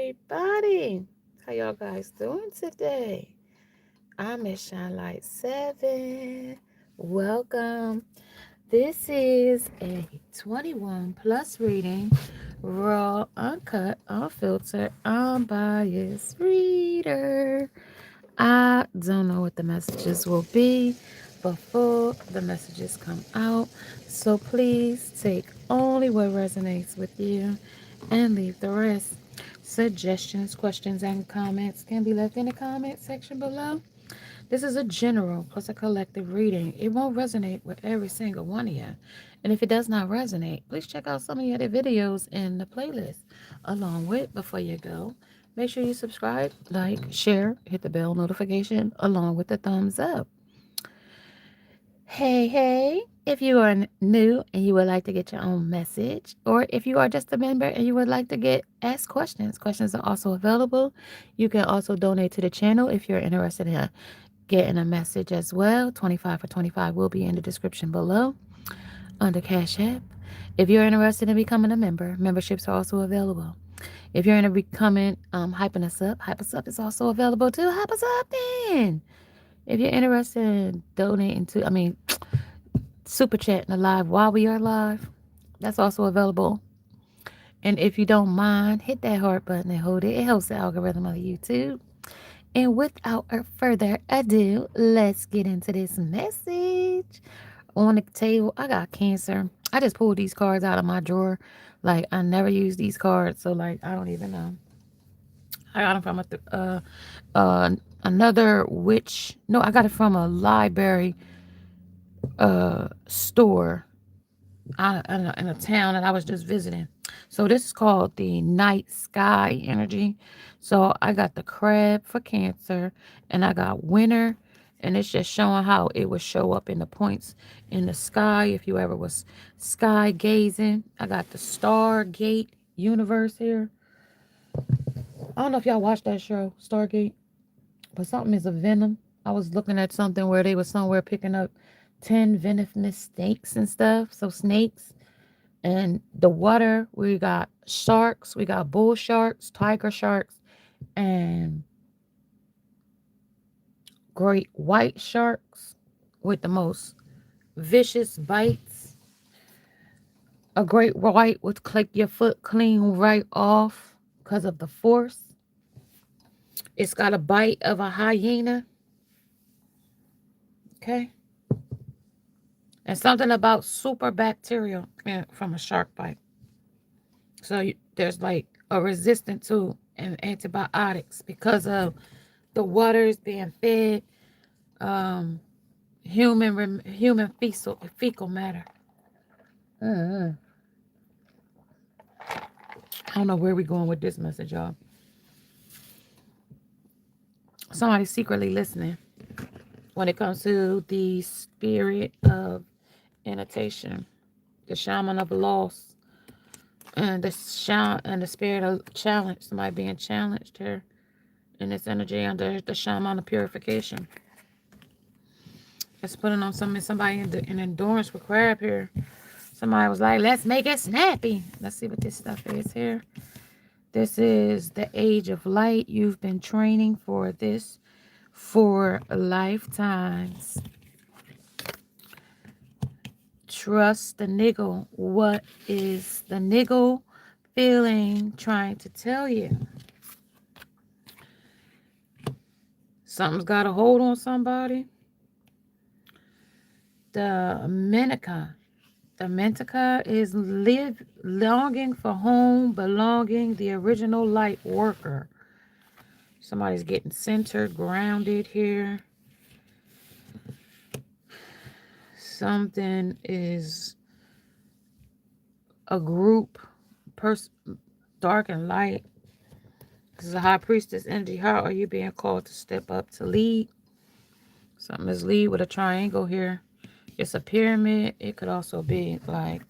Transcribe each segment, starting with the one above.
everybody. How y'all guys doing today? I'm Miss Shine Light 7. Welcome. This is a 21 plus reading, raw, uncut, unfiltered, unbiased reader. I don't know what the messages will be before the messages come out. So please take only what resonates with you and leave the rest. Suggestions, questions, and comments can be left in the comment section below. This is a general plus a collective reading. It won't resonate with every single one of you. And if it does not resonate, please check out some of the other videos in the playlist. Along with, before you go, make sure you subscribe, like, share, hit the bell notification, along with the thumbs up. Hey, hey, if you are new and you would like to get your own message, or if you are just a member and you would like to get asked questions, questions are also available. You can also donate to the channel if you're interested in getting a message as well. 25 for 25 will be in the description below under Cash App. If you're interested in becoming a member, memberships are also available. If you're in becoming hyping us up, hype us up is also available too. Hype us up then. If you're interested in donating to, super chatting live while we are live, that's also available. And if you don't mind, hit that heart button and hold it. It helps the algorithm of YouTube. And without further ado, let's get into this message. On the table, I got Cancer. I just pulled these cards out of my drawer. Like, I never use these cards, so, like, I don't even know. I got them from another witch. No, I got it from a library store in a town that I was just visiting. So this is called the night sky energy. So I got the crab for Cancer, and I got winter, and it's just showing how it would show up in the points in the sky if you ever was sky gazing. I got the Stargate universe here. I don't know if y'all watched that show, Stargate, but something is a venom. I was looking at something where they was somewhere picking up 10 venomous snakes and stuff. So snakes. And the water, we got sharks, we got bull sharks, tiger sharks, and great white sharks with the most vicious bites. A great white would click your foot clean right off because of the force. It's got a bite of a hyena. Okay. And something about super bacterial from a shark bite. So there's like a resistance to antibiotics because of the waters being fed human fecal matter. I don't know where we're going with this message, y'all. Somebody's secretly listening when it comes to the spirit of annotation, the shaman of loss, and the spirit of challenge. Somebody being challenged here in this energy under the shaman of purification. It's putting on somebody in endurance for crab here. Somebody was like, let's make it snappy. Let's see what this stuff is here. This is the age of light. You've been training for this for lifetimes. Trust the niggle. What is the niggle feeling trying to tell you? Something's got a hold on somebody. The Menaka. The Mentica is longing for home, belonging, the original light worker. Somebody's getting centered, grounded here. Something is a group, dark and light. This is a high priestess energy. How are you being called to step up to lead? Something is lead with a triangle here. It's a pyramid. It could also be like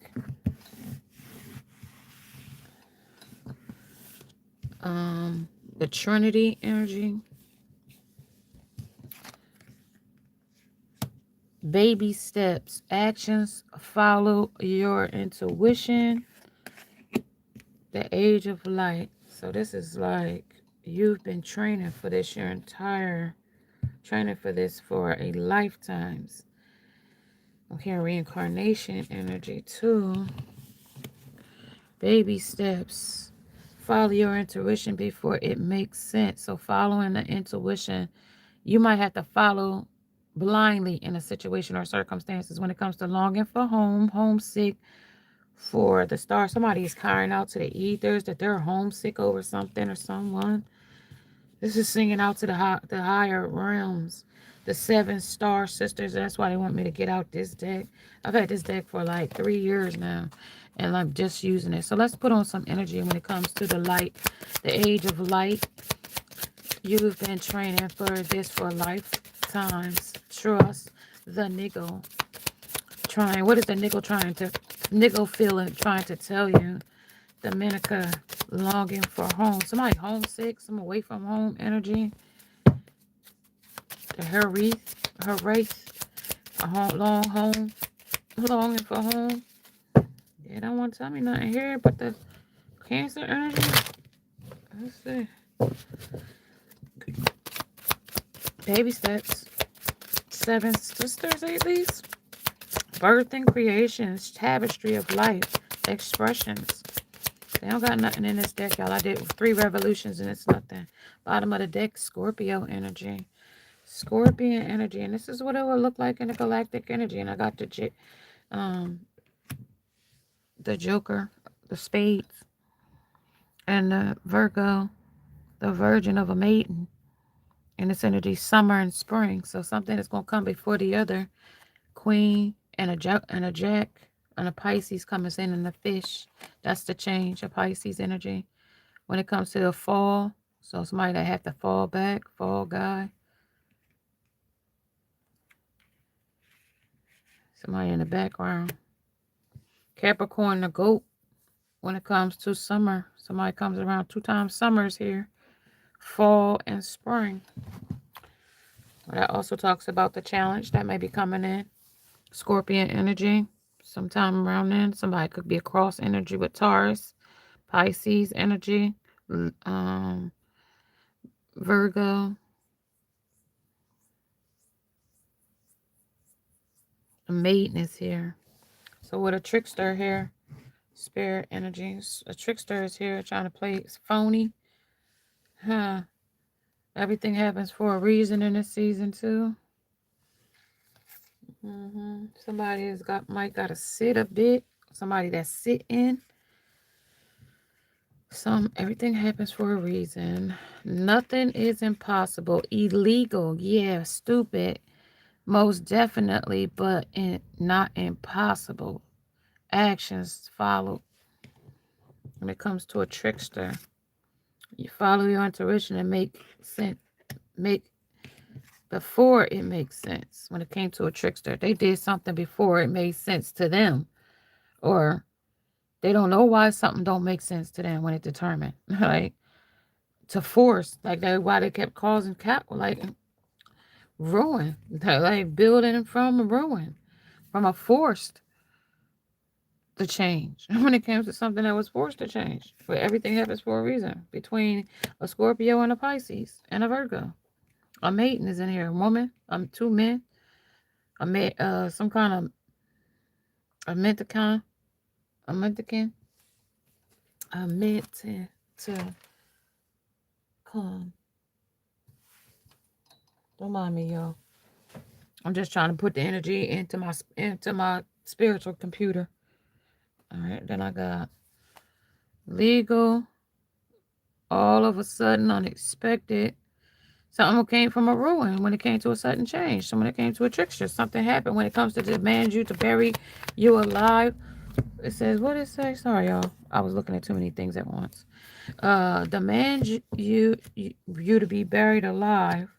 the Trinity energy. Baby steps. Actions follow your intuition. The age of light. So this is like you've been training for this your entire training for this for a lifetimes. Okay, reincarnation energy too. Baby steps. Follow your intuition before it makes sense. So following the intuition, you might have to follow blindly in a situation or circumstances when it comes to longing for home, homesick for the star. Somebody is crying out to the ethers that they're homesick over something or someone. This is singing out to the higher realms. The 7 star sisters. That's why they want me to get out this deck. I've had this deck for like 3 years now. And I'm just using it. So let's put on some energy when it comes to the light. The age of light. You've been training for this for lifetimes. Trust the niggle. What is the niggle feeling, trying to tell you? Dominica, longing for home. Somebody homesick, some away from home energy. Her race, a home, longing for home. They don't want to tell me nothing here, but the Cancer energy. Let's see. Baby steps. 7 sisters, at least. Birth and creations, tapestry of life, expressions. They don't got nothing in this deck, y'all. I did 3 revolutions and it's nothing. Bottom of the deck, Scorpio energy. Scorpion energy. And this is what it will look like in the galactic energy. And I got the Joker, the spades, and the Virgo, the virgin of a maiden. And this energy, summer and spring. So something that's going to come before the other. Queen and a jack and a Pisces coming in and the fish. That's the change of Pisces energy. When it comes to the fall, so somebody that have to fall back, fall guy. Somebody in the background. Capricorn, the goat. When it comes to summer, somebody comes around 2 times summers here. Fall and spring. That also talks about the challenge that may be coming in. Scorpion energy. Sometime around then, somebody could be a cross energy with Taurus. Pisces energy. Virgo. A maiden is here. So with a trickster here. Spirit energies. A trickster is here trying to play phony. Huh. Everything happens for a reason in this season too. Somebody might got to sit a bit. Somebody that's sitting. Everything happens for a reason. Nothing is impossible. Illegal, yeah, stupid, most definitely, but not impossible. Actions follow. When it comes to a trickster, you follow your intuition and make sense. Before it makes sense. When it came to a trickster, they did something before it made sense to them, or they don't know why something don't make sense to them when it's determined. Like to force, like that why they kept causing ruin, like building from ruin, from a forced to change. When it came to something that was forced to change, where everything happens for a reason. Between a Scorpio and a Pisces and a Virgo, a maiden is in here. A woman, 2 men, some kind of a menticon, a menticon, a menticon. Don't mind me, y'all. I'm just trying to put the energy into my spiritual computer. All right, then I got legal. All of a sudden, unexpected. Something came from a ruin when it came to a sudden change. So when it came to a trickster, something happened when it comes to demand you to bury you alive. It says, what it say? Sorry, y'all. I was looking at too many things at once. Demand you to be buried alive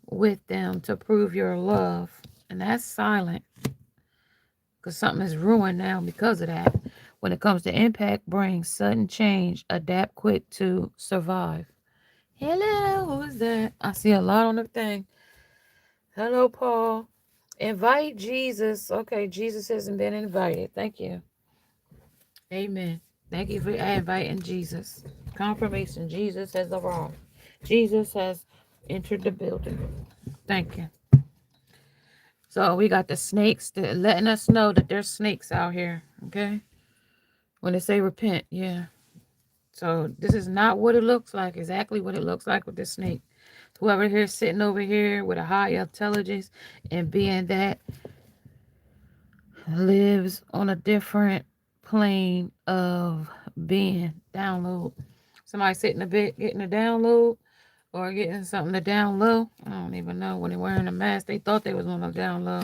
with them to prove your love. And that's silent. Because something is ruined now because of that. When it comes to impact, brings sudden change. Adapt quick to survive. Hello, who is that? I see a lot on the thing. Hello, Paul. Invite Jesus. Okay, Jesus hasn't been invited. Thank you. Amen. Thank you for inviting Jesus. Confirmation. Jesus has arrived. Jesus has entered the building. Thank you. So we got the snakes that letting us know that there's snakes out here. Okay. When they say repent, yeah. So this is not what it looks like. Exactly what it looks like with the snake. Whoever here sitting over here with a high intelligence and being that lives on a different plane of being. Download. Somebody sitting a bit getting a download or getting something to down low. I don't even know. When they're wearing a mask, they thought they was on a down low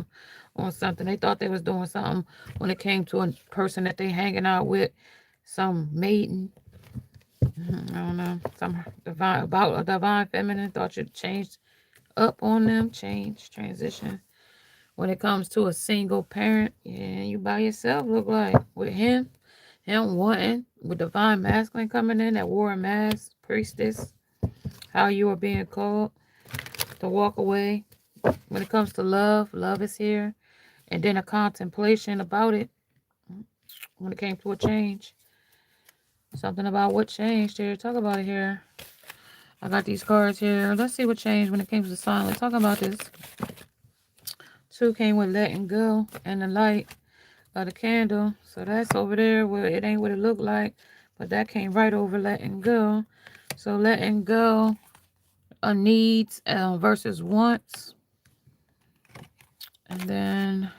on something. They thought they was doing something when it came to a person that they hanging out with. Some maiden. I don't know. Some divine about a divine feminine thought you'd change up on them, change, transition. When it comes to a single parent, yeah, you by yourself look like with him wanting, with divine masculine coming in that wore a mask, priestess, how you are being called to walk away. When it comes to love, love is here. And then a contemplation about it when it came to a change. Something about what changed here. Talk about it here. I got these cards here. Let's see what changed when it came to silence. Talk about this. Two came with letting go and the light of the candle. So that's over there where it ain't what it looked like. But that came right over letting go. So letting go of needs versus wants. And then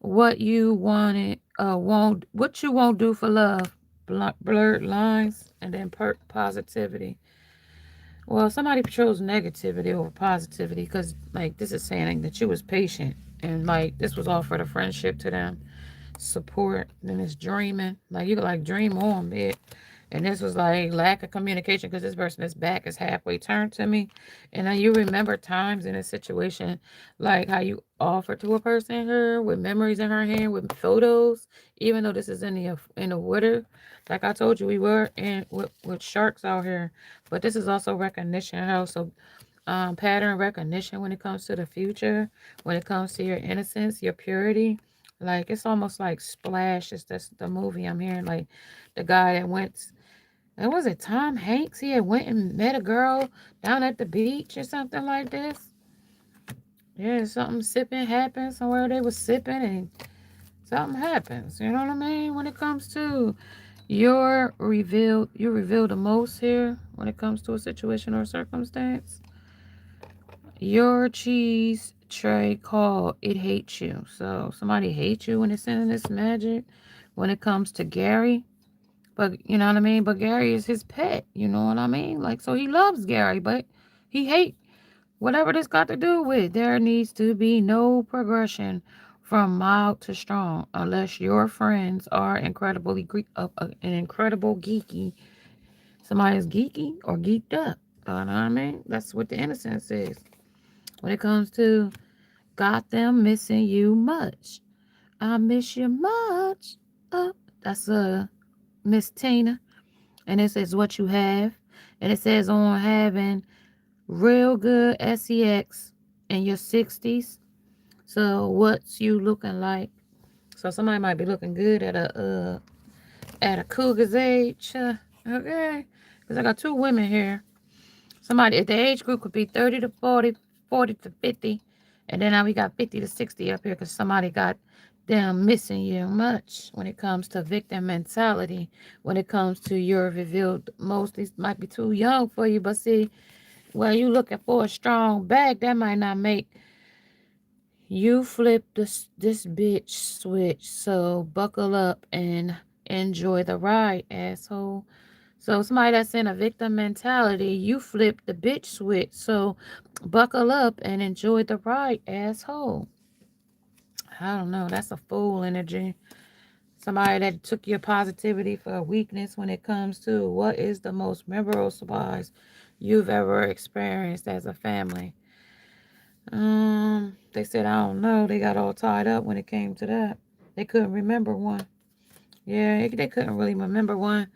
what you wanted, what you won't do for love. Blurred lines. And then positivity. Well, somebody chose negativity over positivity because, like, this is saying that you was patient and, like, this was all for the friendship to them. Support. Then it's dreaming. Like, you could, like, dream on it. And this was, like, lack of communication because this person's back is halfway turned to me. And then you remember times in a situation, like how you offered to a person her with memories in her hand, with photos, even though this is in the water. Like I told you, we were in with sharks out here. But this is also recognition, how so pattern recognition when it comes to the future, when it comes to your innocence, your purity. Like it's almost like Splash. It's that's the movie I'm hearing. Like the guy that went, and was it Tom Hanks? He had went and met a girl down at the beach or something like this. Yeah, something sipping happened somewhere. They was sipping and something happens. You know what I mean? When it comes to you reveal the most here when it comes to a situation or circumstance. Your cheese tray called it hates you. So somebody hates you when it's sending this magic. When it comes to Gary, but you know what I mean? But Gary is his pet, you know what I mean? Like so he loves Gary, but he hate whatever this got to do with. There needs to be no progression from mild to strong unless your friends are incredibly an incredible geeky. Somebody's geeky or geeked up. You know what I mean? That's what the innocence is. When it comes to got them missing you much. I miss you much. Oh, that's Miss Tina. And it says what you have. And it says on having real good sex in your 60s. So what's you looking like? So somebody might be looking good at a cougar's age. Okay. Because I got two women here. Somebody at the age group could be 30 to 40, 40 to 50. And then now we got 50 to 60 up here because somebody got them missing you much when it comes to victim mentality. When it comes to your revealed most, these might be too young for you. But see, well, you looking for a strong bag, that might not make you flip this bitch switch. So buckle up and enjoy the ride, asshole. So somebody that's in a victim mentality, you flip the bitch switch. So buckle up and enjoy the ride, asshole. I don't know. That's a fool energy. Somebody that took your positivity for a weakness when it comes to what is the most memorable surprise you've ever experienced as a family. They said, I don't know. They got all tied up when it came to that. They couldn't remember one. Yeah, they couldn't really remember one.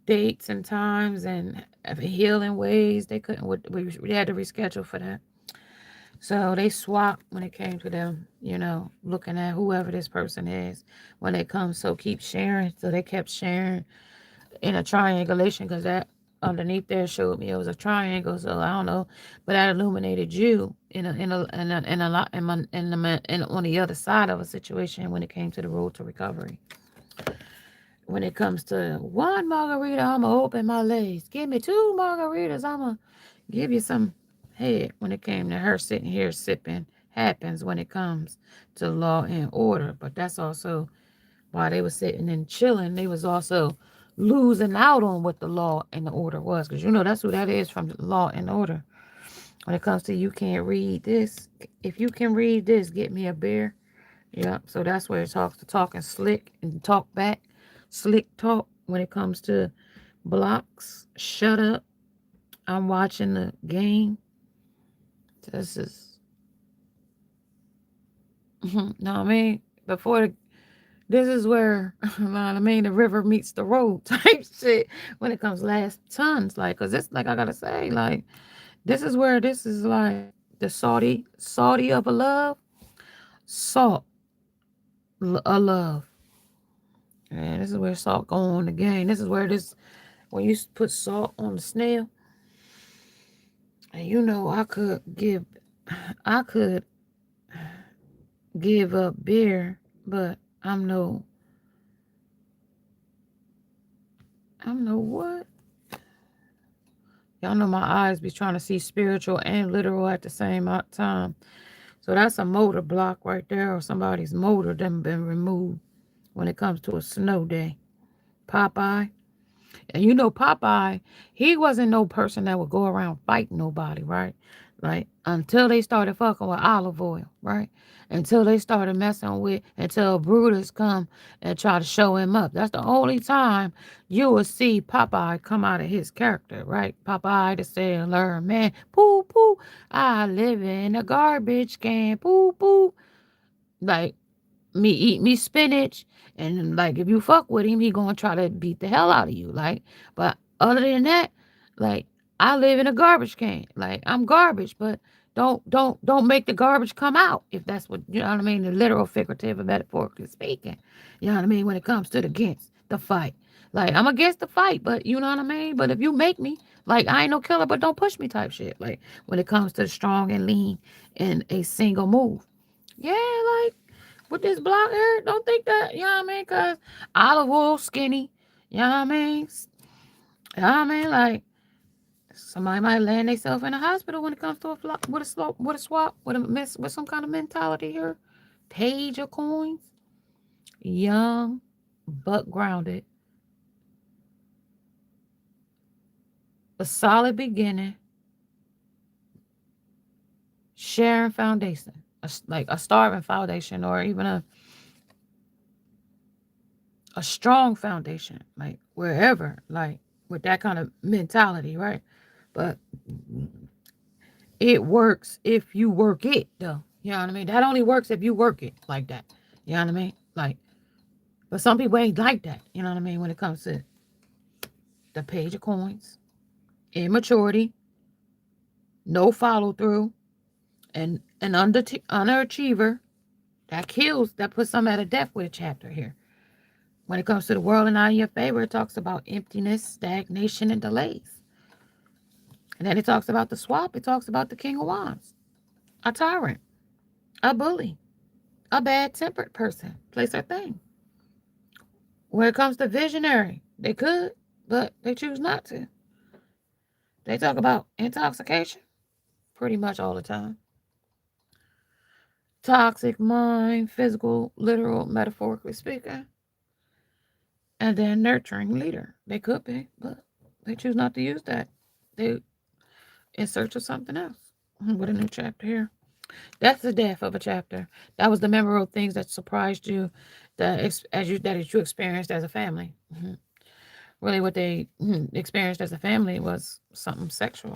Dates and times and healing ways. They couldn't. We had to reschedule for that. So they swapped when it came to them, looking at whoever this person is when it comes. So keep sharing. So they kept sharing in a triangulation because that underneath there showed me it was a triangle. So I don't know, but that illuminated you in a lot in on the other side of a situation when it came to the road to recovery. When it comes to one margarita, I'ma open my legs. Give me two margaritas, I'ma give you some head. When it came to her sitting here sipping, happens when it comes to law and order. But that's also while they were sitting and chilling, they was also losing out on what the law and the order was. Because that's who that is from the law and order. When it comes to you can't read this, if you can read this, get me a beer. Yeah, so that's where it talks to talking slick and talk back. Slick talk when it comes to blocks. Shut up. I'm watching the game. This is, know what I mean? This is where, the river meets the road type shit when it comes last tons. Like, cause it's like, I gotta say, like, this is where this is like the Saudi of a love, salt, a love. And this is where salt go on the game. This is where when you put salt on the snail, and I could give up beer, but I'm no what? Y'all know my eyes be trying to see spiritual and literal at the same time. So that's a motor block right there, or somebody's motor done been removed when it comes to a snow day. Popeye. And Popeye, he wasn't no person that would go around fighting nobody, right? Like, until they started fucking with olive oil, right? Until Brutus come and try to show him up. That's the only time you will see Popeye come out of his character, right? Popeye the sailor man, poo poo, I live in a garbage can, poo poo. Like, me eat me spinach, and like if you fuck with him he gonna try to beat the hell out of you, like. But other than that, like, I live in a garbage can, like I'm garbage, but don't make the garbage come out, if that's what you know what I mean, the literal, figurative, and metaphorically speaking. You know what I mean, when it comes to the fight. Like, I'm against the fight, but you know what I mean, but if you make me, like, I ain't no killer, but don't push me type shit. Like, when it comes to the strong and lean in a single move. Yeah, like, with this block here, don't think that, you know what I mean? Because olive oil skinny, you know what I mean? You know what I mean? Like, somebody might land themselves in a hospital when it comes to a flop, with some kind of mentality here. Page of coins, young, but grounded, a solid beginning, sharing foundation, like a starving foundation, or even a strong foundation, like wherever, like with that kind of mentality, right? But it works if you work it, though. You know what I mean? That only works if you work it like that. You know what I mean? Like, but some people ain't like that. You know what I mean? When it comes to the page of coins, immaturity, no follow through, and an underachiever that puts some at a death with a chapter here. When it comes to the world and not in your favor, it talks about emptiness, stagnation, and delays. And then it talks about the swap. It talks about the King of Wands, a tyrant, a bully, a bad-tempered person, place or thing. When it comes to visionary, they could, but they choose not to. They talk about intoxication pretty much all the time. Toxic mind, physical, literal, metaphorically speaking. And then nurturing leader. They could be, but they choose not to use that. They in search of something else. With a new chapter here. That's the death of a chapter. That was the memorable things that surprised you, that you experienced as a family. Really, what they experienced as a family was something sexual.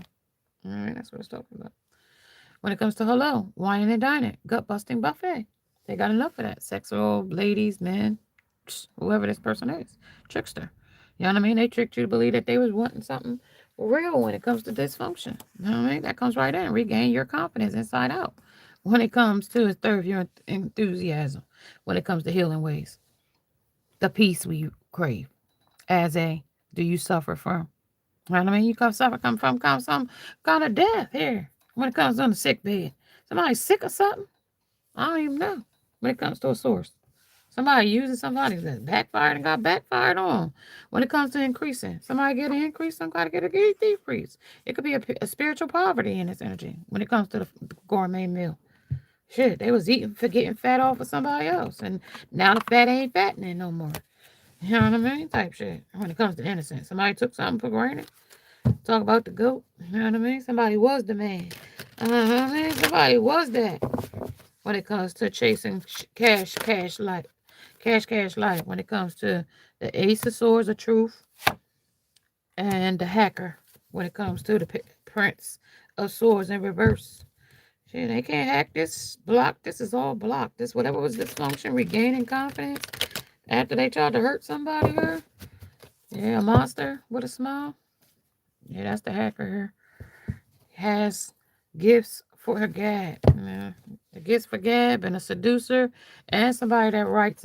All right, that's what it's talking about. When it comes to hello, wine and dining, gut busting buffet, they got enough of that. Sexual ladies, men, whoever this person is, trickster. You know what I mean? They tricked you to believe that they was wanting something real when it comes to dysfunction. You know what I mean? That comes right in. Regain your confidence inside out. when it comes to his third, your enthusiasm, when it comes to healing ways, the peace we crave. As a, do you suffer from? You know what I mean? You come from some kind of death here. When it comes on the sick bed, somebody sick or something. I don't even know. When it comes to a source, somebody using somebody that backfired and got backfired on. When it comes to increasing, somebody get an increase, somebody get a decrease. It could be a spiritual poverty in its energy. When it comes to the gourmet meal, shit, they was eating for getting fat off of somebody else, and now the fat ain't fattening no more. You know what I mean? Type shit. When it comes to innocence, somebody took something for granted. Talk about the goat. You know what I mean? Somebody was the man. I mean, somebody was that. When it comes to chasing cash life, cash life. When it comes to the Ace of Swords of Truth and the Hacker. When it comes to the Prince of Swords in reverse. Shit, they can't hack this. Block. This is all blocked. This whatever was dysfunction, regaining confidence after they tried to hurt somebody here. Yeah, a monster with a smile. Yeah, that's the hacker here. Has gifts for her gab. Yeah. The gifts for gab and a seducer and somebody that writes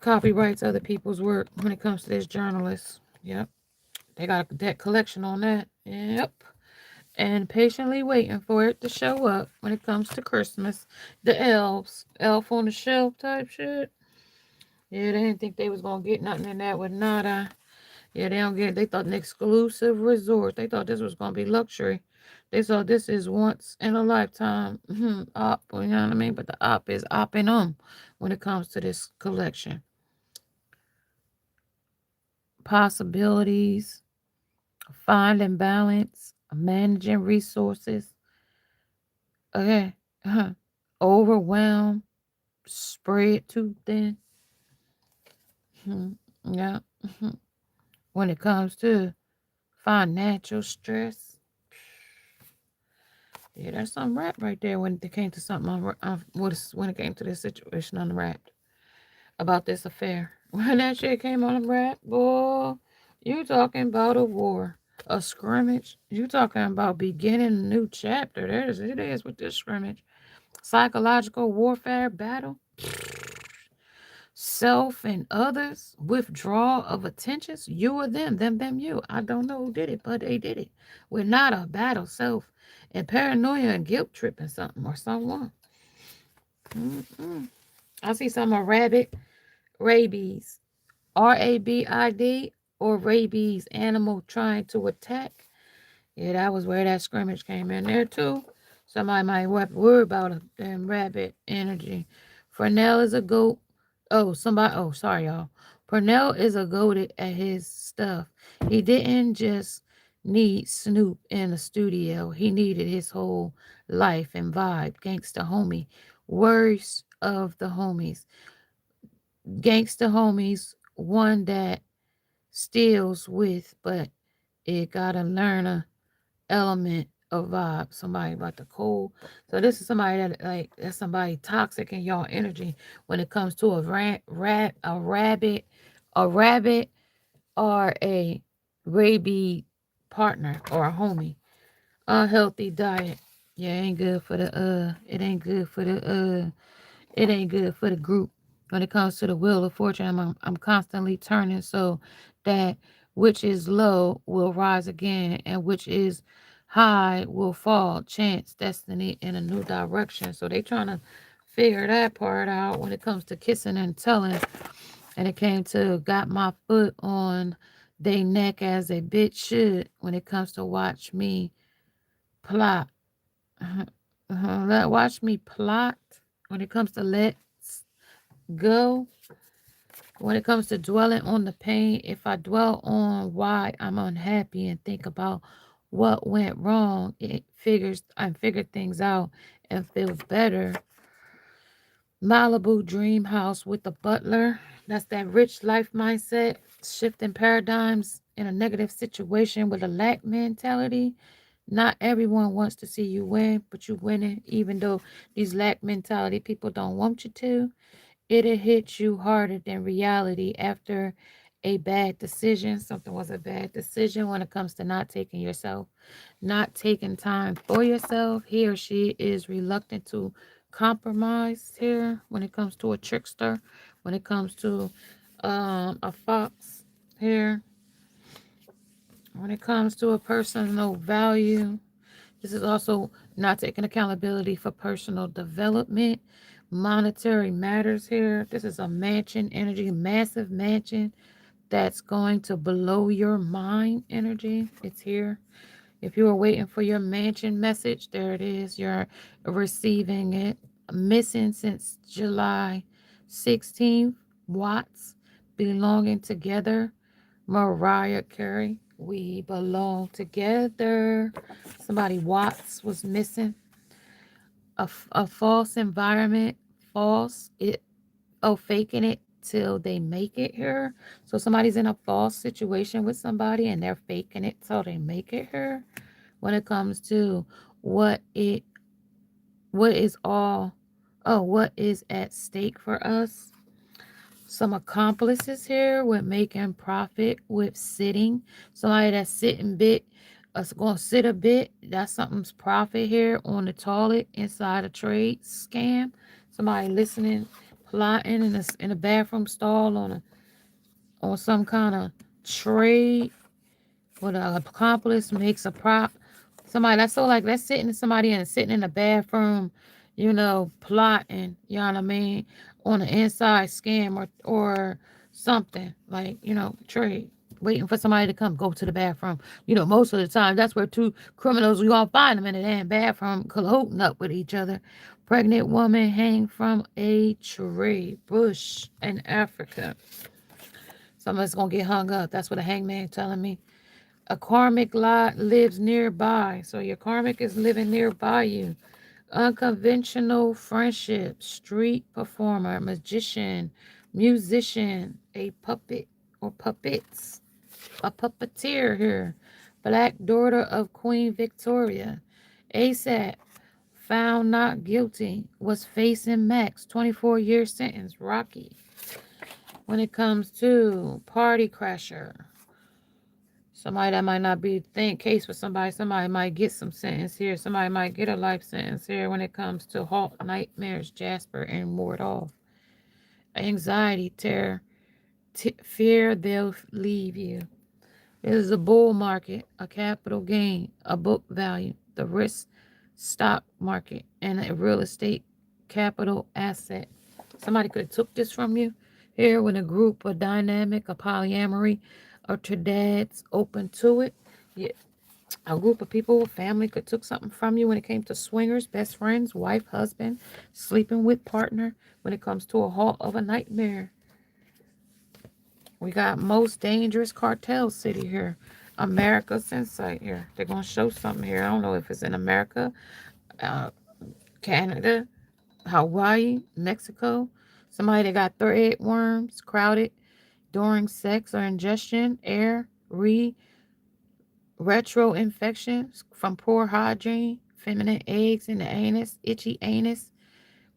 copyrights other people's work when it comes to this journalist. Yep. They got a debt collection on that. Yep. And patiently waiting for it to show up when it comes to Christmas. The elves. Elf on the shelf type shit. Yeah, they didn't think they was gonna get nothing in that with nada. Yeah, they thought an exclusive resort. They thought this was gonna be luxury. They thought this is once in a lifetime op, you know what I mean? But the op is opping them when it comes to this collection. Possibilities, finding balance, managing resources. Okay. Overwhelm, spread too thin. Yeah. When it comes to financial stress. Yeah, that's unwrapped right there when it came to something when it came to this situation unwrapped about this affair. When that shit came unwrapped, boy, you talking about a war, a scrimmage. You talking about beginning a new chapter. It is with this scrimmage. Psychological warfare battle. Self and others, withdrawal of attentions, you or them, you. I don't know who did it, but they did it. We're not a battle, self and paranoia and guilt tripping something or someone. I see some of rabbit, rabies, RABID, or rabies, animal trying to attack. Yeah, that was where that scrimmage came in there too. Somebody might worry about a damn rabbit energy. Fresnel is a goat. Oh, sorry, y'all. Purnell is a goated at his stuff. He didn't just need Snoop in the studio. He needed his whole life and vibe. Gangsta homie. Worst of the homies. Gangsta homies, one that steals with, but it gotta learn a element of vibe. Somebody about the cold. So this is somebody that's somebody toxic in y'all energy when it comes to a rabbit, or a rabid partner or a homie. Unhealthy diet. Yeah, it ain't good for it ain't good for the group. When it comes to the wheel of fortune, I'm constantly turning so that which is low will rise again and which is high will fall. Chance, destiny in a new direction. So they trying to figure that part out when it comes to kissing and telling. And it came to got my foot on they neck as a bitch should when it comes to watch me plot. Watch me plot when it comes to let's go. When it comes to dwelling on the pain, if I dwell on why I'm unhappy and think about what went wrong, I figure things out and feel better. Malibu dream house with the butler. That's that rich life mindset, shifting paradigms in a negative situation with a lack mentality. Not everyone wants to see you win, but you winning, even though these lack mentality people don't want you to. It'll hit you harder than reality after a bad decision. Something was a bad decision when it comes to not taking time for yourself. He or she is reluctant to compromise here when it comes to a trickster, when it comes to a fox here, when it comes to a personal value. This is also not taking accountability for personal development, monetary matters here. This is a mansion energy, massive mansion that's going to blow your mind energy. It's here. If you were waiting for your mansion message, there it is. You're receiving it. Missing since July 16th. Watts, belonging together. Mariah Carey, we belong together. Somebody Watts was missing. A false environment. False. Faking it till they make it here. So somebody's in a false situation with somebody and they're faking it till they make it here. When it comes to what it what is all what is at stake for us. Some accomplices here with making profit with sitting. Somebody that's sitting bit going to sit a bit. That's something's profit here on the toilet inside a trade scam. Somebody listening, plotting in a bathroom stall on some kind of trade. What an accomplice makes a prop. Somebody that's so like that's sitting in the bathroom, plotting, you know what I mean, on an inside scam or something like, trade. Waiting for somebody to come go to the bathroom. Most of the time that's where two criminals we all find them in the damn bathroom colluding up with each other. Pregnant woman hang from a tree bush in Africa. Somebody's gonna get hung up. That's what a hangman telling me. A karmic lot lives nearby. So your karmic is living nearby you. Unconventional friendship, street performer, magician, musician, a puppet or puppets, a puppeteer here. Black daughter of Queen Victoria. ASAP, found not guilty, was facing max 24-year sentence. Rocky. When it comes to party crasher, somebody that might not be the case for somebody. Somebody might get some sentence here. Somebody might get a life sentence here when it comes to halt, nightmares, Jasper, and ward off. Anxiety, terror, fear they'll leave you. This is a bull market, a capital gain, a book value, the risk stock market, and a real estate capital asset. Somebody could have took this from you here with a group, a dynamic, a polyamory, or to dads open to it. Yeah, a group of people, family could took something from you when it came to swingers, best friends, wife, husband, sleeping with partner. When it comes to a halt of a nightmare, we got most dangerous cartel city here. America's Insight here. They're gonna show something here. I don't know if it's in America, uh, Canada, Hawaii, Mexico. Somebody that got thread worms, crowded during sex or ingestion, retro infections from poor hygiene, feminine eggs in the anus, itchy anus.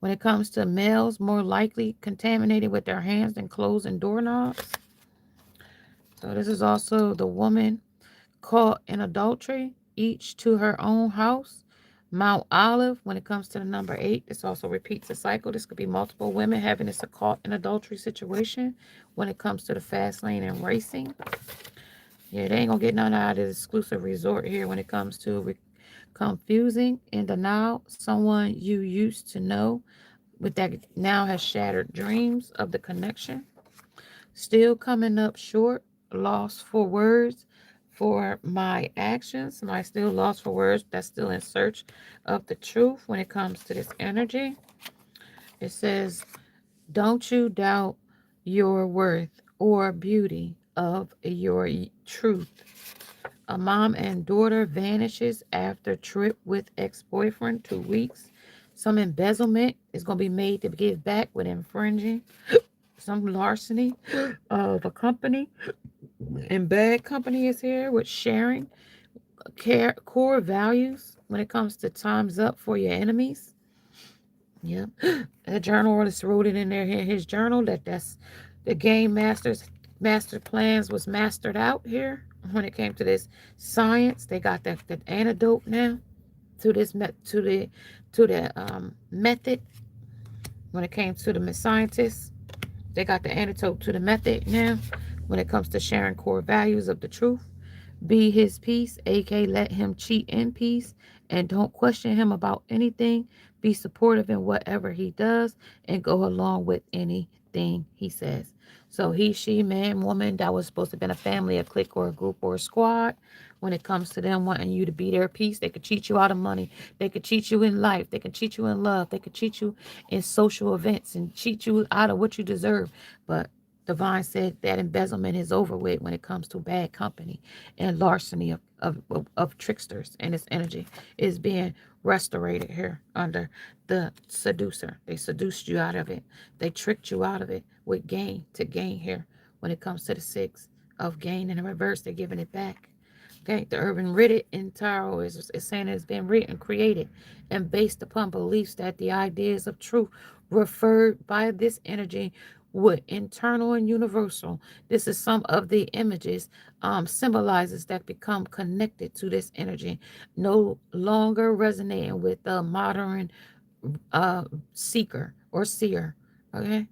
When it comes to males, more likely contaminated with their hands and clothes and doorknobs. So this is also the woman caught in adultery, each to her own house. Mount Olive, when it comes to the number 8, this also repeats the cycle. This could be multiple women having this a caught in adultery situation when it comes to the fast lane and racing. Yeah, they ain't gonna get none out of this exclusive resort here when it comes to confusing and denial. Someone you used to know, but that now has shattered dreams of the connection. Still coming up short, lost for words for my actions. Somebody still lost for words. That's still in search of the truth when it comes to this energy. It says, don't you doubt your worth or beauty of your truth. A mom and daughter vanishes after trip with ex-boyfriend 2 weeks. Some embezzlement is going to be made to give back with infringing. Some larceny of a company. And bad company is here with sharing core values when it comes to time's up for your enemies. Yep. A journalist wrote it in there in his journal that's the game masters Master plans was mastered out here. When it came to this science, they got the antidote now to this method. When it came to the scientists, they got the antidote to the method now. When it comes to sharing core values of the truth, be his peace, aka let him cheat in peace, and don't question him about anything. Be supportive in whatever he does and go along with anything he says. So he, she, man, woman, that was supposed to have been a family, a clique, or a group, or a squad. When it comes to them wanting you to be their peace, they could cheat you out of money. They could cheat you in life. They could cheat you in love. They could cheat you in social events and cheat you out of what you deserve. But Divine said that embezzlement is over with when it comes to bad company and larceny of tricksters, and its energy is being restorated here under the seducer. They seduced you out of it. They tricked you out of it with gain to gain here. When it comes to the six of gain in the reverse, they're giving it back. Okay, the urban written in tarot is saying it's been written, created, and based upon beliefs that the ideas of truth referred by this energy would internal and universal. This is some of the images symbolizes that become connected to this energy, no longer resonating with the modern uh, seeker or seer. Okay,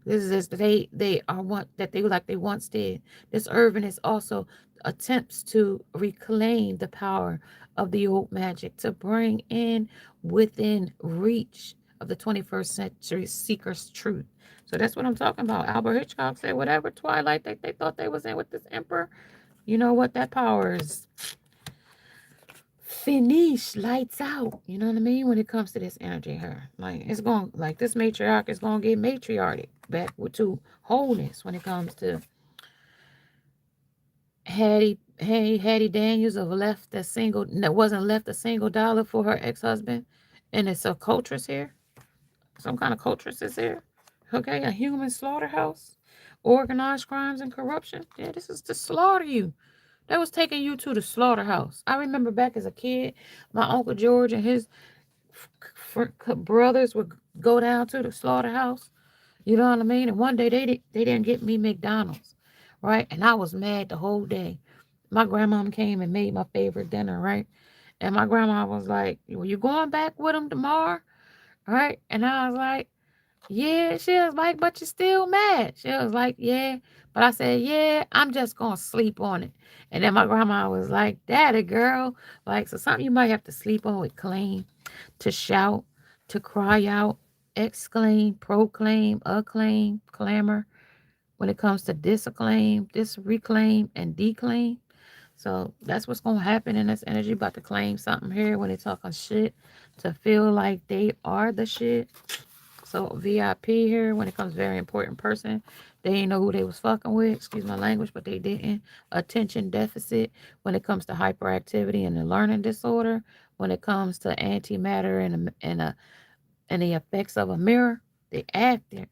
this is they are what that they once did. This urban is also attempts to reclaim the power of the old magic to bring in within reach of the 21st century seeker's truth. So that's what I'm talking about. Albert Hitchcock said whatever twilight they thought they was in with this emperor, you know what, that power is finish, lights out. You know what I mean? When it comes to this energy here, like it's going, like this matriarch is going to get matriarchic back to wholeness when it comes to Hattie Daniels of left a single, wasn't left a single dollar for her ex-husband, and it's a cultress here, some kind of cultress is here. Okay, a human slaughterhouse, organized crimes and corruption. Yeah, this is to slaughter you. They was taking you to the slaughterhouse. I remember back as a kid, my Uncle George and his brothers would go down to the slaughterhouse. You know what I mean? And one day they didn't get me McDonald's, right? And I was mad the whole day. My grandmom came and made my favorite dinner, right? And my grandma was like, "Well, you going back with them tomorrow?" Right? And I was like, yeah, she was like, but you're still mad. She was like, yeah. But I said, yeah, I'm just going to sleep on it. And then my grandma was like, daddy, girl. Like, so something you might have to sleep on with claim, to shout, to cry out, exclaim, proclaim, acclaim, clamor. When it comes to disacclaim, disreclaim, and declaim. So that's what's going to happen in this energy. About to claim something here when they talking shit, to feel like they are the shit. So VIP here, when it comes to very important person, they didn't know who they was fucking with. Excuse my language, but they didn't. Attention deficit when it comes to hyperactivity and the learning disorder. When it comes to antimatter and the effects of a mirror, the acting.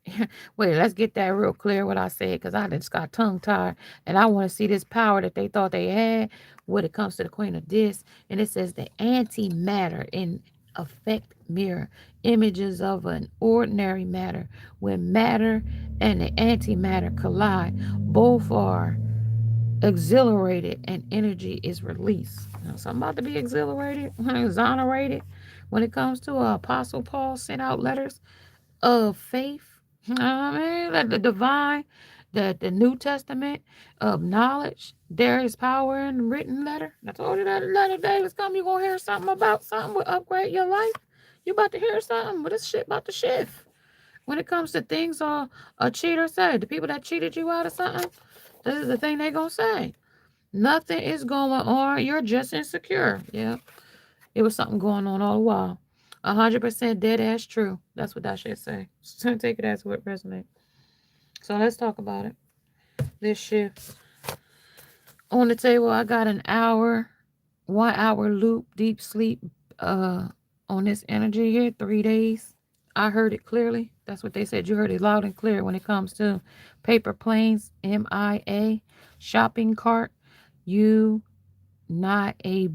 Wait, let's get that real clear what I said, because I just got tongue tied. And I want to see this power that they thought they had when it comes to the Queen of Dis. And it says the antimatter in effect mirror, images of an ordinary matter. When matter and the antimatter collide, both are exhilarated and energy is released. So I'm about to be exhilarated, exonerated when it comes to Apostle Paul sent out letters of faith. You know what I mean? Like the divine, the New Testament of knowledge. There is power in the written letter. I told you that the letter day was coming. You're going to hear something about something will upgrade your life. You about to hear something, but this shit about to shift. When it comes to things a cheater said, the people that cheated you out of something, this is the thing they going to say. Nothing is going on. You're just insecure. Yeah. It was something going on all the while. 100% dead ass true. That's what that shit say. So take it as what resonates. So let's talk about it. This shift. On the table, I got an hour, 1 hour loop, deep sleep on this energy here, 3 days. I heard it clearly. That's what they said. You heard it loud and clear when it comes to paper planes, MIA, shopping cart. You not a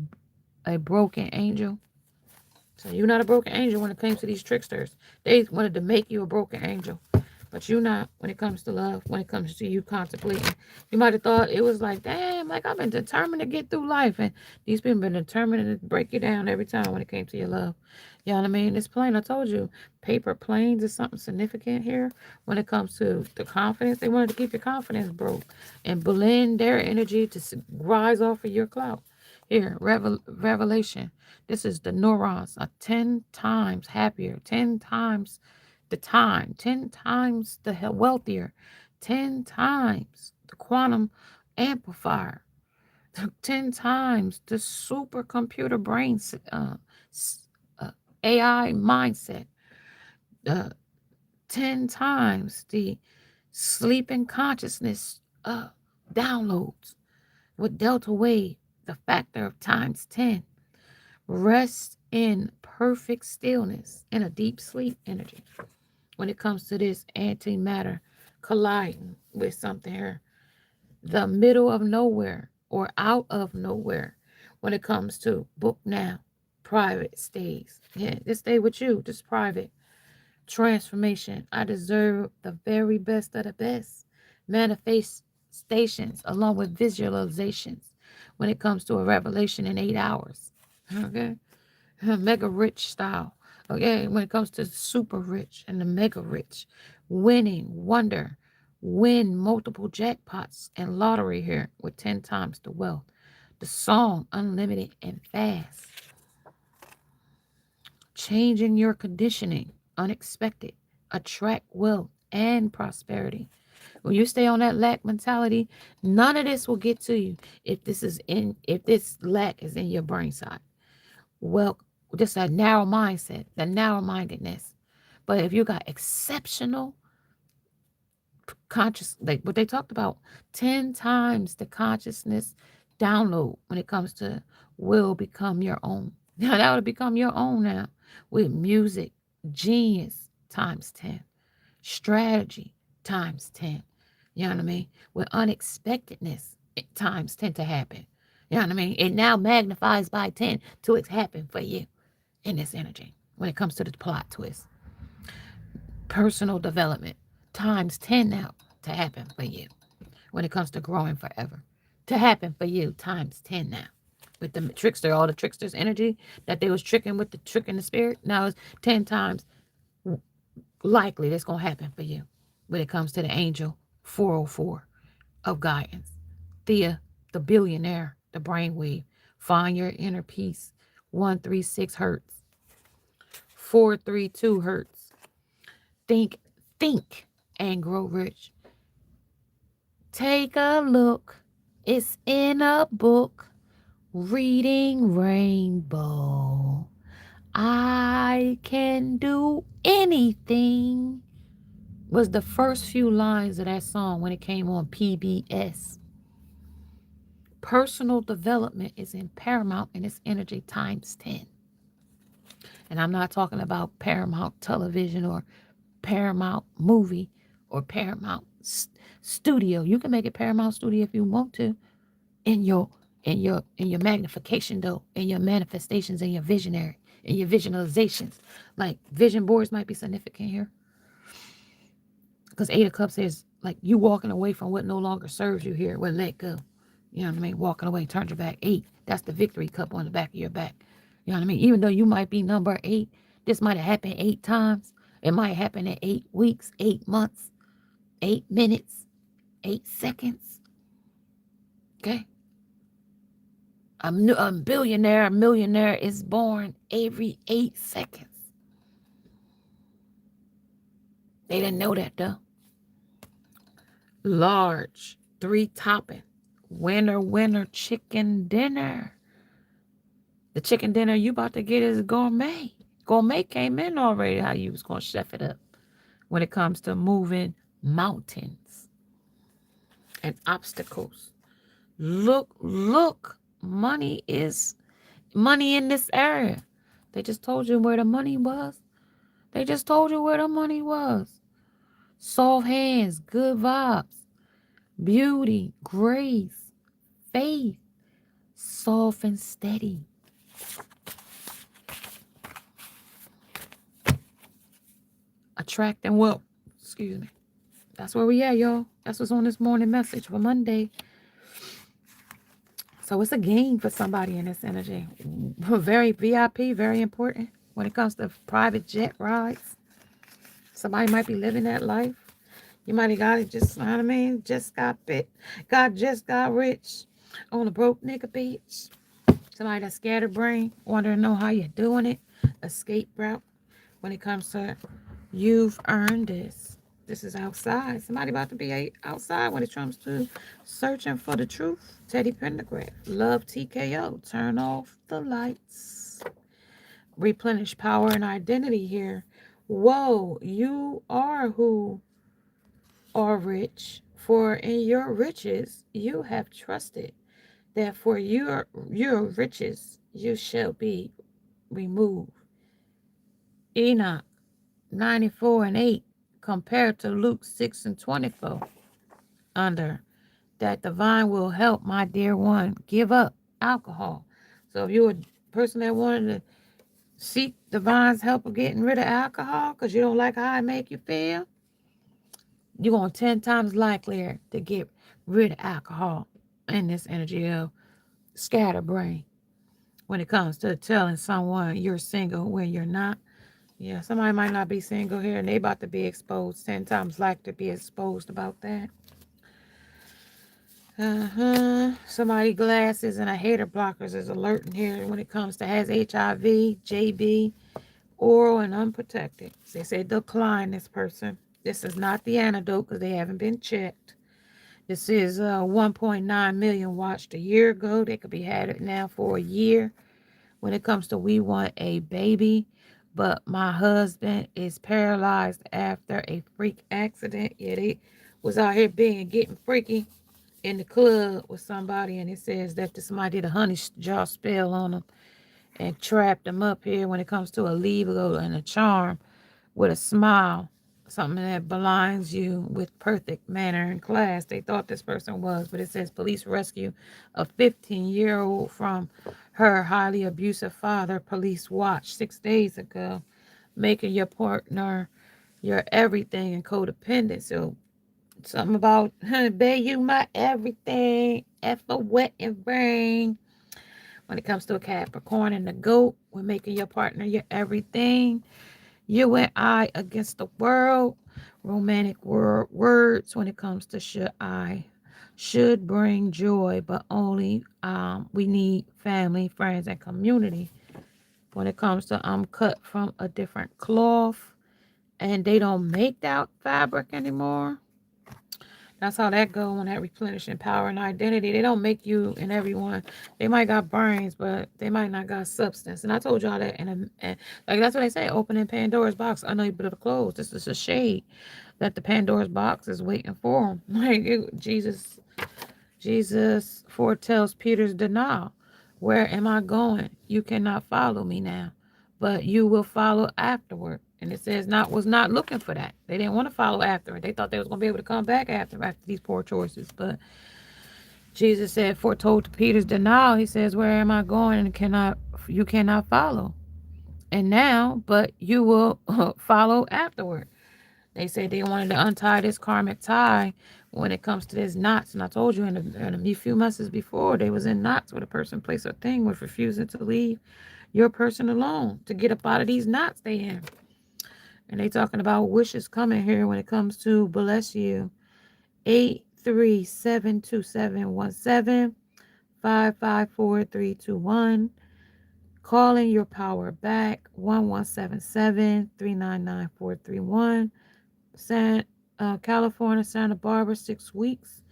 broken angel. So you're not a broken angel when it comes to these tricksters. They wanted to make you a broken angel. But you not when it comes to love, when it comes to you contemplating. You might have thought it was like, damn, like I've been determined to get through life. And these people been determined to break you down every time when it came to your love. You know what I mean? It's plain. I told you, paper planes is something significant here when it comes to the confidence. They wanted to keep your confidence broke and blend their energy to rise off of your clout. Here, revelation. This is the neurons are 10 times happier, 10 times the time, 10 times the wealthier, 10 times the quantum amplifier, 10 times the supercomputer brain, uh, AI mindset, uh, 10 times the sleeping consciousness downloads with delta wave, the factor of times 10. Rest in perfect stillness in a deep sleep energy. When it comes to this antimatter colliding with something here, the middle of nowhere or out of nowhere. When it comes to book now, private stays. Yeah, this stay with you, just private. Transformation. I deserve the very best of the best. Manifestations along with visualizations when it comes to a revelation in 8 hours. Okay? Mega rich style. Okay, when it comes to super rich and the mega rich, winning, wonder, win multiple jackpots and lottery here with 10 times the wealth. The song, unlimited and fast. Changing your conditioning, unexpected, attract wealth and prosperity. When you stay on that lack mentality, none of this will get to you if this lack is in your brain side. Well, just a narrow mindset, the narrow mindedness. But if you got exceptional conscious, like what they talked about, 10 times the consciousness download when it comes to will become your own. Now that would become your own now with music, genius times 10, strategy times 10. You know what I mean? With unexpectedness, times 10 to happen. You know what I mean? It now magnifies by 10 to it happen for you in this energy when it comes to the plot twist. Personal development times 10 now to happen for you when it comes to growing forever. To happen for you times 10 now. With the trickster, all the trickster's energy that they was tricking with the trick in the spirit, now it's 10 times likely that's going to happen for you when it comes to the angel 404 of guidance. Thea, the billionaire, the brainwave. Find your inner peace. 136 hertz. 432 hertz. Think, and grow rich. Take a look. It's in a book. Reading Rainbow. I can do anything was the first few lines of that song when it came on PBS. Personal development is in paramount in its energy times 10. And I'm not talking about Paramount Television or Paramount Movie or Paramount Studio. You can make it Paramount Studio if you want to in your magnification though, in your manifestations, in your visionary, in your visualizations. Like vision boards might be significant here. Because 8 of Cups is like you walking away from what no longer serves you here. Well, let go. You know what I mean? Walking away, turn your back. 8, that's the victory cup on the back of your back. You know what I mean? Even though you might be number 8, this might have happened 8 times. It might happen in 8 weeks, 8 months, 8 minutes, 8 seconds. Okay? A billionaire, a millionaire is born every 8 seconds. They didn't know that though. Large, 3 topping. Winner, chicken dinner. The chicken dinner you about to get is gourmet. Gourmet came in already how you was going to chef it up when it comes to moving mountains and obstacles. Look, money is money in this area. They just told you where the money was. Soft hands, good vibes, beauty, grace, faith, soft and steady. Attracting wealth. Excuse me. That's where we at, y'all. That's what's on this morning message for Monday. So it's a game for somebody in this energy. Very VIP, very important when it comes to private jet rides. Somebody might be living that life. You might have got it just, you know what I mean, just got bit. God just got rich on a broke nigga beach. Somebody that's scatterbrained, want to know how you're doing it. Escape route when it comes to you've earned this. This is outside. Somebody about to be outside when it comes to searching for the truth. Teddy Pendergrass. Love TKO. Turn off the lights. Replenish power and identity here. Whoa, you are who are rich, for in your riches you have trusted that for your riches you shall be removed. Enoch 94 and 8 compared to Luke 6 and 24 under that the vine will help my dear one give up alcohol. So if you're a person that wanted to seek the vine's help of getting rid of alcohol because you don't like how it make you feel, you're going 10 times likelier to get rid of alcohol in this energy of scatterbrain when it comes to telling someone you're single when you're not. Yeah, somebody might not be single here and they about to be exposed 10 times likely to be exposed about that. Somebody glasses and a hater blockers is alerting here when it comes to has HIV, JB, oral and unprotected. They say decline this person. This is not the antidote because they haven't been checked. This is 1.9 million watched a year ago. They could be had it now for a year. When it comes to we want a baby, but my husband is paralyzed after a freak accident. Yeah, they was out here getting freaky in the club with somebody, and it says that somebody did a honey jar spell on them and trapped them up here when it comes to a Libra and a charm with a smile, something that blinds you with perfect manner and class. They thought this person was, but it says police rescue a 15-year-old from her highly abusive father. Police watch 6 days ago, making your partner your everything and codependent. So something about, babe, you my everything, F a wet and brain. When it comes to a Capricorn and the goat, we're making your partner your everything. You and I against the world. Romantic words when it comes to should bring joy, but only we need family, friends, and community. When it comes to I'm cut from a different cloth and they don't make that fabric anymore. That's how that go on that replenishing power and identity. They don't make you and everyone. They might got brains, but they might not got substance. And I told y'all that. And like that's what they say, opening Pandora's box, unable to close. This is a shade that the Pandora's box is waiting for them. Like Jesus foretells Peter's denial. Where am I going? You cannot follow me now, but you will follow afterward. And it says was not looking for that. They didn't want to follow after it. They thought they was going to be able to come back after these poor choices. But Jesus said, foretold to Peter's denial, he says, where am I going? And you cannot follow. And now, but you will follow afterward. They said they wanted to untie this karmic tie when it comes to this knots. And I told you in a few months before, they was in knots where the person placed a thing was refusing to leave your person alone to get up out of these knots they in. And they talking about wishes coming here when it comes to bless you. 8372717 554-321. Calling your power back. 1177-399-431. California, Santa Barbara, 6 weeks.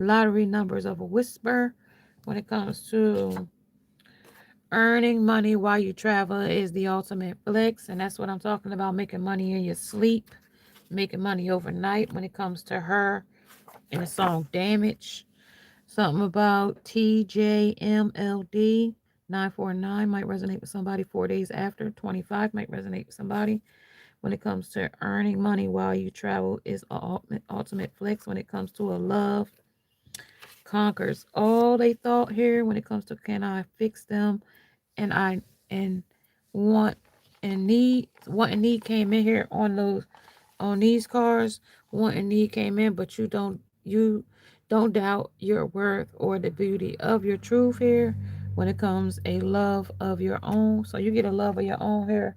Lottery numbers of a whisper. When it comes to earning money while you travel is the ultimate flex. And that's what I'm talking about, making money in your sleep, making money overnight when it comes to her in the song Damage. Something about TJMLD 949 might resonate with somebody 4 days after. 25 might resonate with somebody. When it comes to earning money while you travel is ultimate flex. When it comes to a love conquers all they thought here. When it comes to can I fix them and want and need came in here on these cards want and need came in, but you don't doubt your worth or the beauty of your truth here when it comes a love of your own. So you get a love of your own here.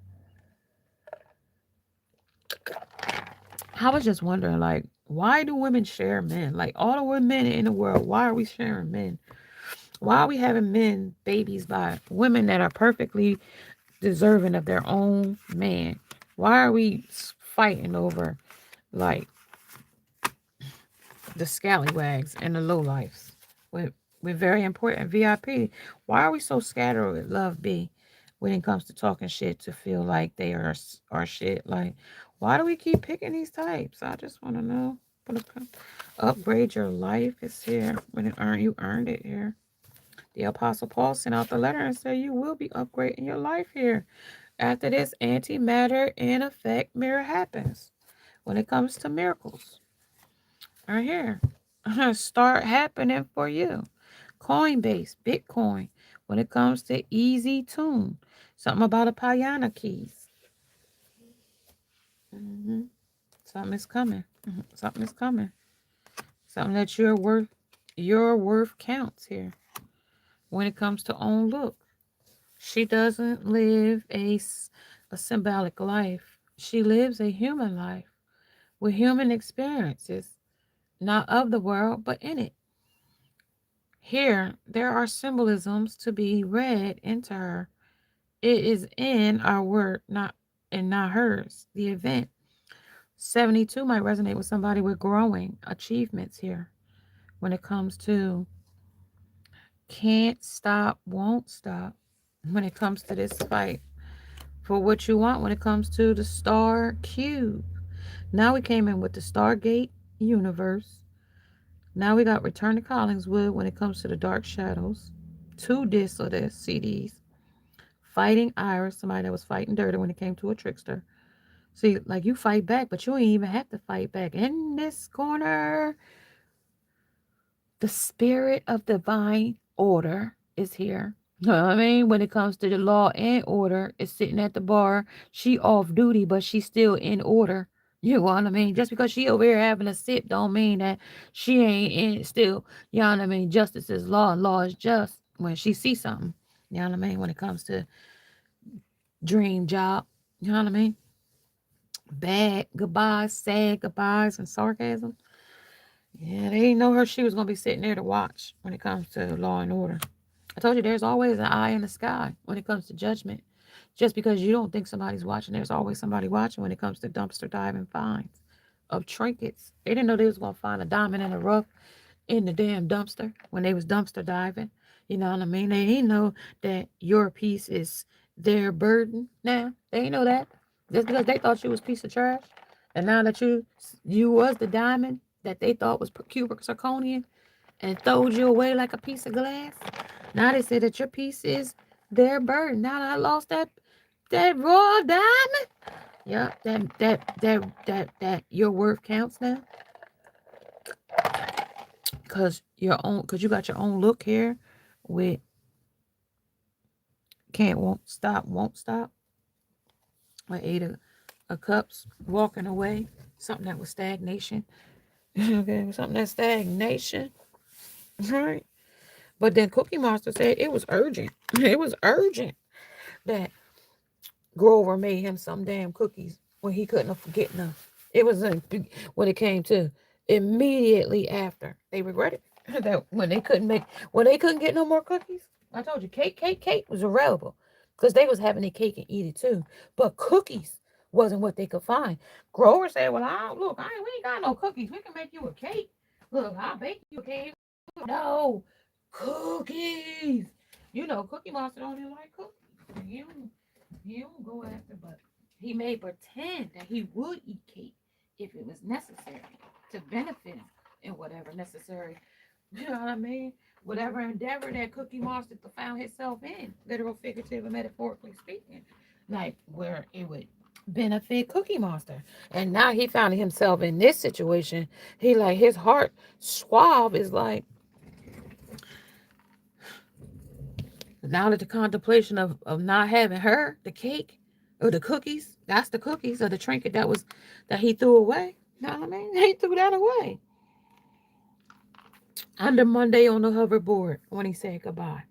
I was just wondering, like, why do women share men? Like, all the women in the world, why are we sharing men? Why are we having men babies by women that are perfectly deserving of their own man? Why are we fighting over, like, the scallywags and the lowlifes with very important VIP? Why are we so scattered with love B when it comes to talking shit to feel like they are shit? Like, why do we keep picking these types? I just want to know. Upgrade your life is here. When you earned it here. The Apostle Paul sent out the letter and said you will be upgrading your life here. After this antimatter and effect mirror happens. When it comes to miracles, right here, start happening for you. Coinbase, Bitcoin. When it comes to Easy Tune, something about a Payana keys. hmm Something is coming. Something is coming. Something that your worth counts here. When it comes to own look, she doesn't live a symbolic life. She lives a human life with human experiences, not of the world, but in it. Here, there are symbolisms to be read into her. It is in our word, not hers. The event 72 might resonate with somebody with growing achievements here when it comes to can't stop, won't stop. When it comes to this fight for what you want, when it comes to the star cube. Now we came in with the Stargate universe. Now we got Return to Collingswood when it comes to the Dark Shadows. 2 discs of the CDs. Fighting Iris, somebody that was fighting dirty when it came to a trickster. See, like, you fight back, but you ain't even have to fight back. In this corner, the spirit of divine order is here. You know what I mean? When it comes to the law and order, it's sitting at the bar. She off duty, but she's still in order. You know what I mean? Just because she over here having a sip don't mean that she ain't in still. You know what I mean? Justice is law and law is just when she sees something. You know what I mean? When it comes to dream job. You know what I mean? Bad goodbyes, sad goodbyes, and sarcasm. Yeah, they didn't know her. She was going to be sitting there to watch when it comes to law and order. I told you there's always an eye in the sky when it comes to judgment. Just because you don't think somebody's watching, there's always somebody watching when it comes to dumpster diving finds of trinkets. They didn't know they was going to find a diamond in the rough in the damn dumpster when they was dumpster diving. You know what I mean? They didn't know that your piece is their burden now. They didn't know that. Just because they thought you was a piece of trash. And now that you was the diamond that they thought was cubic zirconian and throwed you away like a piece of glass. Now they say that your piece is their burden. Now that I lost that raw diamond. Yeah, that your worth counts now. Cause you got your own look here with can't won't stop. With 8 of cups walking away. Something that was stagnation. Okay, something that's stagnation. Right. But then Cookie Monster said it was urgent. It was urgent that Grover made him some damn cookies when he couldn't forget enough. It was when it came to immediately after they regretted that when they couldn't get no more cookies. I told you cake was available because they was having a cake and eat it too. But cookies wasn't what they could find. Grover said, "Well, we ain't got no cookies. We can make you a cake. Look, I'll bake you a cake. No cookies. You know, Cookie Monster don't even like cookies. He don't go after, but he may pretend that he would eat cake if it was necessary to benefit him in whatever necessary, you know what I mean? Whatever endeavor that Cookie Monster found himself in, literal, figurative, and metaphorically speaking, like where it would benefit Cookie Monster. And now he found himself in this situation. He like his heart suave is like, now that the contemplation of not having her, the cake or the cookies, that's the cookies or the trinket that he threw away. You know what I mean? He threw that away. Under Monday on the hoverboard when he said goodbye.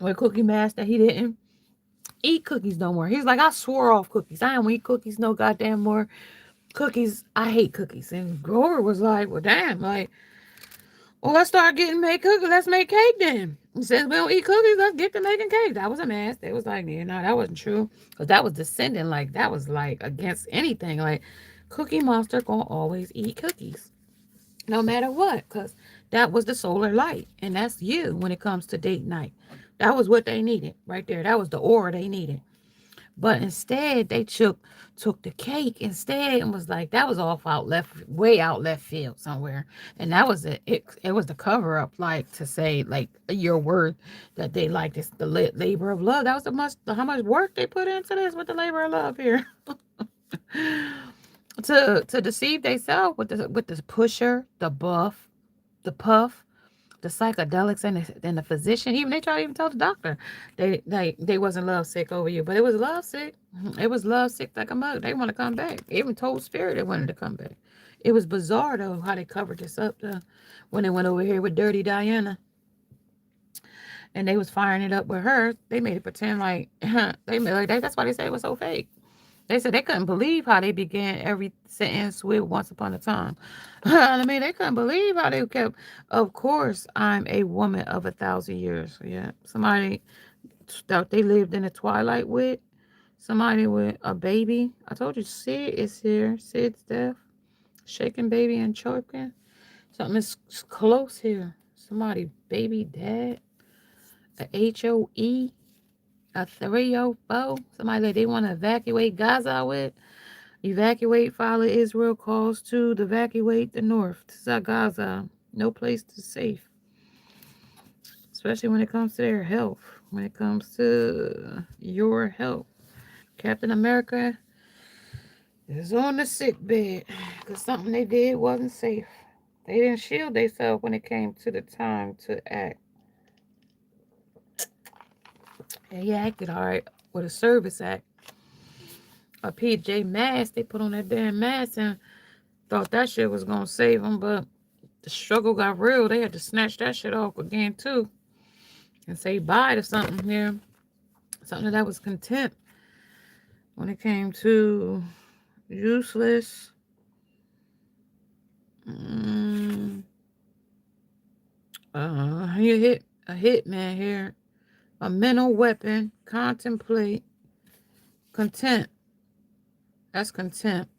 With Cookie Master, he didn't eat cookies no more. He's like, I swore off cookies. I don't eat cookies no goddamn more. Cookies, I hate cookies. And Grover was like, well, damn, like, well, let's start getting made cookies. Let's make cake then. Since we don't eat cookies, let's get to making cake. That was a mess. They was like, yeah, no, that wasn't true. Because that was descending. Like, that was like against anything. Like, Cookie Monster gonna always eat cookies. No matter what. Because that was the solar light. And that's you when it comes to date night. That was what they needed right there. That was the aura they needed. But instead, they took the cake instead and was like, that was off out left, way out left field somewhere. And that was it was the cover up, like to say, like, your word that they like this, the labor of love. That was how much work they put into this with the labor of love here. To deceive themselves with the pusher, the buff, the puff, the psychedelics, and the physician. Even they try to even tell the doctor they wasn't love sick over you, but it was love sick. It was love sick like a mug. They want to come back. They even told Spirit they wanted to come back. It was bizarre though how they covered this up when they went over here with Dirty Diana and they was firing it up with her. They made it pretend like they made like that's why they say it was so fake. They said they couldn't believe how they began every sentence with once upon a time. I mean, they couldn't believe how they kept, of course, I'm a woman of 1,000 years. Yeah. Somebody that they lived in the twilight with. Somebody with a baby. I told you Sid is here. Sid's deaf. Shaking baby and choking. Something is close here. Somebody baby dad. A HOE. A 304. Somebody that they want to evacuate Gaza with. Evacuate, follow Israel calls to evacuate the north to Gaza. No place to safe. Especially when it comes to their health. When it comes to your health. Captain America is on the sick bed. Because something they did wasn't safe. They didn't shield themselves when it came to the time to act. And he acted alright with a service act. A PJ mask, they put on that damn mask and thought that shit was gonna save them, but the struggle got real. They had to snatch that shit off again too and say bye to something here, something that was contempt when it came to useless. You hit a hitman here, a mental weapon, contemplate, contempt. That's contempt.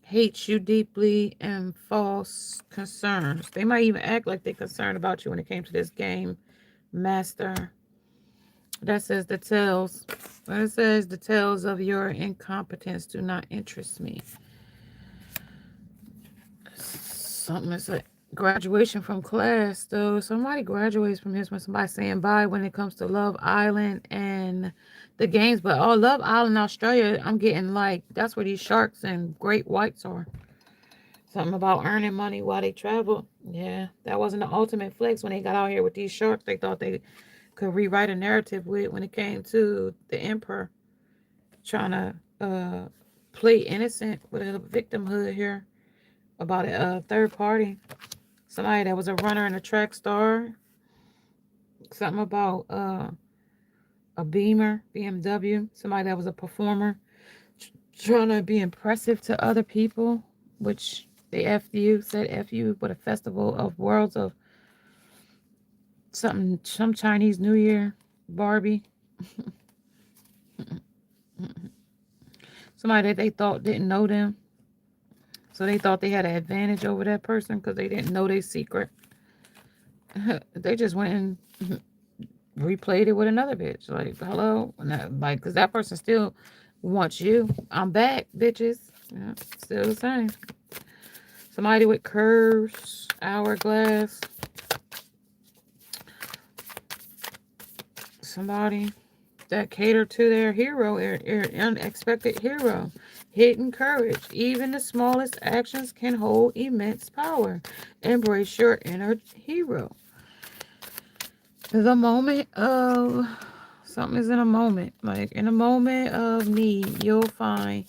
Hates you deeply and false concerns. They might even act like they're concerned about you when it came to this game master. That says the tales. It says the tales of your incompetence do not interest me. Something is like graduation from class, though. Somebody graduates from this when somebody's saying bye when it comes to Love Island and the games. But oh, Love Island, Australia, I'm getting like that's where these sharks and great whites are. Something about earning money while they travel. Yeah, that wasn't the ultimate flex when they got out here with these sharks. They thought they could rewrite a narrative with when it came to the emperor trying to play innocent with a victimhood here about a third party. Somebody that was a runner and a track star. Something about a Beamer, BMW. Somebody that was a performer trying to be impressive to other people, which they said F you, but a festival of worlds of some Chinese New Year, Barbie. Somebody that they thought didn't know them. So they thought they had an advantage over that person because they didn't know their secret. They just went and replayed it with another bitch. Like, hello? Like, because that person still wants you. I'm back, bitches. Yeah, still the same. Somebody with curves, hourglass. Somebody that cater to their hero, their unexpected hero. Hidden courage. Even the smallest actions can hold immense power. Embrace your inner hero. The moment of Something is in a moment. Like in a moment of need, you'll find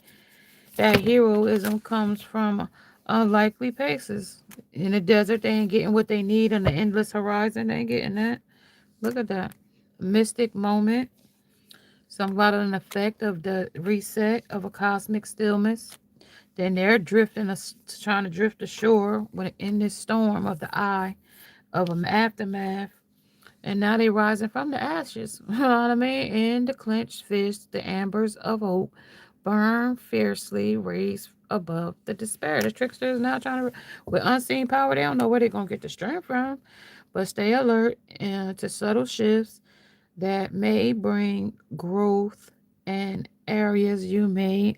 that heroism comes from unlikely places. In the desert, they ain't getting what they need. On the endless horizon, they ain't getting that. Look at that. Mystic moment. Somewhat an effect of the reset of a cosmic stillness. Then they're drifting, trying to drift ashore when in this storm of the eye of an aftermath. And now they rising from the ashes. You know what I mean? In the clenched fist, the embers of hope burn fiercely, raised above the despair. The trickster is now trying to, with unseen power, they don't know where they're going to get the strength from. But stay alert to subtle shifts that may bring growth in areas you may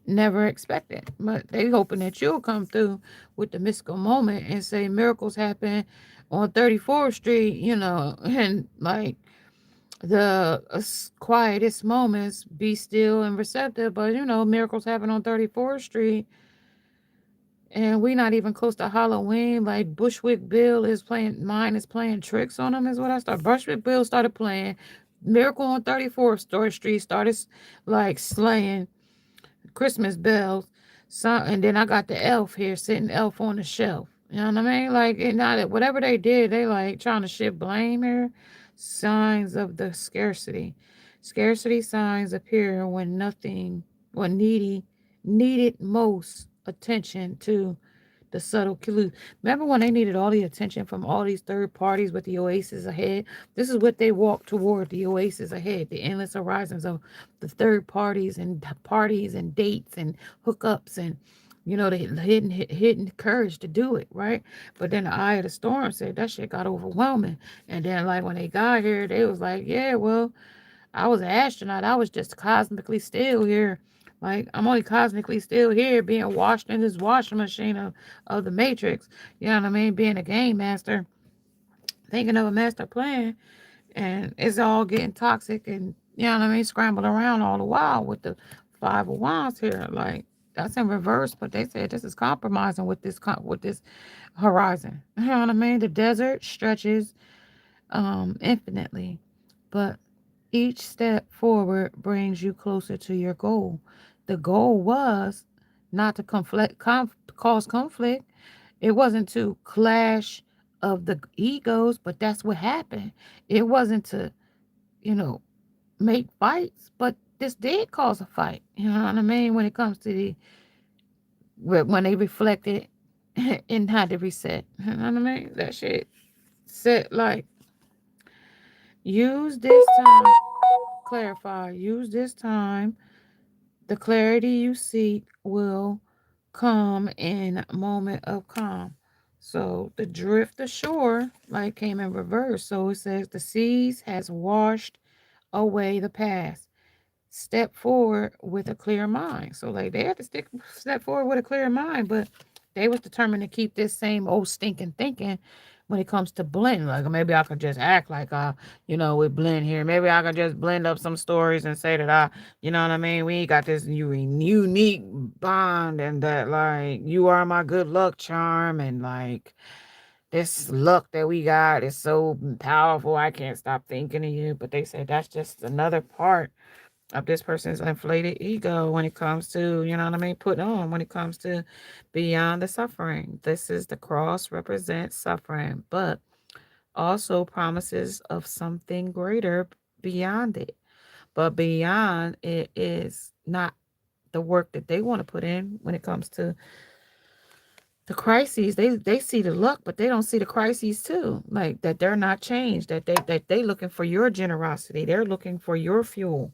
never expected. But they hoping that you'll come through with the mystical moment and say miracles happen on 34th Street, and like the quietest moments, be still and receptive. But miracles happen on 34th Street. And we not even close to Halloween. Like Bushwick Bill is playing, mine is playing tricks on them, is what I started. Bushwick Bill started playing. Miracle on 34th Street started like slaying Christmas bells. And then I got the elf here, sitting elf on the shelf. You know what I mean? Like, not that whatever they did, they like trying to shift blame here. Signs of the scarcity. Scarcity signs appear when nothing, when needed most attention to the subtle clue. Remember when they needed all the attention from all these third parties with the oasis ahead? This is what they walked toward, the oasis ahead, the endless horizons of the third parties and dates and hookups and the hidden courage to do it, right? But then the eye of the storm said that shit got overwhelming. And then like when they got here, they was like, yeah, well, I was an astronaut. I was just cosmically still here. Like, I'm only cosmically still here being washed in this washing machine of the Matrix. You know what I mean? Being a game master, thinking of a master plan. And it's all getting toxic and, you know what I mean? Scrambled around all the while with the Five of Wands here. Like, that's in reverse, but they said this is compromising with this horizon. You know what I mean? The desert stretches infinitely, but each step forward brings you closer to your goal. The goal was not to cause conflict. It wasn't to clash of the egos, but that's what happened. It wasn't to, you know, make fights, but this did cause a fight. You know what I mean? When it comes to when they reflected in how to reset. You know what I mean? That shit said like, use this time, clarify, use this time. The clarity you seek will come in a moment of calm. So the drift ashore like came in reverse. So it says the seas has washed away the past. Step forward with a clear mind. So like they had to step forward with a clear mind, but they was determined to keep this same old stinking thinking when it comes to blending. Like maybe I could just act like we blend here. Maybe I could just blend up some stories and say that you know what I mean? We got this unique bond and that like you are my good luck charm and like this luck that we got is so powerful. I can't stop thinking of you. But they said that's just another part of this person's inflated ego when it comes to, you know what I mean, put on when it comes to beyond the suffering. This is the cross represents suffering, but also promises of something greater beyond it. But beyond it is not the work that they want to put in when it comes to the crises. They see the luck, but they don't see the crises too. Like that they're not changed, that they looking for your generosity. They're looking for your fuel.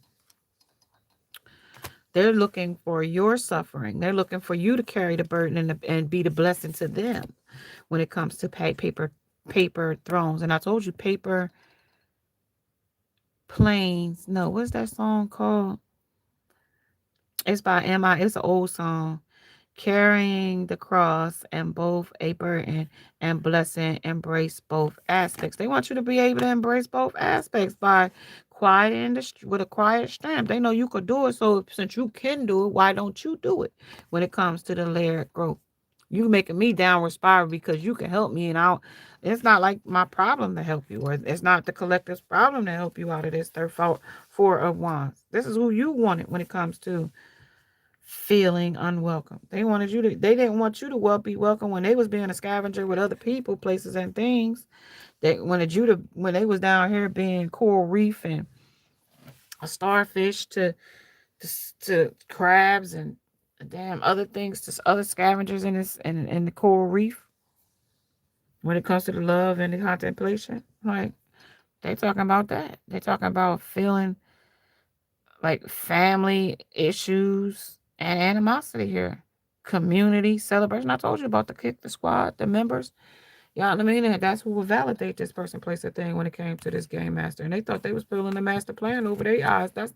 They're looking for your suffering. They're looking for you to carry the burden and be the blessing to them when it comes to paper thrones. And I told you paper planes. No, what's that song called? It's by M.I. It's an old song. Carrying the cross and both a burden and blessing embrace both aspects. They want you to be able to embrace both aspects by with a quiet strength. They know you could do it. So since you can do it, why don't you do it when it comes to the layered growth? You making me downward spiral because you can help me, and I. It's not like my problem to help you, or it's not the collective's problem to help you out of this. Third fault, four of wands. This is who you wanted when it comes to feeling unwelcome. They wanted you to. They didn't want you to be welcome when they was being a scavenger with other people, places, and things. They wanted you to when they was down here being coral reef and a starfish to, to crabs and damn other things to other scavengers in this in the coral reef when it comes to the love and the contemplation. Like they talking about that. They talking about feeling like family issues and animosity here. Community celebration. I told you about the kick the squad, the members. You know what I mean? And that's who would validate this person, place, a thing when it came to this game master. And they thought they was pulling the master plan over their eyes. That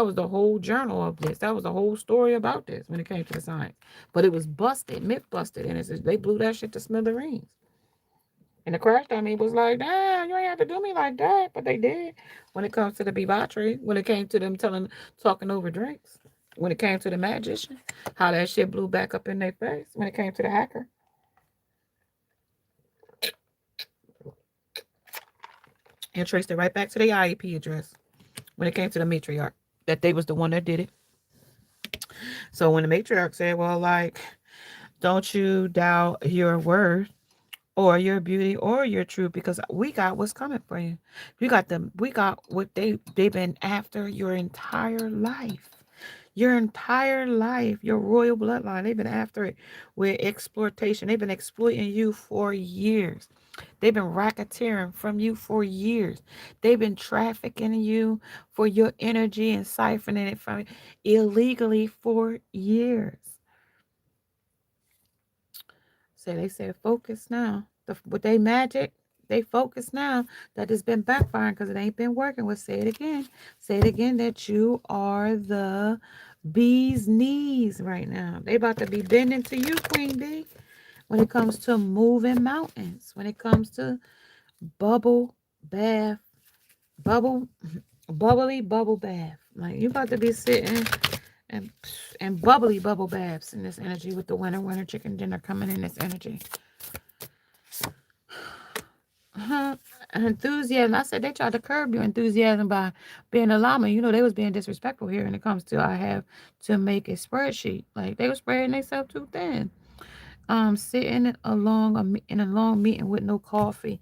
was the whole journal of this. That was the whole story about this when it came to the science. But it was busted, myth busted, and they blew that shit to smithereens. And the crash dummy was like, damn, you ain't have to do me like that. But they did when it comes to the Bebotry, when it came to them talking over drinks, when it came to the magician, how that shit blew back up in their face, when it came to the hacker, and traced it right back to the IEP address when it came to the matriarch, that they was the one that did it. So when the matriarch said, well, like, don't you doubt your word or your beauty or your truth because we got what's coming for you. We got what they've been after your entire life. Your entire life, your royal bloodline, they've been after it with exploitation. They've been exploiting you for years. They've been racketeering from you for years. They've been trafficking you for your energy and siphoning it from you illegally for years. So they said, focus now. With they magic, they focus now that it's been backfiring because it ain't been working. Well, say it again. Say it again that you are the bee's knees right now. They about to be bending to you, Queen Bee, when it comes to moving mountains, when it comes to bubble bath, bubble, bubbly bubble bath. Like you about to be sitting and and bubbly bubble baths in this energy with the winter chicken dinner coming in this energy. Enthusiasm. I said they tried to curb your enthusiasm by being a llama. You know they was being disrespectful here when it comes to I have to make a spreadsheet. Like they were spreading themselves too thin. Sitting in a long meeting with no coffee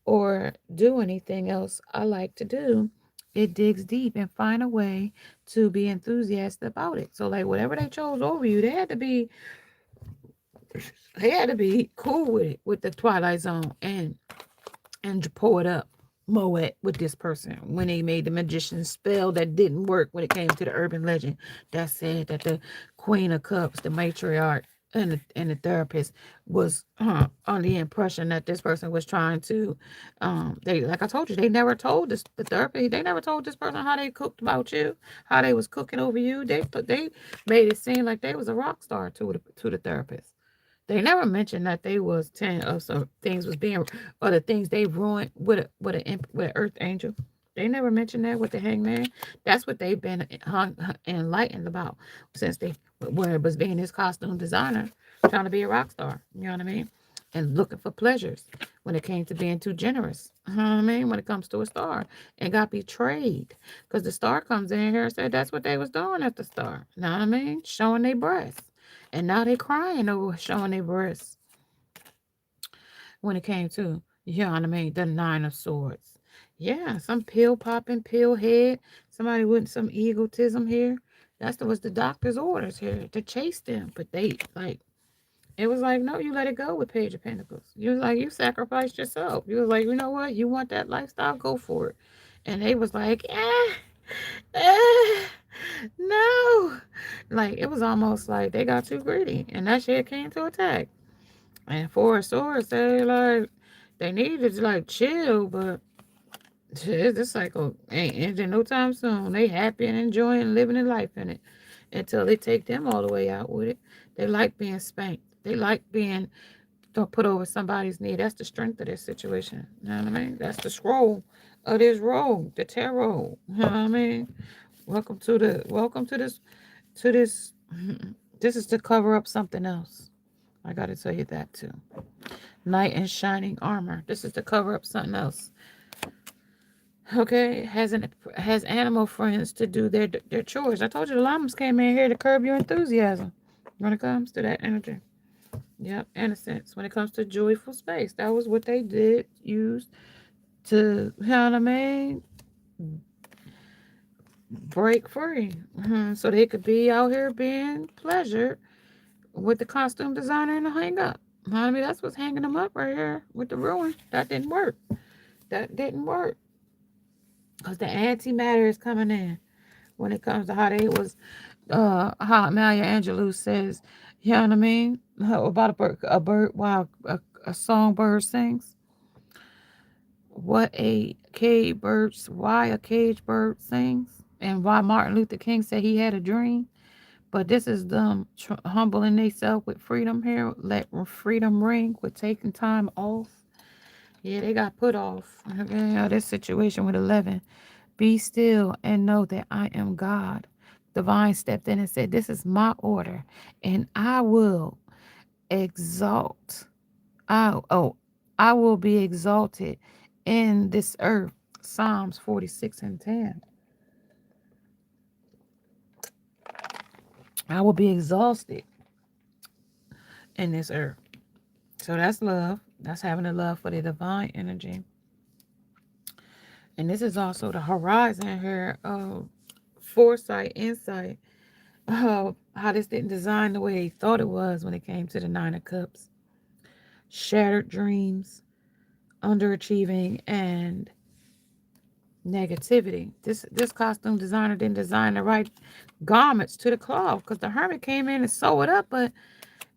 or do anything else I like to do. It digs deep and find a way to be enthusiastic about it. So like whatever they chose over you, they had to be cool with it with the Twilight Zone and pour it up Moet with this person when they made the magician's spell that didn't work when it came to the urban legend that said that the Queen of Cups, the matriarch, and the therapist was on the impression that this person was trying to they like I told you they never told the therapy they never told this person how they cooked about you, how they was cooking over you. They made it seem like they was a rock star to the therapist. They never mentioned that they was 10 of some things was being or the things they ruined with an earth angel. They never mentioned that with the hangman. That's what they've been enlightened about since they when it was being his costume designer, trying to be a rock star. You know what I mean? And looking for pleasures when it came to being too generous. You know what I mean? When it comes to a star and got betrayed. Because the star comes in here and said that's what they was doing at the star. You know what I mean? Showing their breasts. And now they crying over showing their breasts when it came to, you know what I mean, the Nine of Swords. Yeah, some pill popping, pill head, somebody with some egotism here. That's was the doctor's orders here to chase them. But they like it was like, no, you let it go with Page of Pentacles. You was like, you sacrificed yourself. You was like, you know what? You want that lifestyle, go for it. And they was like, eh, no. Like it was almost like they got too greedy. And that shit came to attack. And Four of Swords, they needed to like chill, but shit, this cycle ain't ending no time soon. They happy and enjoying living their life in it until they take them all the way out with it. They like being spanked. They like being put over somebody's knee. That's the strength of this situation. You know what I mean? That's the scroll of this roll, the tarot. You know what I mean? Welcome to this. This is to cover up something else. I got to tell you that too. Knight in shining armor. This is to cover up something else. Okay, has animal friends to do their chores. I told you the llamas came in here to curb your enthusiasm when it comes to that energy. Yep, innocence. When it comes to joyful space, that was what they did use to, you know what I mean, break free, so they could be out here being pleasured with the costume designer and the hang up. I mean, that's what's hanging them up right here with the ruin. That didn't work. That didn't work because the antimatter is coming in when it comes to how they was how Maya Angelou says, you know what I mean? About a bird, wow, a songbird sings. Why a cage bird sings, and why Martin Luther King said he had a dream. But this is them humbling themselves with freedom here. Let freedom ring with taking time off. Yeah, they got put off. Okay, this situation with 11. Be still and know that I am God. Divine stepped in and said, this is my order, and I will exalt. I will be exalted in this earth. Psalms 46 and 10. I will be exhausted in this earth. So that's love. That's having a love for the divine energy. And this is also the horizon here of foresight, insight, how this didn't design the way he thought it was when it came to the Nine of Cups. Shattered dreams, underachieving, and negativity. This costume designer didn't design the right garments to the cloth because the hermit came in and sewed it up, but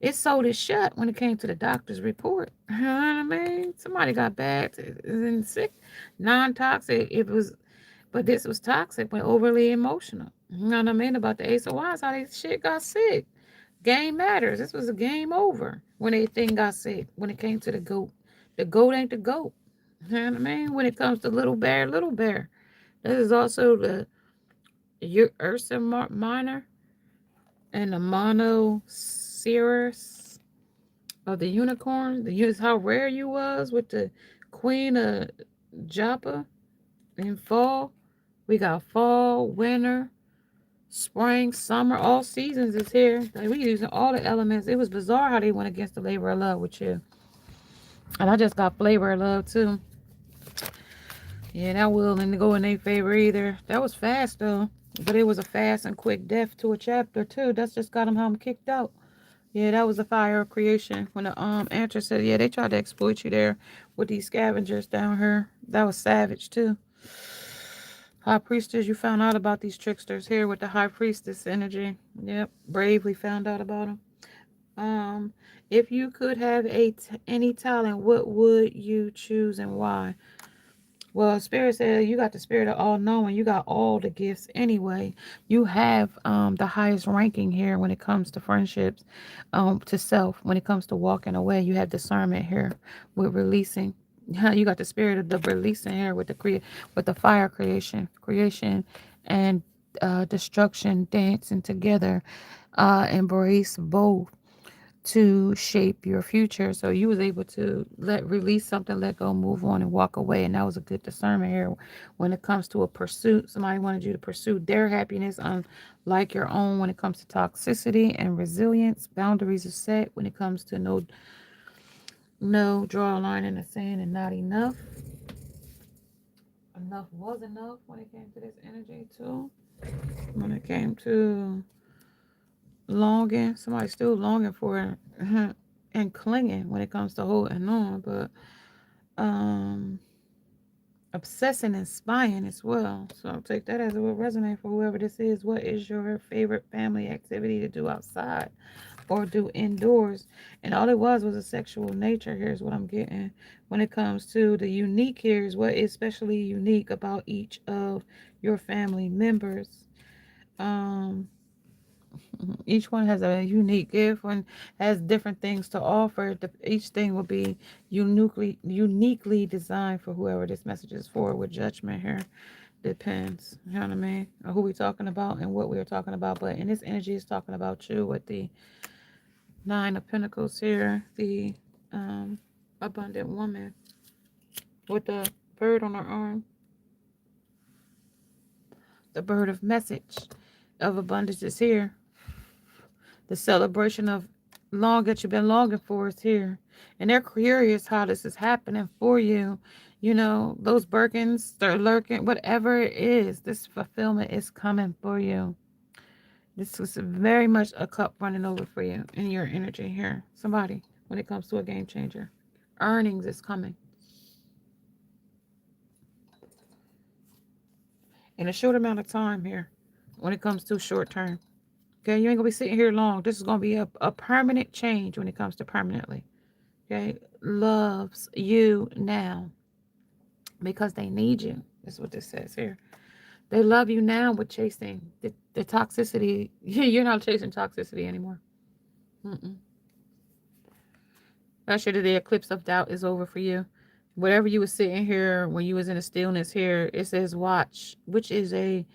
it sewed it shut when it came to the doctor's report. You know what I mean? Somebody got bad and sick, non-toxic. It was, but this was toxic but overly emotional. You know what I mean about the Ace of Wands? How they shit got sick. Game matters. This was a game over when everything got sick. When it came to the goat ain't the goat. You know what I mean? When it comes to little bear, little bear. This is also the your Ursa Minor and the Monoceros of the unicorns. The use how rare you was with the Queen of Joppa in fall. We got fall, winter, spring, summer, all seasons is here. Like we using all the elements. It was bizarre how they went against the labor of love with you. And I just got flavor of love too. Yeah, that will didn't go in their favor either. That was fast though. But it was a fast and quick death to a chapter too. That's just got him home kicked out. Yeah, that was the fire of creation. When the answer said, yeah, they tried to exploit you there with these scavengers down here. That was savage too. High priestess, you found out about these tricksters here with the high priestess energy. Yep, bravely found out about them. Um, if you could have any talent, what would you choose and why? Well, Spirit said you got the spirit of all knowing. You got all the gifts anyway. You have the highest ranking here when it comes to friendships, to self. When it comes to walking away, you have discernment here with releasing. You got the spirit of the releasing here with with the fire creation, and destruction dancing together. Embrace both to shape your future. So you was able to release something, let go, move on, and walk away. And that was a good discernment here when it comes to a pursuit. Somebody wanted you to pursue their happiness unlike your own. When it comes to toxicity and resilience, boundaries are set. When it comes to no, draw a line in the sand and not enough. Enough was enough when it came to this energy too. When it came to longing, somebody's still longing for it. And clinging when it comes to holding on, but um obsessing and spying as well. So I'll take that as it will resonate for whoever this is. What is your favorite family activity to do outside or do indoors? And all it was a sexual nature. Here's what I'm getting. When it comes to the unique, here's what is especially unique about each of your family members. um Each one has a unique gift and has different things to offer. Each thing will be uniquely designed for whoever this message is for. With judgment here, depends. You know what I mean? Or who we talking about and what we are talking about. But in this energy is talking about you with the Nine of Pentacles here. The abundant woman with the bird on her arm. The bird of message of abundance is here. The celebration of long that you've been longing for is here. And they're curious how this is happening for you. You know, those Birkins, they're lurking, whatever it is, this fulfillment is coming for you. This was very much a cup running over for you in your energy here. Somebody, when it comes to a game changer, earnings is coming in a short amount of time here when it comes to short term. Okay, you ain't gonna be sitting here long. This is gonna be a permanent change when it comes to permanently. Okay, loves you now because they need you. That's what this says here. They love you now with chasing the toxicity. You're not chasing toxicity anymore. Mm-mm. That shit of the eclipse of doubt is over for you. Whatever you was sitting here when you was in the stillness here, it says watch, which is a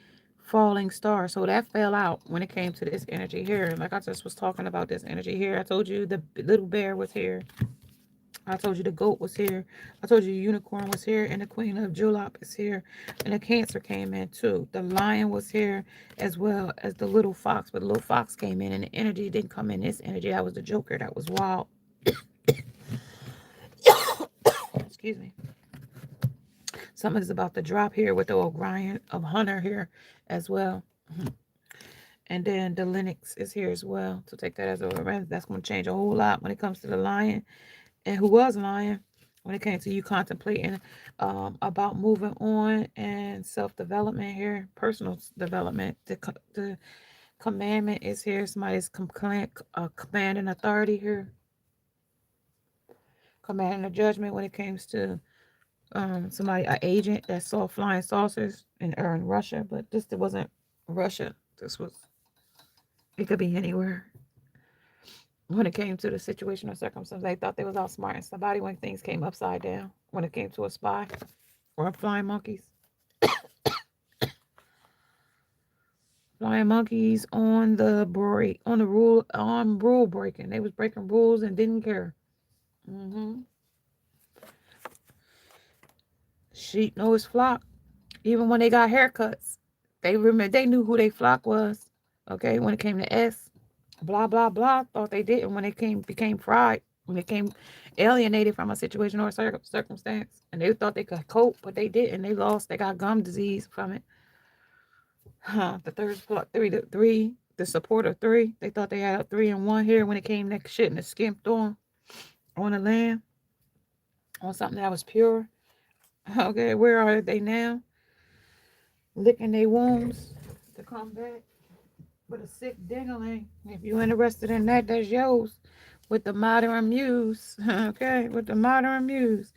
falling star. So that fell out when it came to this energy here. Like I just was talking about this energy here. I told you the little bear was here. I told you the goat was here. I told you the unicorn was here, and the queen of julep is here. And the cancer came in too. The lion was here as well as the little fox. But the little fox came in, and the energy didn't come in this energy. That was the joker. That was wild. Excuse me. Something is about to drop here with the O'Brien of Hunter here as well. And then the Lynx is here as well. So take that as a reference. That's going to change a whole lot when it comes to the lion. And who was lying when it came to you contemplating about moving on and self-development here, personal development. The commandment is here. Somebody's commanding authority here, commanding a judgment when it comes to somebody, an agent that saw flying saucers in Russia, but this wasn't Russia. This was, it could be anywhere. When it came to the situation or circumstance, they thought they was outsmarting somebody when things came upside down. When it came to a spy or flying monkeys. Flying monkeys on the break, on the rule breaking. They was breaking rules and didn't care. hmm Sheep know his flock. Even when they got haircuts, they knew who their flock was. Okay, when it came to S, blah blah blah, thought they didn't when it became fried, when it came alienated from a situation or a circumstance, and they thought they could cope, but they didn't. They lost. They got gum disease from it. The third plot, three, the support of three. They thought they had a 3 and 1 here when it came that shit and it skimped on the land, on something that was pure. Okay, where are they now? Licking their wounds to come back with a sick dingling. If you're interested in that, that's yours. With the modern muse, okay, with the modern muse,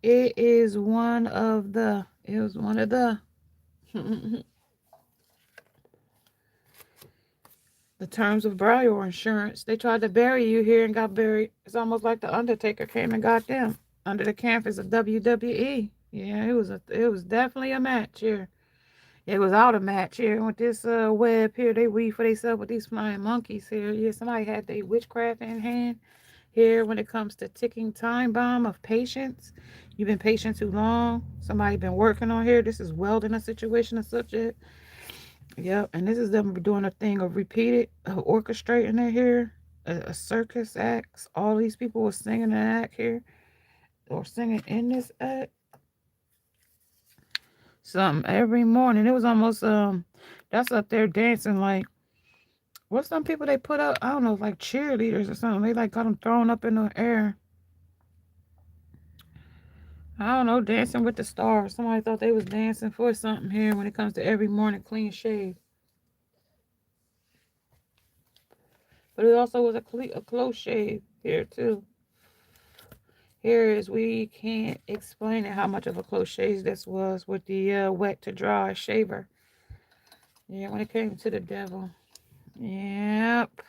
it was one of the the terms of burial insurance. They tried to bury you here and got buried. It's almost like the Undertaker came and got them under the canvas of WWE. Yeah, it was definitely a match here. It was out a match here with this web here. They weave for themselves with these flying monkeys here. Yeah, somebody had their witchcraft in hand here when it comes to ticking time bomb of patience. You've been patient too long. Somebody been working on here. This is welding a situation or subject. Yep, and this is them doing a thing of repeated, orchestrating it here. A circus acts. All these people were singing an act here, or singing in this act. Some every morning. It was almost that's up there dancing like what's some people they put up? I don't know, like cheerleaders or something. They like got them thrown up in the air. I don't know, dancing with the stars. Somebody thought they was dancing for something here when it comes to every morning clean shave. But it also was a close shave here too. Here is we can't explain it how much of a close shave this was with the wet to dry shaver. Yeah, when it came to the devil. Yep.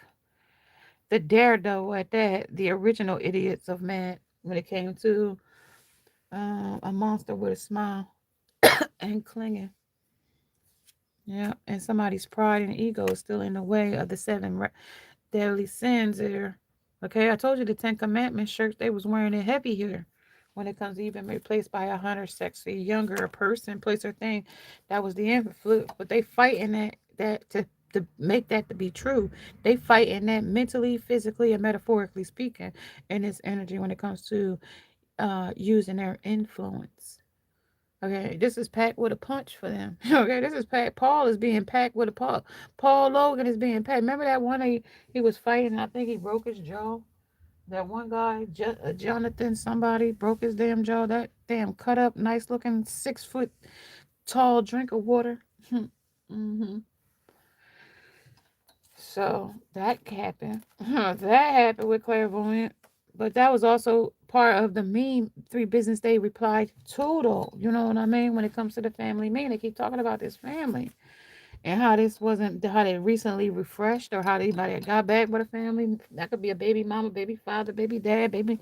The daredevil at that. The original idiots of man when it came to a monster with a smile and clinging. Yeah, and somebody's pride and ego is still in the way of the seven deadly sins there. Okay, I told you the Ten Commandments shirts, they was wearing it heavy here. When it comes to even replaced by a hunter, sexy, younger person, place or thing, that was the influence. But they fighting that to make that to be true. They fighting that mentally, physically, and metaphorically speaking, in this energy when it comes to using their influence. Okay, this is packed with a punch for them. Okay, this is packed. Paul is being packed with a Paul. Paul Logan is being packed. Remember that one he was fighting? I think he broke his jaw. That one guy, Jonathan, somebody broke his damn jaw. That damn cut up, nice looking 6 foot tall drink of water. hmm So that happened. That happened with clairvoyant. But that was also part of the meme 3 business day replied to though. You know what I mean? When it comes to the family meme, they keep talking about this family and how this wasn't how they recently refreshed or how they got back with a family. That could be a baby mama, baby father, baby dad, baby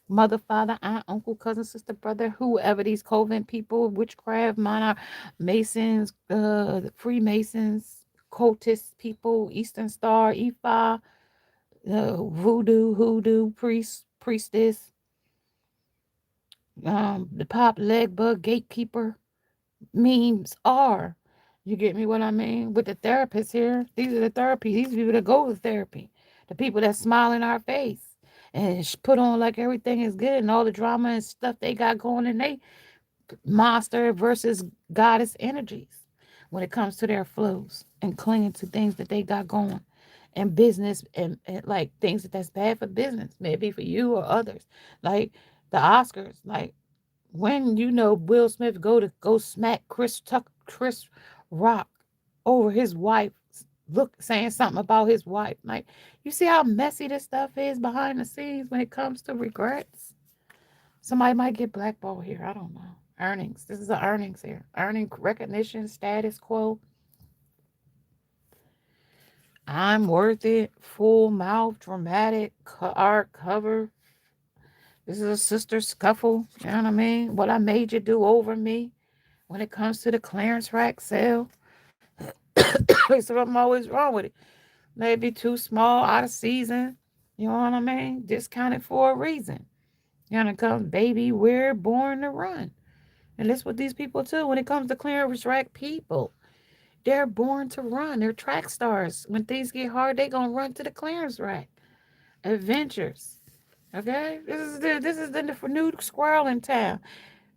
mother, father, aunt, uncle, cousin, sister, brother, whoever these coven people, witchcraft, monarch, masons, Freemasons, cultist people, Eastern Star, Ifa, voodoo, hoodoo, priest, priestess, the pop leg bug, gatekeeper, memes are. You get me what I mean? With the therapists here, these are the therapy. These people that go to therapy, the people that smile in our face and put on like everything is good and all the drama and stuff they got going and they monster versus goddess energies when it comes to their flows and clinging to things that they got going and business and like things that's bad for business, maybe for you or others, like the Oscars, like when Will Smith go smack Chris Rock over his wife, look saying something about his wife. Like you see how messy this stuff is behind the scenes when it comes to regrets. Somebody might get blackballed here. I don't know. Earnings. This is the earnings here. Earning recognition, status quo. I'm worth it. Full mouth, dramatic art cover. This is a sister scuffle. You know what I mean? What I made you do over me. When it comes to the clearance rack sale, so something always wrong with it. Maybe too small, out of season. You know what I mean? Discounted for a reason. You know, it comes baby, we're born to run. And that's what these people do. When it comes to clearance rack people, they're born to run. They're track stars. When things get hard, they gonna run to the clearance rack. Adventures. Okay? This is the new squirrel in town.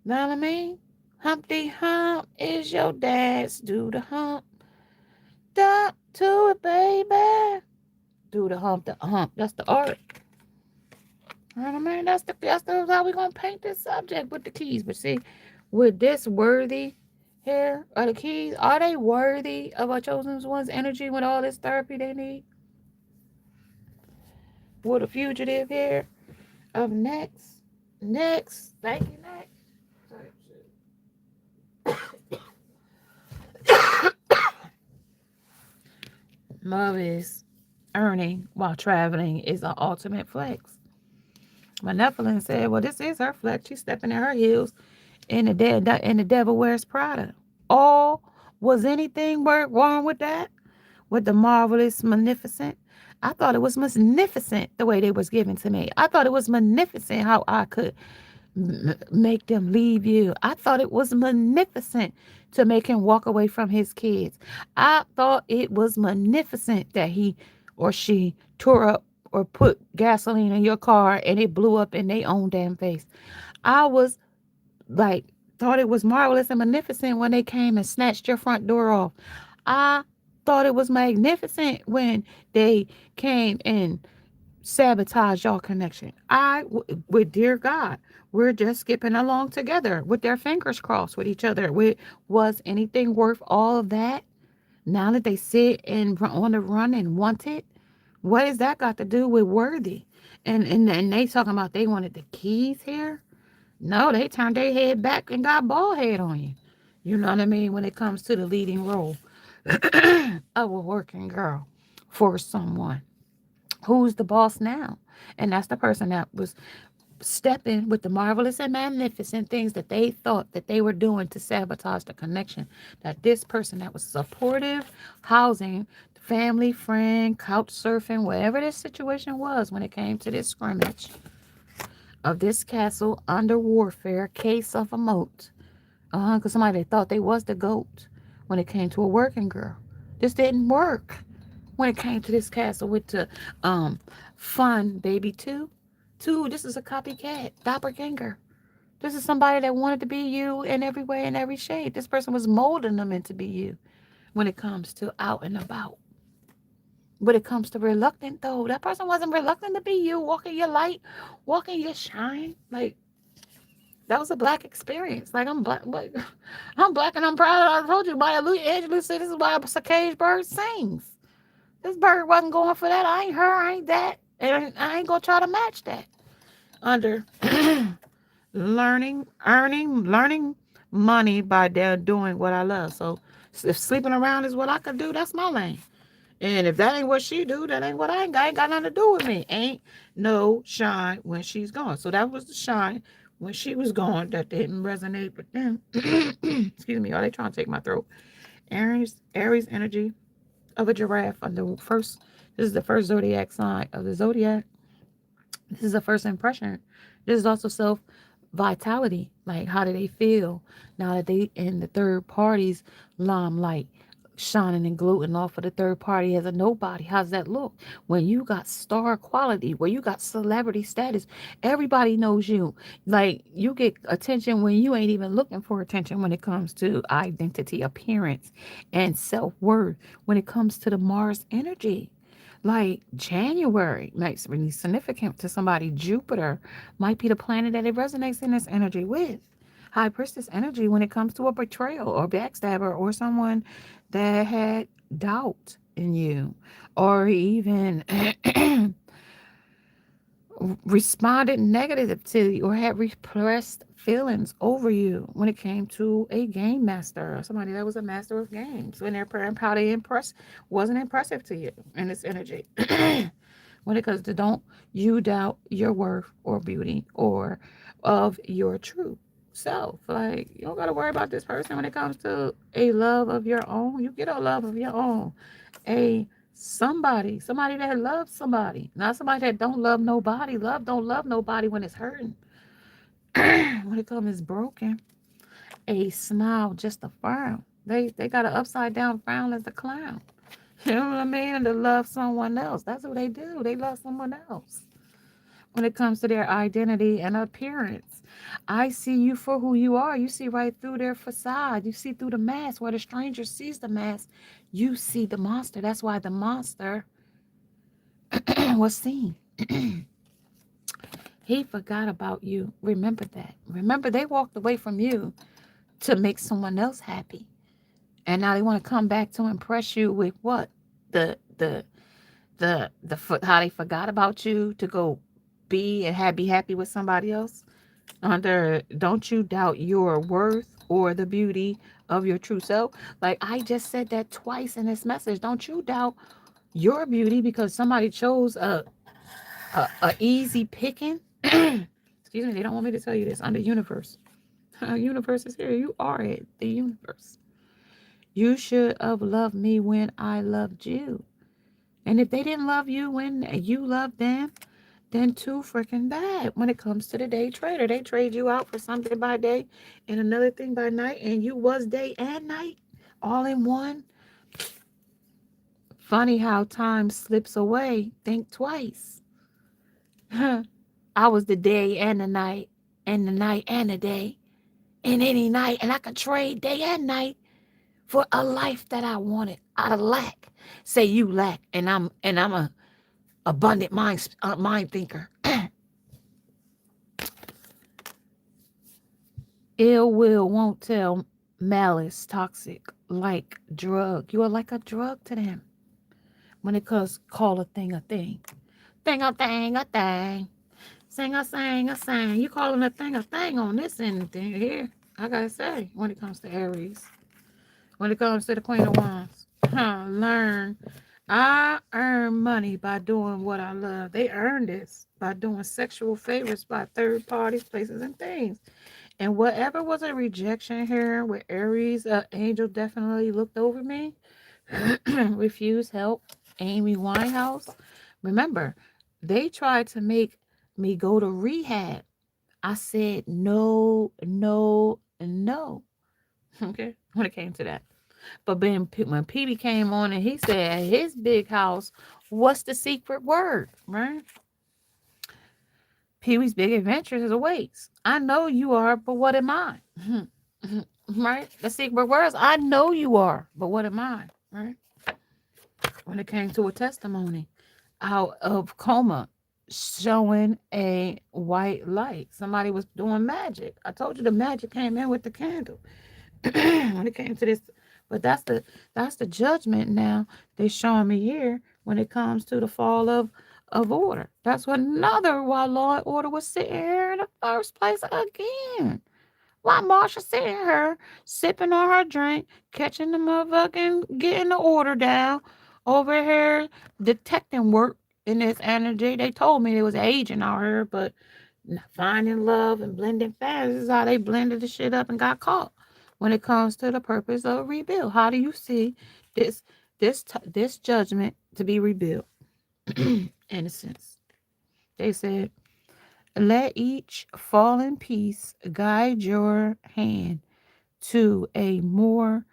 Know what I mean? Humpty Hump is your dad's. Do the hump. Stop to it, baby. Do the hump, the hump. That's the art. You know what I mean? That's how we gonna paint this subject with the keys. But see, with this worthy here, are the keys, are they worthy of our chosen one's energy with all this therapy they need? With a fugitive here of next, thank you, next. Love is earning while traveling is an ultimate flex. Nephilim said, well, this is her flex. She's stepping in her heels and the devil wears Prada. Oh, was anything wrong with that? With the marvelous, magnificent? I thought it was magnificent the way they was given to me. I thought it was magnificent how I could make them leave you. I thought it was magnificent to make him walk away from his kids. I thought it was magnificent that he or she tore up or put gasoline in your car and it blew up in their own damn face. I was like, thought it was marvelous and magnificent when they came and snatched your front door off. I thought it was magnificent when they came and sabotaged your connection. With dear God, we're just skipping along together with their fingers crossed with each other. Was anything worth all of that? Now that they sit and on the run and want it, what has that got to do with worthy? And they talking about they wanted the keys here. No, they turned their head back and got bald head on you. You know what I mean? When it comes to the leading role of a working girl for someone. Who's the boss now? And that's the person that was stepping with the marvelous and magnificent things that they thought that they were doing to sabotage the connection. That this person that was supportive, housing family, friend, couch surfing, whatever this situation was when it came to this scrimmage of this castle under warfare, case of a moat. Because somebody thought they was the goat when it came to a working girl. This didn't work when it came to this castle with the fun baby two. Two, this is a copycat, doppelganger. This is somebody that wanted to be you in every way and every shade. This person was molding them into be you when it comes to out and about. When it comes to reluctant, though, that person wasn't reluctant to be you, walking your light, walking your shine. Like, that was a black experience. Like, I'm black, but I'm black and I'm proud. I told you, Maya Angelou said this is why a caged bird sings. This bird wasn't going for that. I ain't her, I ain't that. And I ain't gonna try to match that. Under learning money by doing what I love. So if sleeping around is what I could do, that's my lane. And if that ain't what she do, that ain't what I ain't got nothing to do with me. Ain't no shine when she's gone. So that was the shine when she was gone that didn't resonate with them. Excuse me, are they trying to take my throat? Aries energy of a giraffe on the first. This is the first zodiac sign of the zodiac. This is a first impression. This is also self vitality. Like, how do they feel now that they in the third party's limelight, shining and gloating off of the third party as a nobody? How's that look? When you got star quality, where you got celebrity status, everybody knows you. Like, you get attention when you ain't even looking for attention when it comes to identity, appearance, and self worth. When it comes to the Mars energy, like January makes really significant to somebody. Jupiter might be the planet that it resonates in this energy with. High Priestess energy when it comes to a betrayal or backstabber or someone that had doubt in you or even responded negative to you or had repressed feelings over you when it came to a game master or somebody that was a master of games when their parent how they impress wasn't impressive to you in this energy. When it comes to don't you doubt your worth or beauty or of your true self. Like, you don't got to worry about this person when it comes to a love of your own. You get a love of your own. A somebody that loves somebody, not somebody that don't love nobody. Love don't love nobody when it's hurting. When it comes broken, a smile just a frown. They got an upside down frown as a clown. You know what I mean? And to love someone else. That's what they do. They love someone else. When it comes to their identity and appearance, I see you for who you are. You see right through their facade. You see through the mask. Where the stranger sees the mask, you see the monster. That's why the monster was seen. He forgot about you. Remember that. Remember, they walked away from you to make someone else happy. And now they want to come back to impress you with what? The how they forgot about you to go be happy with somebody else. Under don't you doubt your worth or the beauty of your true self. Like, I just said that twice in this message. Don't you doubt your beauty because somebody chose a easy picking. Excuse me, they don't want me to tell you this. Under universe. Universe is here. You are it. The universe. You should have loved me when I loved you. And if they didn't love you when you loved them, then too freaking bad. When it comes to the day trader, they trade you out for something by day and another thing by night, and you was day and night all in one. Funny how time slips away. Think twice. I was the day and the night and the day, and any night, and I could trade day and night for a life that I wanted out of lack. Say you lack, and I'm a abundant mind thinker. Ill will won't tell malice toxic like drug. You are like a drug to them when it comes call a thing a thing. Thing a thing a thing. Sing a sang a sang. You calling a thing on this end thing here. I gotta say, when it comes to Aries, when it comes to the Queen of Wands, learn. I earn money by doing what I love. They earn this by doing sexual favors by third parties, places, and things. And whatever was a rejection here with Aries, angel definitely looked over me refuse help. Amy Winehouse. Remember, they tried to make me go to rehab. I said no, no, no. Okay, when it came to that. But then when PB came on and he said his big house, what's the secret word, right? Pee Wee's Big Adventures awaits. I know you are, but what am I? Right? The secret words, I know you are, but what am I? Right? When it came to a testimony out of coma, showing a white light. Somebody was doing magic. I told you the magic came in with the candle. When it came to this, but that's the judgment now they're showing me here when it comes to the fall of order. That's another why law and order was sitting here in the first place again. Why Marsha sitting here sipping on her drink, catching the motherfucking getting the order down over here, detecting work in this energy. They told me there was an agent out here, but finding love and blending fast is how they blended the shit up and got caught. When it comes to the purpose of rebuild, how do you see this this judgment to be rebuilt? Innocence. They said, let each fallen piece guide your hand to a more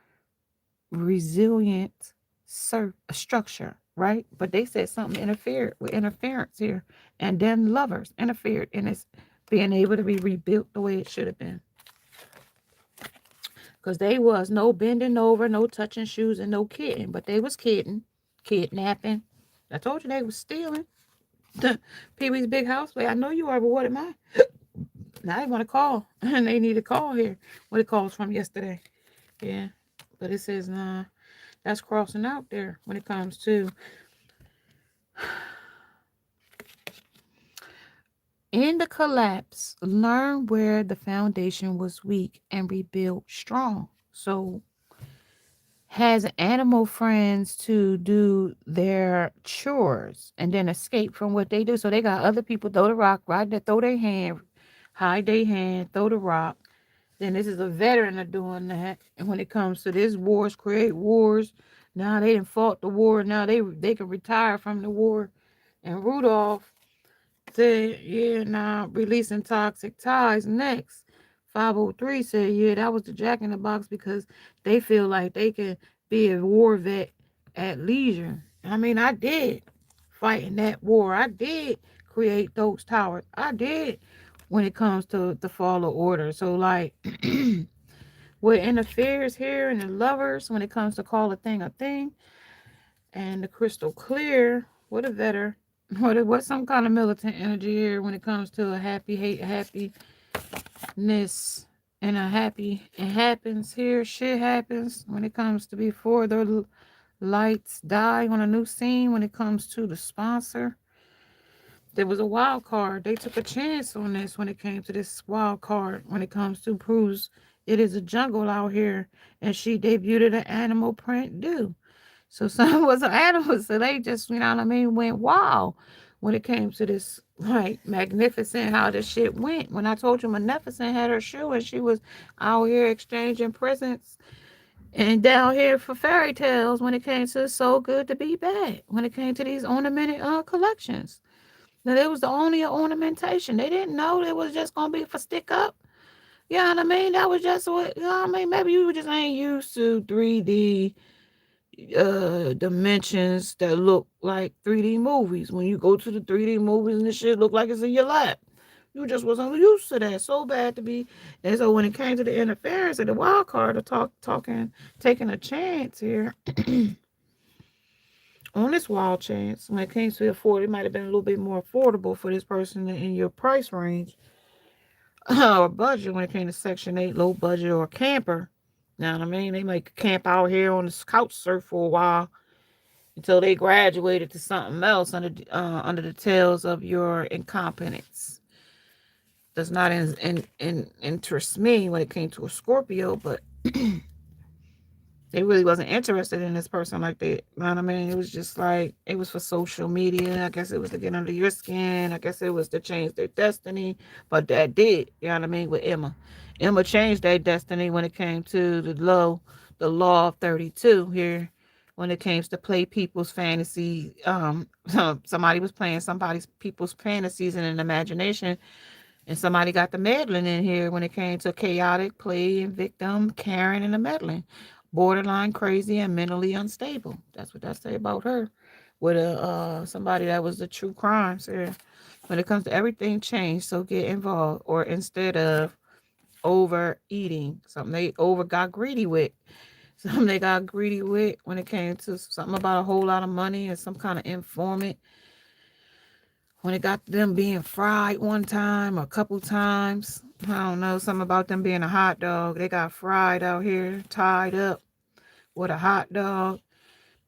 resilient structure, right? But they said something interfered with interference here, and then lovers interfered in its being able to be rebuilt the way it should have been. Because they was no bending over, no touching shoes, and no kidding. But they was kidding, kidnapping. I told you they was stealing. Pee Wee's Big House. Wait, I know you are, but what am I? Now they want to call, and they need a call here. What it calls from yesterday. Yeah, but it says, nah, that's crossing out there when it comes to in the collapse, learn where the foundation was weak and rebuild strong. So has animal friends to do their chores and then escape from what they do. So they got other people throw the rock, right there, throw their hand, hide their hand, throw the rock. Then this is a veteran of doing that. And when it comes to this wars, create wars. Now they didn't fought the war. Now they can retire from the war. And Rudolph said, yeah, nah, releasing toxic ties next. 503 said, yeah, that was the Jack in the Box because they feel like they can be a war vet at leisure. I mean, I did fight in that war. I did create those towers. I did when it comes to the fall of order. So, like, what interferes here and the lovers when it comes to call a thing, and the crystal clear, what a veteran. What's some kind of militant energy here when it comes to a happy hate happiness and a happy it happens here shit happens when it comes to before the lights die on a new scene when it comes to the sponsor. There was a wild card. They took a chance on this when it came to this wild card when it comes to proves it is a jungle out here, and she debuted an animal print do. So some was an animal, so they just, you know what I mean, went wild when it came to this, like, magnificent how this shit went. When I told you Magnificent had her shoe and she was out here exchanging presents and down here for fairy tales when it came to So Good to Be Bad, when it came to these ornamented collections. Now, it was the only ornamentation. They didn't know it was just going to be for stick up. You know what I mean? That was just what, you know what I mean? Maybe you just ain't used to 3D dimensions that look like 3D movies. When you go to the 3D movies and the shit look like it's in your lap. You just wasn't used to that. So bad to be. And so when it came to the interference and the wild card of talking, taking a chance here on this wild chance, when it came to afford, it might have been a little bit more affordable for this person in your price range or budget when it came to Section 8, low budget or camper. You know what I mean? They might camp out here on the couch surf for a while until they graduated to something else under the tails of your incompetence. Does not interest me when it came to a Scorpio, but they really wasn't interested in this person like that. You know what I mean? It was just like it was for social media. I guess it was to get under your skin. I guess it was to change their destiny. But that did, you know what I mean, with Emma. Emma changed their destiny when it came to the law of 32 here when it came to play people's fantasy. Somebody was playing somebody's people's fantasies in an imagination, and somebody got the meddling in here when it came to chaotic play and victim, Karen and the meddling, borderline crazy and mentally unstable. That's what that say about her. With a somebody that was the true crime. So when it comes to everything changed, so get involved. Or instead of overeating, something they over got greedy with. Something they got greedy with when it came to something about a whole lot of money and some kind of informant. When it got to them being fried one time or a couple times, I don't know, something about them being a hot dog. They got fried out here, tied up with a hot dog.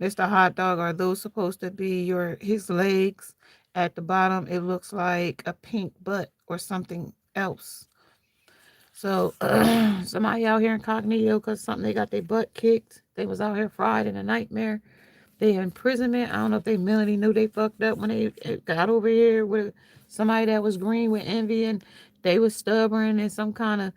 Mr. Hot Dog, are those supposed to be his legs? At the bottom, it looks like a pink butt or something else. So somebody out here incognito because something they got their butt kicked. They was out here fried in a nightmare. They imprisonment. I don't know if they mentally knew they fucked up when they got over here with somebody that was green with envy and they was stubborn and some kind of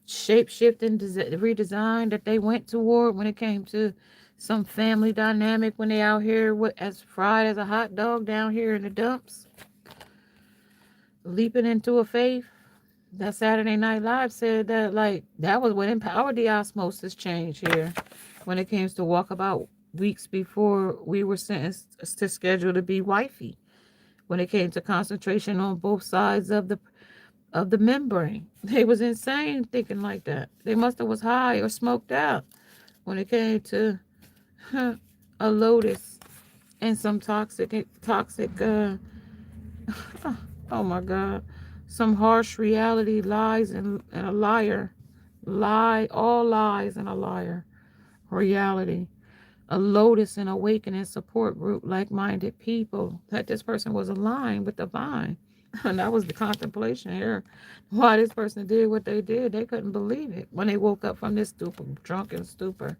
shape shifting redesign that they went toward when it came to some family dynamic when they out here with, as fried as a hot dog down here in the dumps, leaping into a faith. That Saturday Night Live said that like that was what empowered the osmosis change here when it came to walkabout weeks before we were sentenced to schedule to be wifey. When it came to concentration on both sides of the membrane, they was insane thinking like that. They must have was high or smoked out when it came to a lotus and some toxic oh my god, some harsh reality lies and a liar, all lies and a liar, reality, a lotus and awakening support group, like-minded people, that this person was aligned with the vine. And that was the contemplation here. Why this person did what they did, they couldn't believe it when they woke up from this stupor, drunken stupor.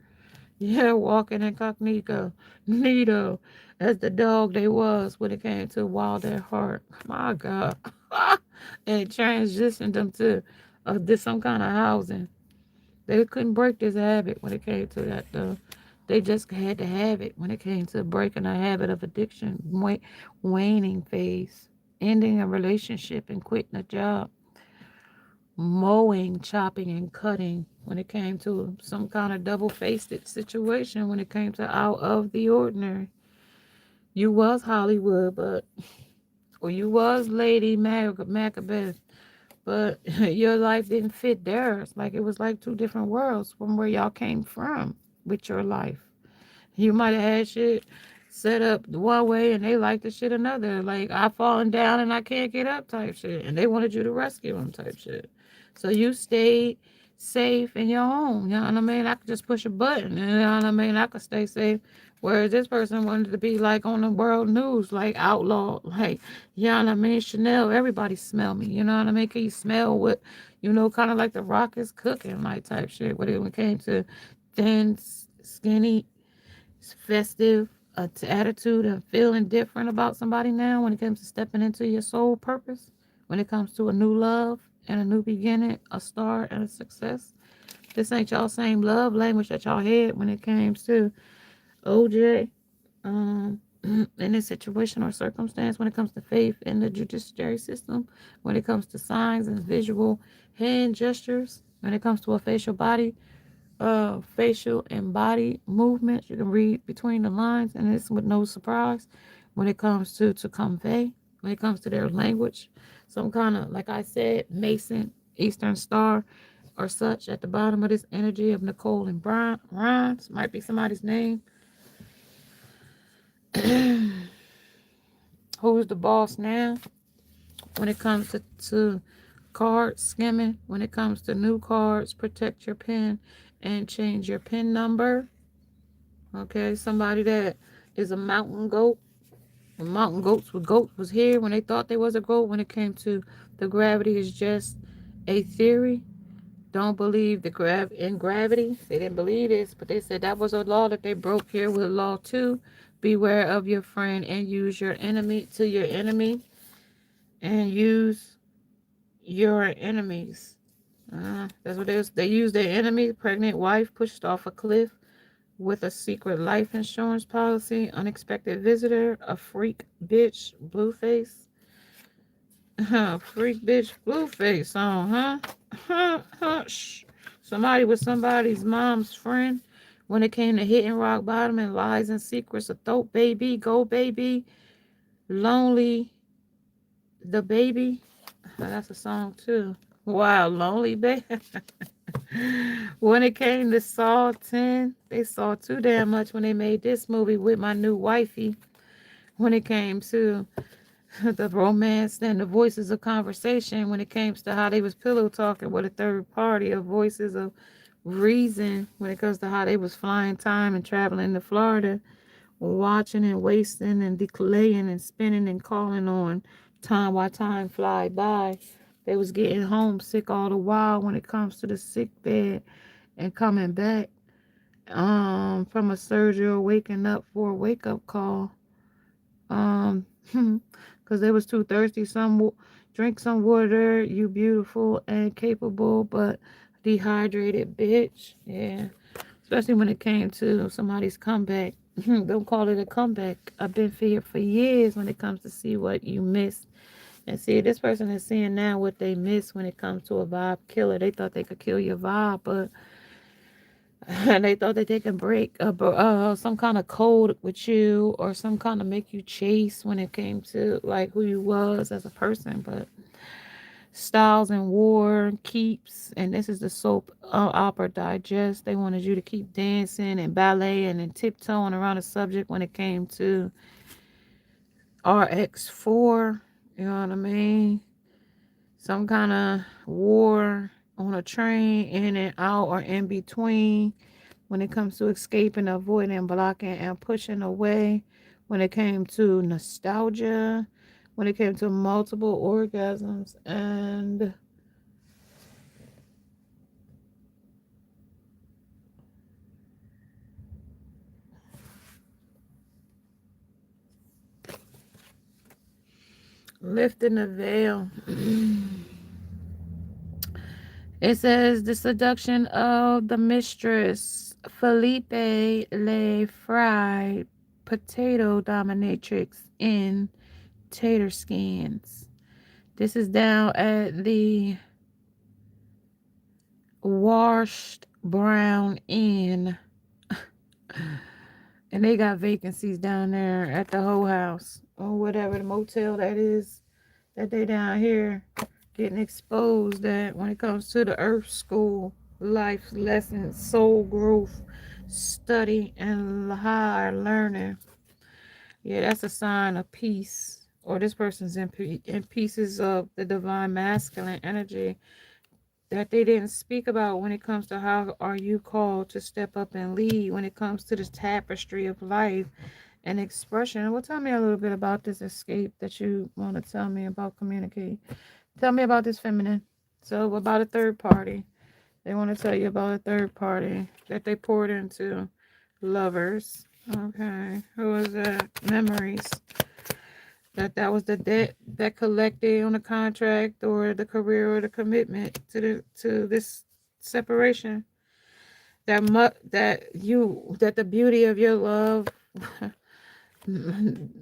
Yeah, walking incognito, Nito, as the dog they was when it came to wild at heart. My God. And it transitioned them to this some kind of housing. They couldn't break this habit when it came to that though. They just had to have it when it came to breaking a habit of addiction, waning phase, ending a relationship and quitting a job, mowing, chopping, and cutting when it came to some kind of double-faced situation when it came to out of the ordinary. You was Hollywood, but or you was Lady Macbeth, but your life didn't fit theirs. Like it was like two different worlds from where y'all came from with your life. You might have had shit set up one way and they like the shit another. Like I fallen down and I can't get up type shit. And they wanted you to rescue them type shit. So you stayed safe in your home. You know what I mean? I could just push a button. You know what I mean? I could stay safe. Whereas this person wanted to be like on the world news, like outlaw, like, you know what I mean? Chanel, everybody smell me. You know what I mean? Can you smell what, kind of like the rock is cooking, like type shit. When it came to thin, skinny, festive attitude and feeling different about somebody now when it comes to stepping into your soul purpose, when it comes to a new love and a new beginning, a start and a success. This ain't y'all same love language that y'all had when it came to OJ. In this situation or circumstance, when it comes to faith in the judiciary system, when it comes to signs and visual hand gestures, when it comes to a facial and body movements. You can read between the lines, and it's with no surprise when it comes to convey, when it comes to their language. Some kind of, like I said, Mason, Eastern Star, or such at the bottom of this energy of Nicole and Brian Rhymes. Might be somebody's name. Who's the boss now? When it comes to card skimming, when it comes to new cards, protect your pen and change your pen number. Okay, somebody that is a mountain goat. When mountain goats was here when they thought they was a goat. When it came to the gravity is just a theory. Don't believe in gravity. They didn't believe this, but they said that was a law that they broke here with law 2. Beware of your friend and use your enemy to your enemy and use your enemies. That's what it is. They used their enemy, pregnant wife, pushed off a cliff with a secret life insurance policy, unexpected visitor, a freak bitch, blueface. Freak bitch, blueface on, huh? Somebody with somebody's mom's friend. When it came to hitting rock bottom and lies and secrets, a throat baby, go baby, lonely, the baby. That's a song too. Wow, lonely baby. When it came to Saw 10, they saw too damn much when they made this movie with my new wifey. When it came to the romance and the voices of conversation, when it came to how they was pillow talking with a third party, of voices of reason, when it comes to how they was flying time and traveling to Florida, watching and wasting and delaying and spinning and calling on time while time fly by. They was getting homesick all the while when it comes to the sick bed and coming back from a surgery or waking up for a wake up call. Um, because they was too thirsty. Drink some water. You beautiful and capable, but dehydrated, bitch. Yeah, especially when it came to somebody's comeback. Don't call it a comeback. I've been feared for years when it comes to see what you missed. And see, this person is seeing now what they missed when it comes to a vibe killer. They thought they could kill your vibe, but and they thought that they can break some kind of code with you or some kind of make you chase when it came to like who you was as a person. But Styles and War keeps, and this is the soap opera digest. They wanted you to keep dancing and ballet and then tiptoeing around the subject when it came to RX4. You know what I mean? Some kind of war on a train, in and out or in between. When it comes to escaping, avoiding, blocking, and pushing away. When it came to nostalgia. When it came to multiple orgasms and lifting the veil. It says the seduction of the mistress, Felipe Le fried potato dominatrix in tater skins. This is down at the Washed Brown Inn. And they got vacancies down there at the whole house or whatever the motel that is that they down here getting exposed at when it comes to the Earth School, life lessons, soul growth, study, and higher learning. Yeah, that's a sign of peace. Or this person's in pieces of the divine masculine energy that they didn't speak about when it comes to how are you called to step up and lead when it comes to this tapestry of life and expression. Well, tell me a little bit about this escape that you want to tell me about communicate. Tell me about this feminine. So about a third party. They want to tell you about a third party that they poured into lovers. Okay. Who is that? Memories. That was the debt that collected on the contract or the career or the commitment to this separation. That the beauty of your love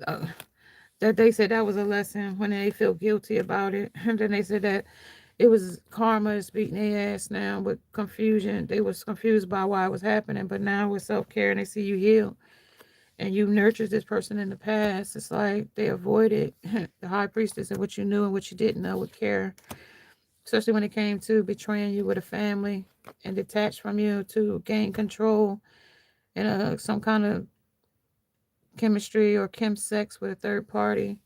uh, that they said that was a lesson when they feel guilty about it. And then they said that it was karma is beating their ass now with confusion. They was confused by why it was happening, but now with self-care and they see you heal and you nurtured this person in the past, it's like they avoided the high priestess and what you knew and what you didn't know with care, especially when it came to betraying you with a family and detached from you to gain control and some kind of chemistry or chem sex with a third party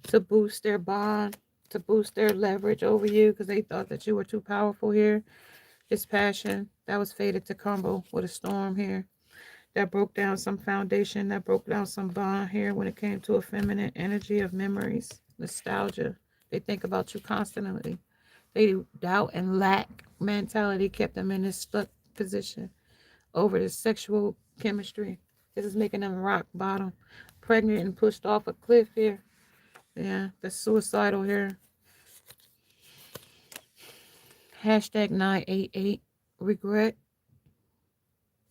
to boost their bond, to boost their leverage over you because they thought that you were too powerful here. This passion that was fated to crumble with a storm here. That broke down some foundation, that broke down some bond here when it came to a feminine energy of memories, nostalgia. They think about you constantly. They doubt and lack mentality kept them in this stuck position over this sexual chemistry. This is making them rock bottom, pregnant and pushed off a cliff here. Yeah, that's suicidal here. Hashtag 988 regret,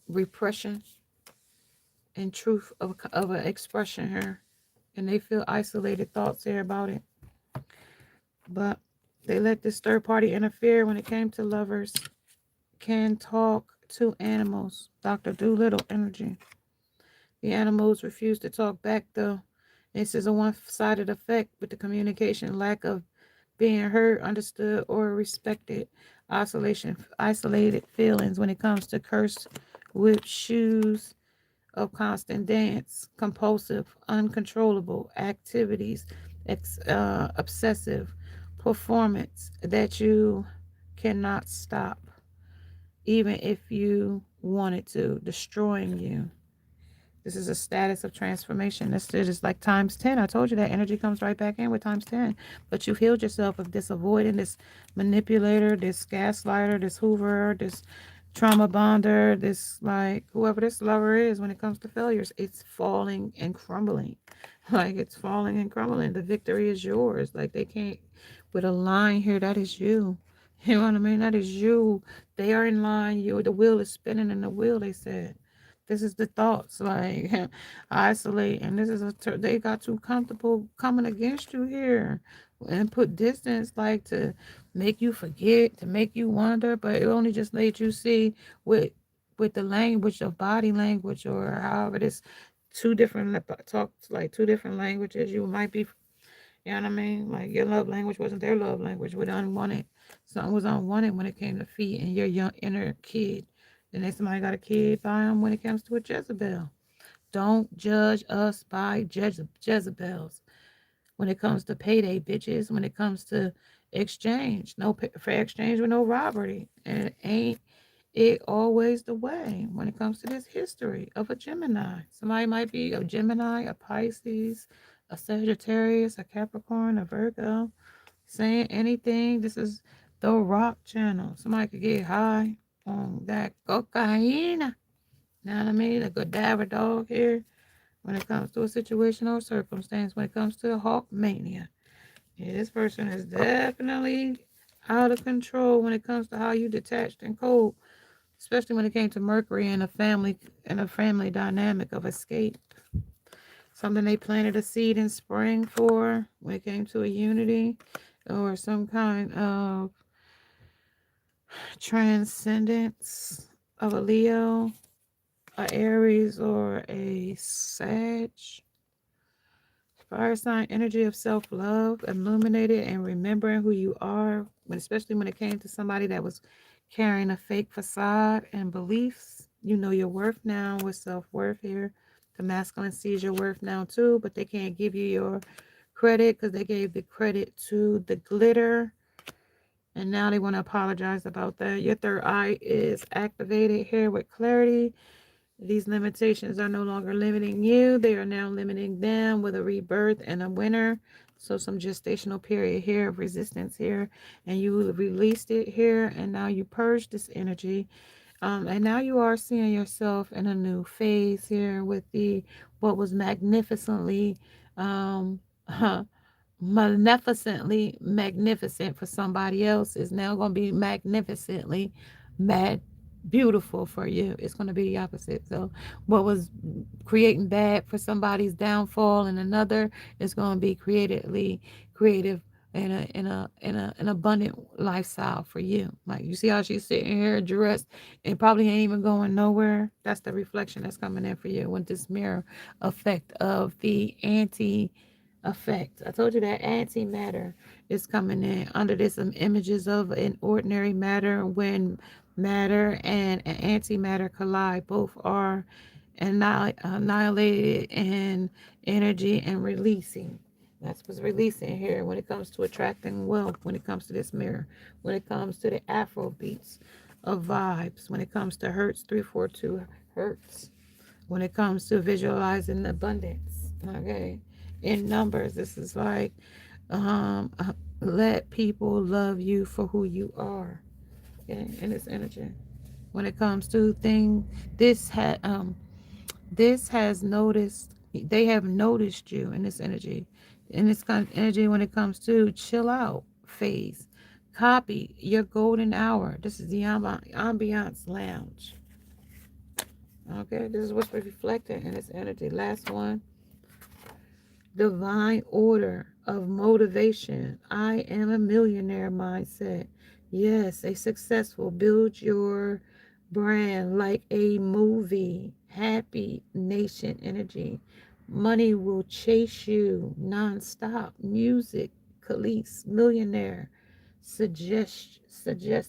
repression. and truth of an expression here. And they feel isolated thoughts here about it. But they let this third party interfere when it came to lovers. Can talk to animals. Dr. Doolittle energy. The animals refuse to talk back though. This is a one-sided effect with the communication, lack of being heard, understood, or respected. Isolated feelings when it comes to curse with shoes of constant dance, compulsive, uncontrollable activities, obsessive performance that you cannot stop, even if you wanted to, destroying you. This is a status of transformation. This is like times 10. I told you that energy comes right back in with times 10. But you've healed yourself of this avoiding, this manipulator, this gaslighter, this hooverer, this trauma bonder, this like whoever this lover is when it comes to failures. It's falling and crumbling. Like it's falling and crumbling. The victory is yours. Like they can't, with a line here, that is you. You know what I mean? That is you. They are in line. You, the wheel is spinning in the wheel, they said. This is the thoughts, like isolate, and this is they got too comfortable coming against you here, and put distance, like to make you forget, to make you wonder, but it only just made you see with the language of body language or however this two different talks like two different languages. You might be, you know what I mean? Like your love language wasn't their love language. With unwanted, something was unwanted when it came to feet and your young inner kid. Then they somebody got a kid by them when it comes to a Jezebel. Don't judge us by Jezebels. When it comes to payday, bitches. When it comes to exchange, no for exchange with no robbery, and it ain't it always the way when it comes to this history of a Gemini. Somebody might be a Gemini, a Pisces, a Sagittarius, a Capricorn, a Virgo, saying anything. This is the rock channel. Somebody could get high on that cocaine. Know what I mean? A cadaver dog here when it comes to a situation or circumstance, when it comes to hawk mania. Yeah, this person is definitely out of control when it comes to how you detached and cold, especially when it came to Mercury and a family dynamic of escape. Something they planted a seed in spring for when it came to a unity or some kind of transcendence of a Leo, a Aries, or a Sag. Fire sign energy of self-love, illuminated and remembering who you are, especially when it came to somebody that was carrying a fake facade and beliefs. You know your worth now with self-worth here. The masculine sees your worth now too, but they can't give you your credit because they gave the credit to the glitter. And now they want to apologize about that. Your third eye is activated here with clarity. These limitations are no longer limiting you. They are now limiting them with a rebirth and a winner. So some gestational period here of resistance here. And you released it here. And now you purge this energy. And now you are seeing yourself in a new phase here with the what was magnificently um maleficently magnificent for somebody else is now going to be magnificently mad beautiful for you. It's going to be the opposite. So what was creating bad for somebody's downfall and another is going to be creatively creative in an abundant lifestyle for you. Like you see how she's sitting here dressed and probably ain't even going nowhere. That's the reflection that's coming in for you with this mirror effect of the anti effect. I told you that antimatter is coming in under this some images of an ordinary matter when matter and an antimatter collide. Both are annihilated in energy and releasing. That's what's releasing here when it comes to attracting wealth, when it comes to this mirror, when it comes to the Afro beats of vibes, when it comes to Hertz 342 Hertz, when it comes to visualizing abundance. Okay. In numbers, this is like let people love you for who you are. Okay, in this energy. When it comes to thing, this had this has noticed they have noticed you in this energy. In this kind of energy when it comes to chill out phase. Copy your golden hour. This is the ambiance lounge. Okay, this is what's reflected in this energy. Last one, divine order of motivation. I am a millionaire mindset. Yes, a successful build your brand like a movie. Happy nation energy. Money will chase you nonstop. Music, Khalees, millionaire. Suggest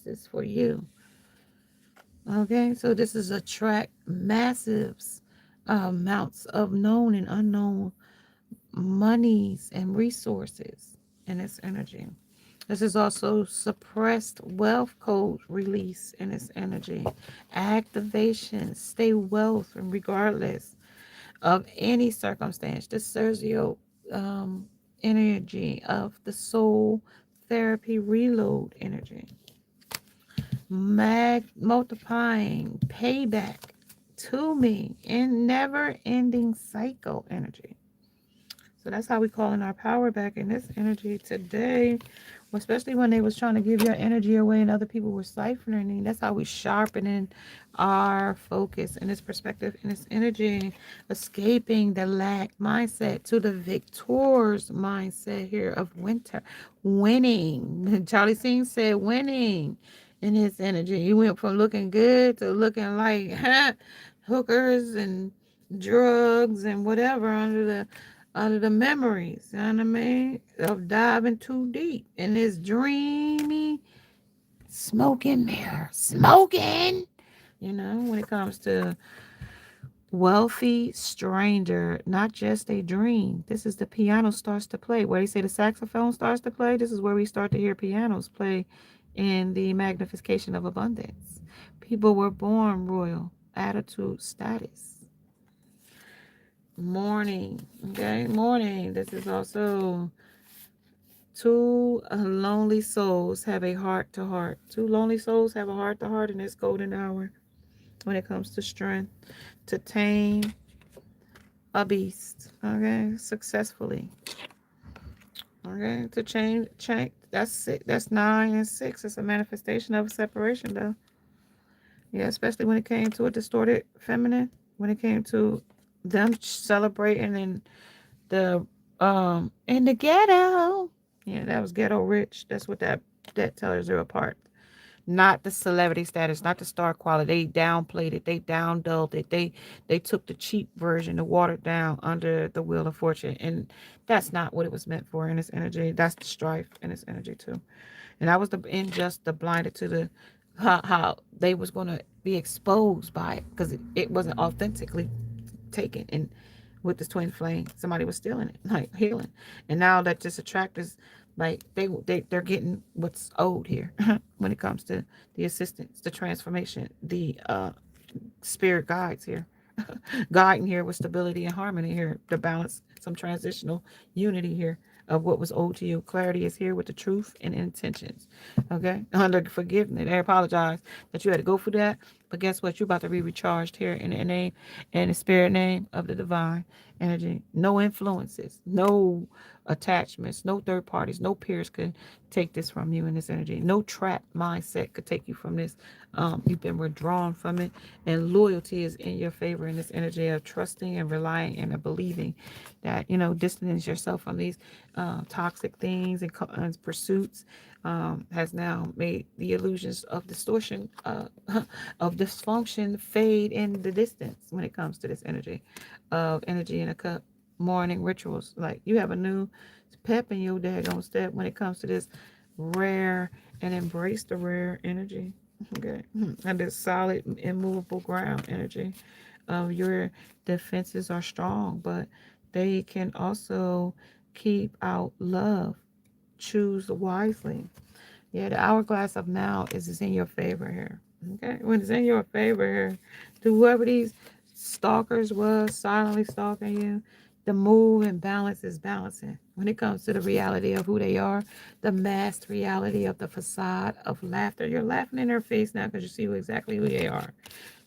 this for you. Okay, so this is attract massive amounts of known and unknown monies and resources in its energy. This is also suppressed wealth code release in its energy. Activation, stay wealth regardless of any circumstance. This serves your energy of the soul therapy reload energy. Multiplying payback to me in never ending cycle energy. So that's how we calling our power back in this energy today. Especially when they was trying to give your energy away and other people were siphoning. That's how we sharpening our focus in this perspective, in this energy, escaping the lack mindset to the victor's mindset here of winter. Winning. Charlie Singh said winning in his energy. He went from looking good to looking like hookers and drugs and whatever under the memories, you know what I mean, of diving too deep in this dreamy smoking mirror. Smoking! When it comes to wealthy stranger, not just a dream. This is the piano starts to play. Where they say the saxophone starts to play, this is where we start to hear pianos play in the magnification of abundance. People were born royal, attitude, status. Morning, okay, morning. This is also two lonely souls have a heart to heart. Two lonely souls have a heart to heart in this golden hour when it comes to strength to tame a beast, okay, successfully. Okay, to change. That's six, that's 9 and 6. It's a manifestation of a separation, though. Yeah, especially when it came to a distorted feminine, when it came to them celebrating in the ghetto. Yeah, that was ghetto rich. That's what that tells her apart. Not the celebrity status, not the star quality. They downplayed it. They downdulled it. They took the cheap version, the watered down under the wheel of fortune, and that's not what it was meant for in this energy. That's the strife in this energy too. And I was the unjust, the blinded to the how they was gonna be exposed by it because it wasn't authentically taken and with this twin flame somebody was stealing it, like healing. And now that this attract is like they're getting what's owed here when it comes to the assistance, the transformation, the spirit guides here guiding here with stability and harmony here to balance some transitional unity here of what was owed to you. Clarity is here with the truth and intentions. Okay? Under forgiveness. I apologize that you had to go through that. But guess what? You're about to be recharged here in the name and the spirit name of the divine energy. No influences, no attachments, no third parties, no peers could take this from you in this energy. No trap mindset could take you from this. You've been withdrawn from it, and loyalty is in your favor in this energy of trusting and relying and believing that distance yourself from these toxic things and pursuits has now made the illusions of distortion of dysfunction fade in the distance when it comes to this energy of energy in a cup. Morning rituals, like you have a new pep in your daggone step when it comes to this rare and embrace the rare energy. Okay. And this solid, immovable ground energy. Your defenses are strong, but they can also keep out love. Choose wisely. Yeah, the hourglass of now is in your favor here. Okay. When it's in your favor here, to whoever these stalkers was silently stalking you, the move and balance is balancing. When it comes to the reality of who they are, the masked reality of the facade of laughter, you're laughing in their face now because you see exactly who they are.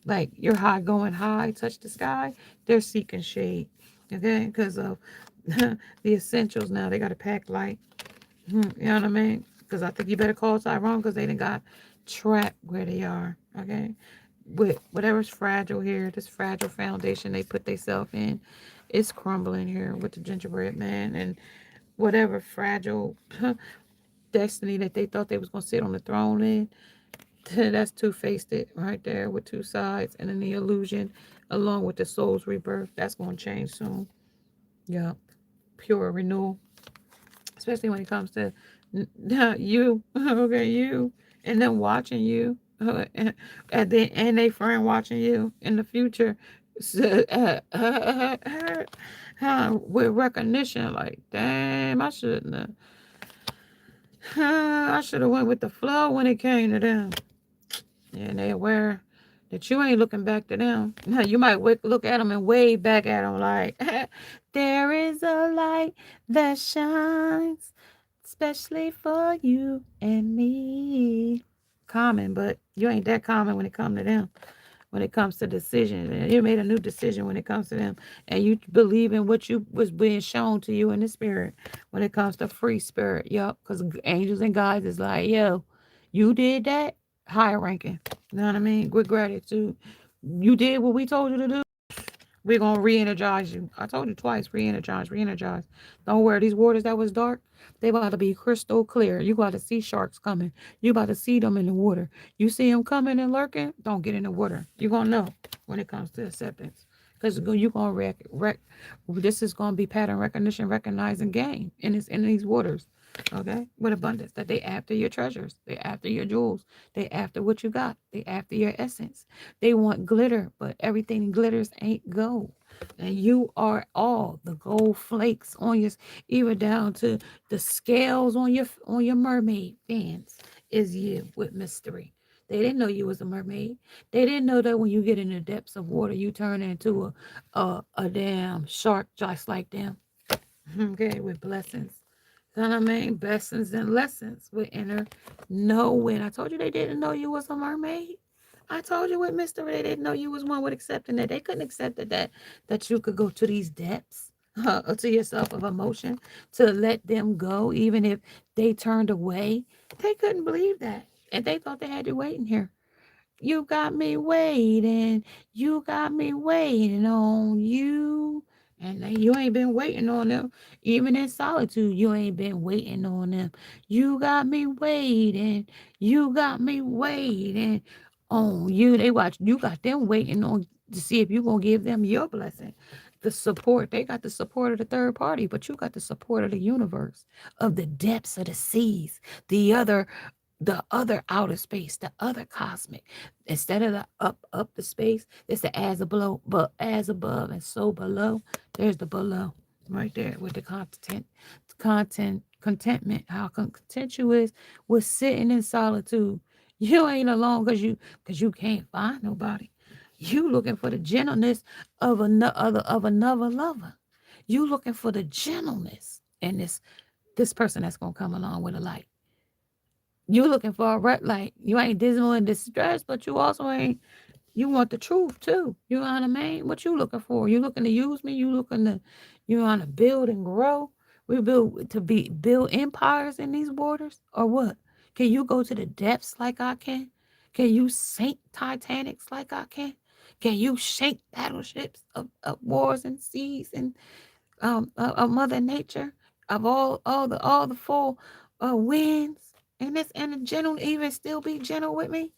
Like you're high going high, touch the sky, they're seeking shade. Okay, because of the essentials now, they got to pack light. You know what I mean? Because I think you better call Tyrone because they done got trapped where they are. Okay, with whatever's fragile here, this fragile foundation they put themselves in, it's crumbling here with the gingerbread man, and whatever fragile destiny that they thought they was gonna sit on the throne in, that's two-faced it right there with two sides, and then the illusion, along with the soul's rebirth, that's gonna change soon. Yeah, pure renewal, especially when it comes to you, okay, you, and them watching you, and they friend watching you in the future, so, with recognition, like, damn, I shouldn't have, I should have went with the flow when it came to them. And they aware that you ain't looking back to them. Now you might look at them and wave back at them like, there is a light that shines, especially for you and me. Common, but you ain't that common when it comes to them. When it comes to decisions, and you made a new decision when it comes to them, and you believe in what you was being shown to you in the spirit. When it comes to free spirit, yup, because angels and guides is like, yo, you did that, higher ranking. You know what I mean? With gratitude, you did what we told you to do. We're gonna re-energize you. I told you twice, re-energize, re-energize. Don't worry, these waters that was dark, they about to be crystal clear. You about to see sharks coming. You about to see them in the water. You see them coming and lurking, don't get in the water. You're gonna know when it comes to acceptance. Because you're gonna this is gonna be pattern recognition, recognizing game in these waters. Okay, with abundance, that they after your treasures, they after your jewels, they after what you got, they after your essence. They want glitter, but everything glitters ain't gold. And you are all the gold flakes on your, even down to the scales on your mermaid fans, is you with mystery. They didn't know you was a mermaid. They didn't know that when you get in the depths of water, you turn into a damn shark just like them. Okay, with blessings. You know what I mean? Blessings and lessons with inner knowing. I told you they didn't know you was a mermaid. I told you with mystery they didn't know you was one with accepting that. They couldn't accept that you could go to these depths to yourself of emotion to let them go, even if they turned away. They couldn't believe that. And they thought they had you waiting here. You got me waiting. You got me waiting on you. And you ain't been waiting on them. Even in solitude, you ain't been waiting on them. You got me waiting. You got me waiting on you. They watch, you got them waiting on to see if you're going to give them your blessing. The support, they got the support of the third party, but you got the support of the universe, of the depths of the seas, the other outer space, the other cosmic. Instead of the up the space, it's the as below, but as above and so below. There's the below right there with the contentment. How content you is with sitting in solitude. You ain't alone because you can't find nobody. You looking for the gentleness of another lover. You looking for the gentleness in this person that's gonna come along with a light. You looking for a like you ain't dismal and distressed, but you also ain't, you want the truth too. You know what I mean? What you looking for? You looking to use me? You want to build and grow? We build empires in these waters, or what? Can you go to the depths like I can? Can you sink Titanics like I can? Can you shake battleships of wars and seas and of Mother Nature, of all the four winds, and this and the gentle, even still be gentle with me.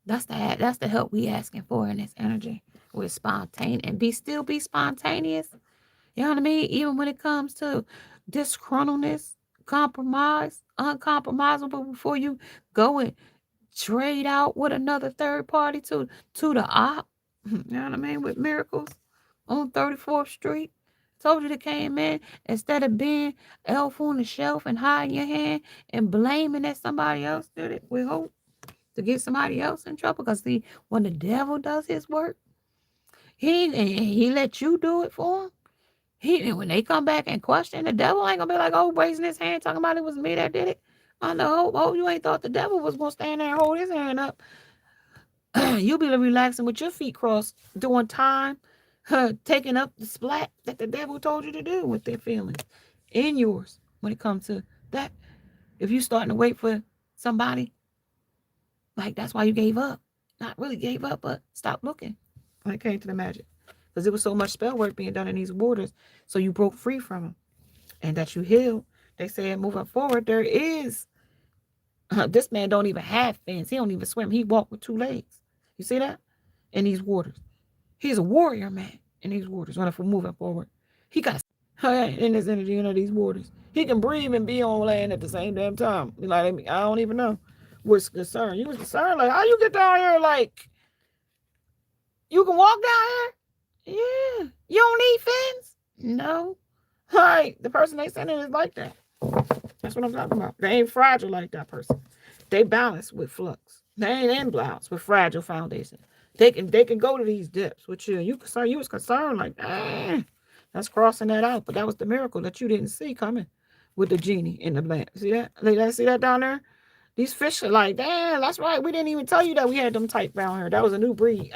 That's the help we asking for in this energy. We're spontaneous and be spontaneous. You know what I mean? Even when it comes to disgruntledness, compromise, uncompromisable before you go and trade out with another third party to the op. You know what I mean? With miracles on 34th Street. Told you they came in instead of being elf on the shelf and hiding your hand and blaming that somebody else did it with hope to get somebody else in trouble. Because see, when the devil does his work, he let you do it for him. When they come back and question, the devil ain't gonna be like, oh, raising his hand, talking about it was me that did it. I know, oh, you ain't thought the devil was gonna stand there and hold his hand up. You'll be relaxing with your feet crossed, doing time, taking up the splat that the devil told you to do with their feelings in yours when it comes to that. If you starting to wait for somebody, like that's why you gave up. not really gave up, but stopped looking when it came to the magic. Because there was so much spell work being done in these waters. So you broke free from them and that you healed. They said moving forward, there is. This man don't even have fins. He don't even swim. He walked with 2 legs. You see that? In these waters. He's a warrior man in these waters. When if we're moving forward, he got in this energy into these waters. He can breathe and be on land at the same damn time. Like I don't even know what's concerned. You was concerned like how you get down here? Like you can walk down here? Yeah. You don't need fins? No. Like the person they sending is like that. That's what I'm talking about. They ain't fragile like that person. They balance with flux. They ain't in balance with fragile foundation. They can go to these depths with you. You was concerned like, that's crossing that out. But that was the miracle that you didn't see coming with the genie in the lamp. See that? See that down there? These fish are like, damn, that's right. We didn't even tell you that we had them type down here. That was a new breed.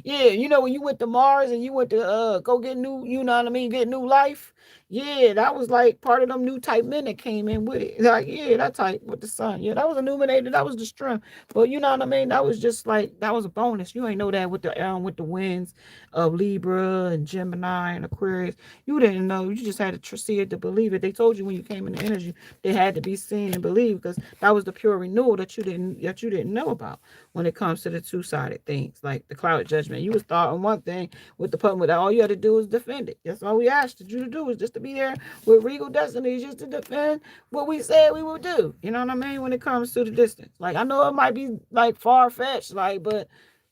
Yeah, you know, when you went to Mars and you went to go get new, you know what I mean, get new life. Yeah, that was like part of them new type men that came in with it. Like, yeah, that type with the sun. Yeah, that was illuminated. That was the strength. But you know what I mean? That was just like that was a bonus. You ain't know that with the winds of Libra and Gemini and Aquarius. You didn't know. You just had to see it to believe it. They told you when you came in the energy, they had to be seen and believed because that was the pure renewal that you didn't know about when it comes to the two-sided things like the cloud judgment. You was thought on one thing with the public that all you had to do was defend it. That's all we asked you to do was just to be there with regal destiny, just to defend what we said we would do. You know what I mean? When it comes to the distance, like I know it might be like far fetched, like but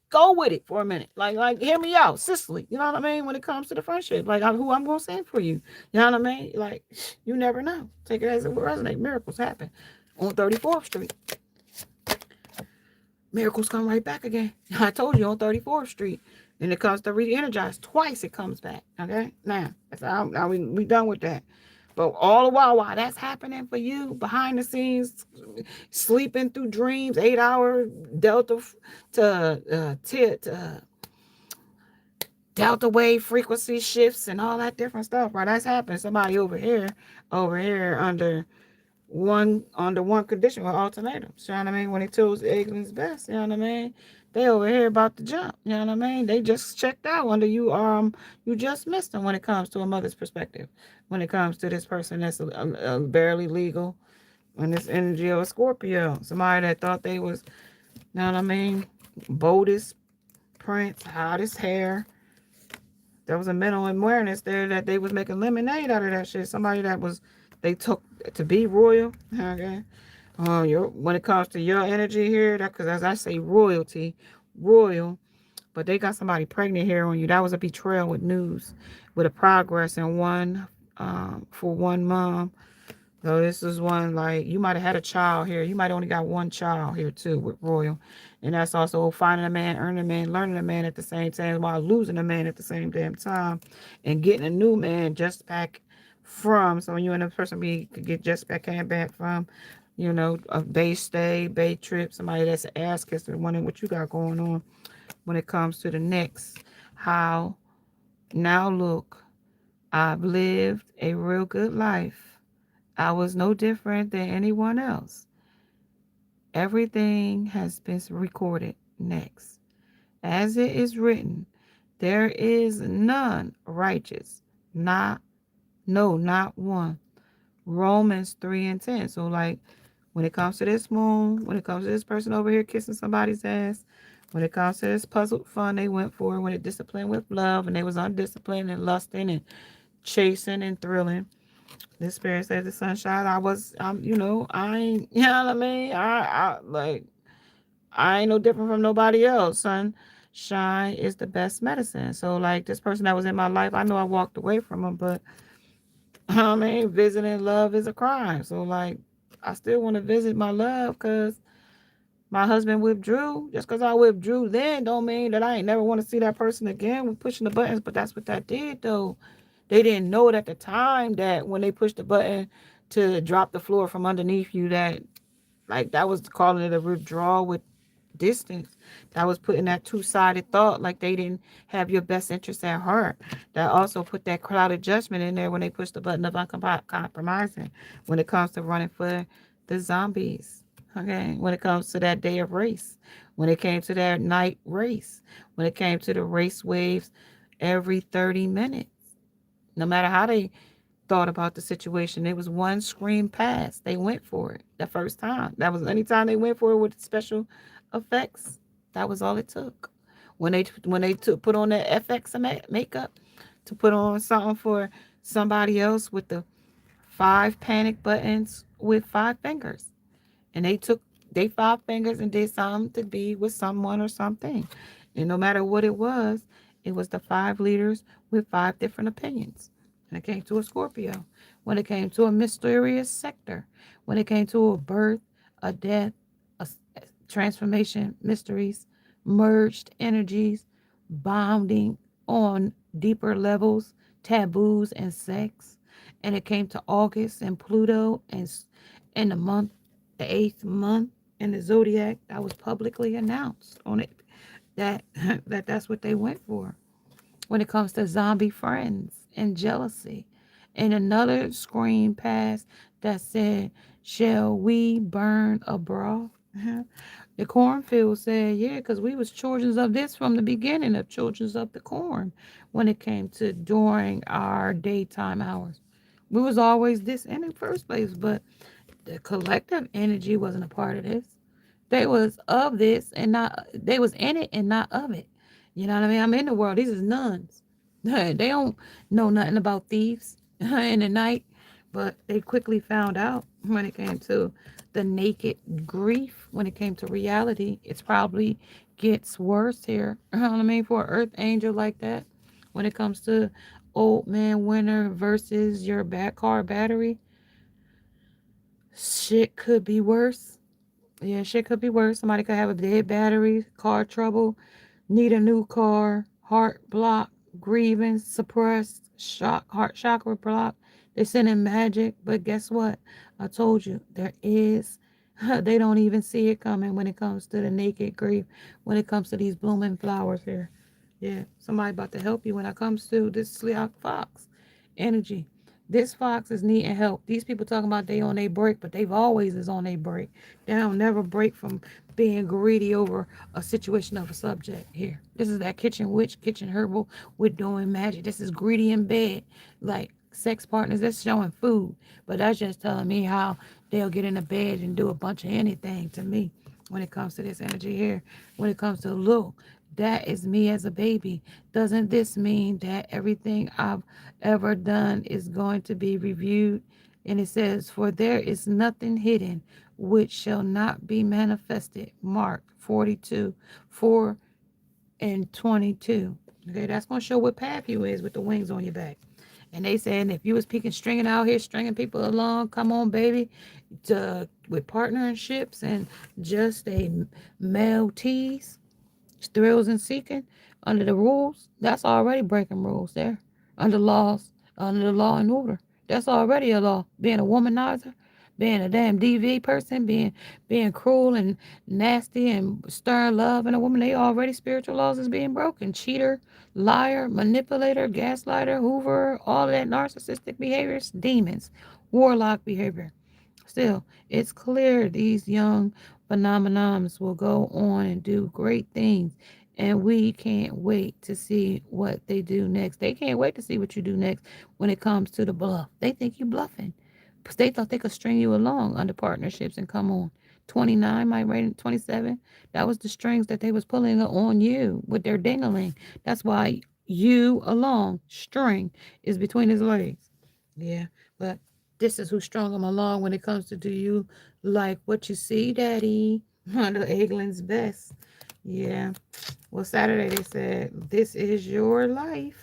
go with it for a minute. Like hear me out, Sicily. You know what I mean? When it comes to the friendship, like who I'm gonna send for you. You know what I mean? Like you never know. Take it as it will resonate. Miracles happen on 34th Street. Miracles come right back again. I told you on 34th Street. And it comes to re-energize twice. It comes back. Okay. Now we done with that. But all the while that's happening for you behind the scenes, sleeping through dreams, 8 hour delta to delta wave frequency shifts and all that different stuff. Right, that's happening. Somebody over here under one condition with ultimatums. You know what I mean? When they chose Eglin's best, you know what I mean? They over here about to jump. You know what I mean? They just checked out under you just missed them when it comes to a mother's perspective. When it comes to this person that's barely legal, when this energy of a Scorpio, somebody that thought they was, you know what I mean, boldest prince, hottest hair. There was a mental awareness there that they was making lemonade out of that shit. Somebody that was they took to be royal. Okay. When it comes to your energy here, that because as I say royalty, royal, but they got somebody pregnant here on you. That was a betrayal with news, with a progress in one for one mom. So this is one like you might have had a child here. You might only got one child here too with royal. And that's also finding a man, earning a man, learning a man at the same time while losing a man at the same damn time and getting a new man just back from. So you and a person could get just back came back from, a bay stay, bay trip, somebody that's an ass kisser, wondering what you got going on when it comes to the next. How now look, I've lived a real good life. I was no different than anyone else. Everything has been recorded next. As it is written, there is none righteous, not one. Romans 3:10. So like when it comes to this moon, when it comes to this person over here kissing somebody's ass, when it comes to this puzzled fun they went for, when it disciplined with love and they was undisciplined and lusting and chasing and thrilling. This spirit says the sunshine. I ain't, you know what I mean? I ain't no different from nobody else. Sunshine is the best medicine. So like this person that was in my life, I know I walked away from him, but I mean, visiting love is a crime. So like, I still want to visit my love because my husband withdrew. Just because I withdrew then don't mean that I ain't never want to see that person again with pushing the buttons. But that's what that did though. They didn't know it at the time that when they pushed the button to drop the floor from underneath you, that was calling it a withdrawal with distance. That was putting that two-sided thought, like they didn't have your best interest at heart. That also put that clouded judgment in there when they pushed the button of uncompromising when it comes to running for the zombies. Okay, when it comes to that day of race, When it came to that night race, when it came to the race waves every 30 minutes, no matter how they thought about the situation, it was one screen pass. They went for it the first time. That was any time they went for it with special effects. That was all it took. When they took put on that FX makeup to put on something for somebody else with the five panic buttons with five fingers, and they took they five fingers and did something to be with someone or something, and no matter what it was the five leaders with five different opinions. When it came to a Scorpio, when it came to a mysterious sector, when it came to a birth, a death, a transformation, mysteries, merged energies, bonding on deeper levels, taboos and sex, and it came to August and Pluto and the month, the eighth month in the zodiac, that was publicly announced on it that that's what they went for. When it comes to zombie friends and jealousy, and another screen pass that said, "Shall we burn a bra?" The cornfield said, "Yeah, because we was children of this from the beginning, of children of the corn." When it came to during our daytime hours, we was always this in the first place, but the collective energy wasn't a part of this. They was of this and not, they was in it and not of it. You know what I mean? I'm in the world. These is nuns. They don't know nothing about thieves in the night, but they quickly found out when it came to the naked grief, when it came to reality, it's probably gets worse here. You know what I mean? For an earth angel like that, when it comes to old man winter versus your back car battery, shit could be worse. Yeah, shit could be worse. Somebody could have a dead battery, car trouble, need a new car, heart block, grievance, suppressed, shock, heart chakra block. They send in magic, but guess what? I told you, there is, they don't even see it coming when it comes to the naked grief, when it comes to these blooming flowers here. Yeah, somebody about to help you when it comes to this Sleek Fox energy. This fox is needing help. These people talking about they on a break, but they've always is on a break. They don't never break from being greedy over a situation of a subject here. This is that kitchen witch, kitchen herbal with doing magic. This is greedy in bed. Like sex partners, that's showing food. But that's just telling me how they'll get in the bed and do a bunch of anything to me when it comes to this energy here. When it comes to look, that is me as a baby. Doesn't this mean that everything I've ever done is going to be reviewed? And it says, "For there is nothing hidden which shall not be manifested." Mark 42, 4 and 22. Okay, that's going to show what path you is with the wings on your back. And they saying if you was picking stringing out here, stringing people along, come on, baby, with partnerships and just a male tease, thrills and seeking under the rules, that's already breaking rules there. Under laws, under the law and order. That's already a law. Being a womanizer, being a damn DV person, being cruel and nasty and stirring love in a woman, they already spiritual laws is being broken. Cheater, liar, manipulator, gaslighter, hoover, all of that narcissistic behaviors, demons, warlock behavior. Still, it's clear these young phenomenons will go on and do great things, and we can't wait to see what they do next. They can't wait to see what you do next when it comes to the bluff. They think you bluffing. 'Cause they thought they could string you along under partnerships and come on. 29, my rating 27. That was the strings that they was pulling on you with their dingling. That's why you along string is between his legs. Yeah, but this is who strung them along when it comes to do you like what you see, Daddy? One of Eglin's best. Yeah. Well, Saturday they said, "This is your life."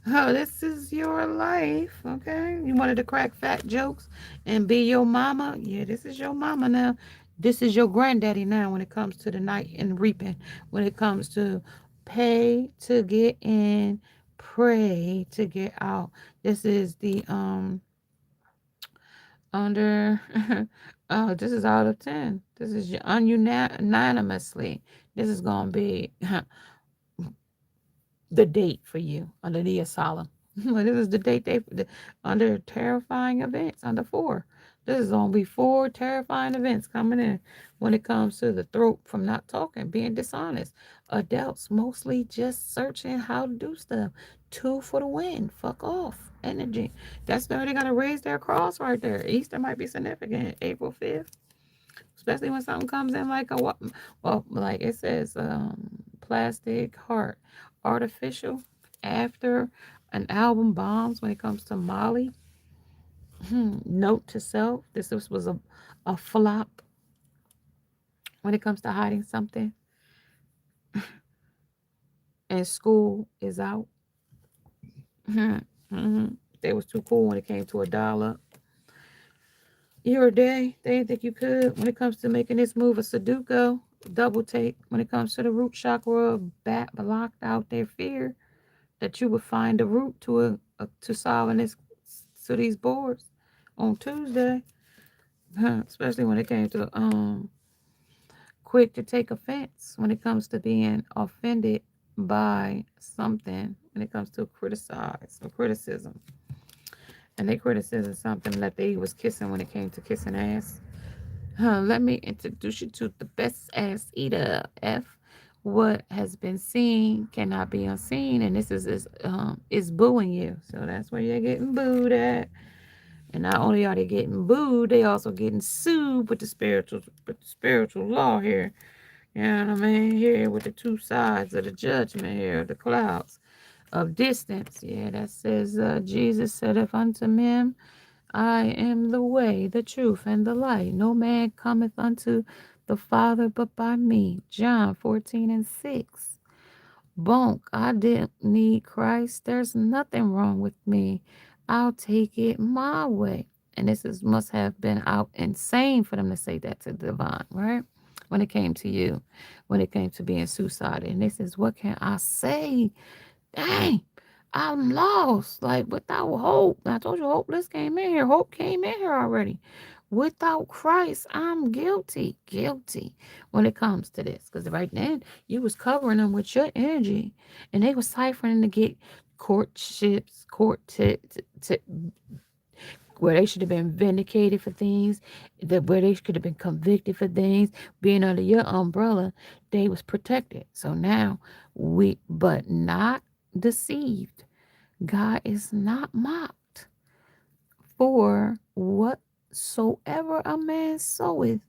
Oh, this is your life. Okay. You wanted to crack fat jokes and be your mama? Yeah, this is your mama now. This is your granddaddy now when it comes to the night and reaping. When it comes to pay to get in, pray to get out. This is the under oh, this is out of 10. This is ununanimously. This is gonna be the date for you under the asylum. Well, this is the date under terrifying events under 4. This is only 4 terrifying events coming in when it comes to the throat from not talking, being dishonest. Adults mostly just searching how to do stuff. 2 for the win. Fuck off. Energy. That's where they gotta raise their cross right there. Easter might be significant. April 5th. Especially when something comes in like well, like it says, plastic heart, artificial. After an album bombs, when it comes to Molly, note to self: this was a flop. When it comes to hiding something, and school is out. They was too cool when it came to a dollar. You're a day. They didn't think you could. When it comes to making this move, a Sudoku double take. When it comes to the root chakra, bat blocked out their fear that you would find a root to solving this to these boards on Tuesday. Especially when it came to quick to take offense when it comes to being offended by something when it comes to criticize or criticism. And they criticism something that they was kissing when it came to kissing ass. Let me introduce you to the best ass eater. F. What has been seen cannot be unseen, and this is booing you. So that's where you're getting booed at. And not only are they getting booed, they also getting sued with the spiritual law here. You know what I mean? Here with the two sides of the judgment here, the clouds of distance. Yeah, that says Jesus said, "If unto men I am the way, the truth, and the light. No man cometh unto the Father but by me." John 14:6. Bonk, I didn't need Christ. There's nothing wrong with me. I'll take it my way. And must have been out insane for them to say that to Devon, right? When it came to you, when it came to being suicidal. And this is what can I say? Dang, I'm lost. Like without hope. I told you hopeless came in here. Hope came in here already. Without Christ, I'm guilty. Guilty when it comes to this. Because right then you was covering them with your energy. And they was ciphering to get courtships, where they should have been vindicated for things, that where they could have been convicted for things, being under your umbrella, they was protected. So now but not deceived. God is not mocked. For whatsoever a man soweth,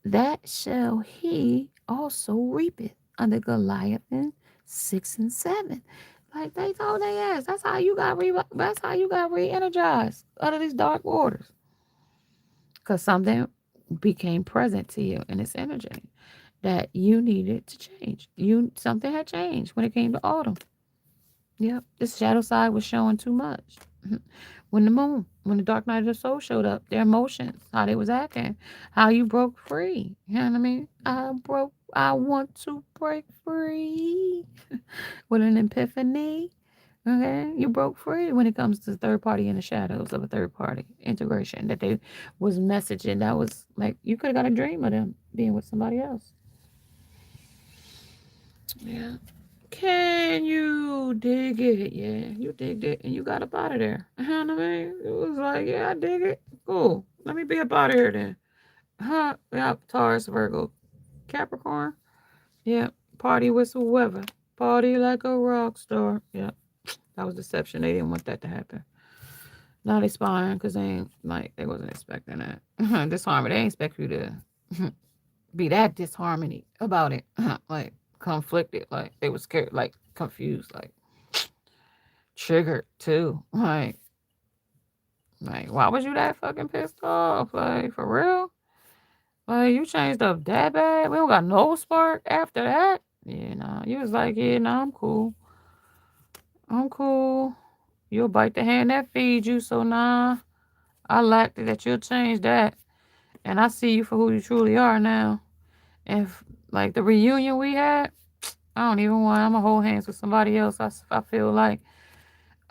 that shall he also reapeth. Under Goliath 6:7. Like they told they ass. That's how you got re-energized out of these dark waters. Because something became present to you in its energy that you needed to change. Something had changed when it came to autumn. Yep. This shadow side was showing too much. When the dark night of the soul showed up, their emotions, how they was acting, how you broke free. You know what I mean? I want to break free with an epiphany. Okay, you broke free when it comes to third party in the shadows of a third party integration that they was messaging. That was like you could have got a dream of them being with somebody else. Yeah. Can you dig it? Yeah, you digged it and you got up out of there. You know what I mean? It was like, yeah, I dig it. Cool. Let me be up out of here then. Huh? Yeah, Taurus, Virgo, Capricorn. Yeah. Party with whoever. Party like a rock star. Yeah. That was deception. They didn't want that to happen. Now they spying because they wasn't expecting that. Disharmony. They ain't expect you to be that disharmony about it. Like conflicted. Like they was scared, like confused, like triggered too. Like why was you that fucking pissed off? Like for real? Like you changed up that bad? We don't got no spark after that? Yeah, nah. You was like, yeah, nah, I'm cool. I'm cool. You'll bite the hand that feeds you, so nah. I lacked it that you'll change that. And I see you for who you truly are now. And like the reunion we had, I don't even want. I'm gonna hold hands with somebody else. I feel like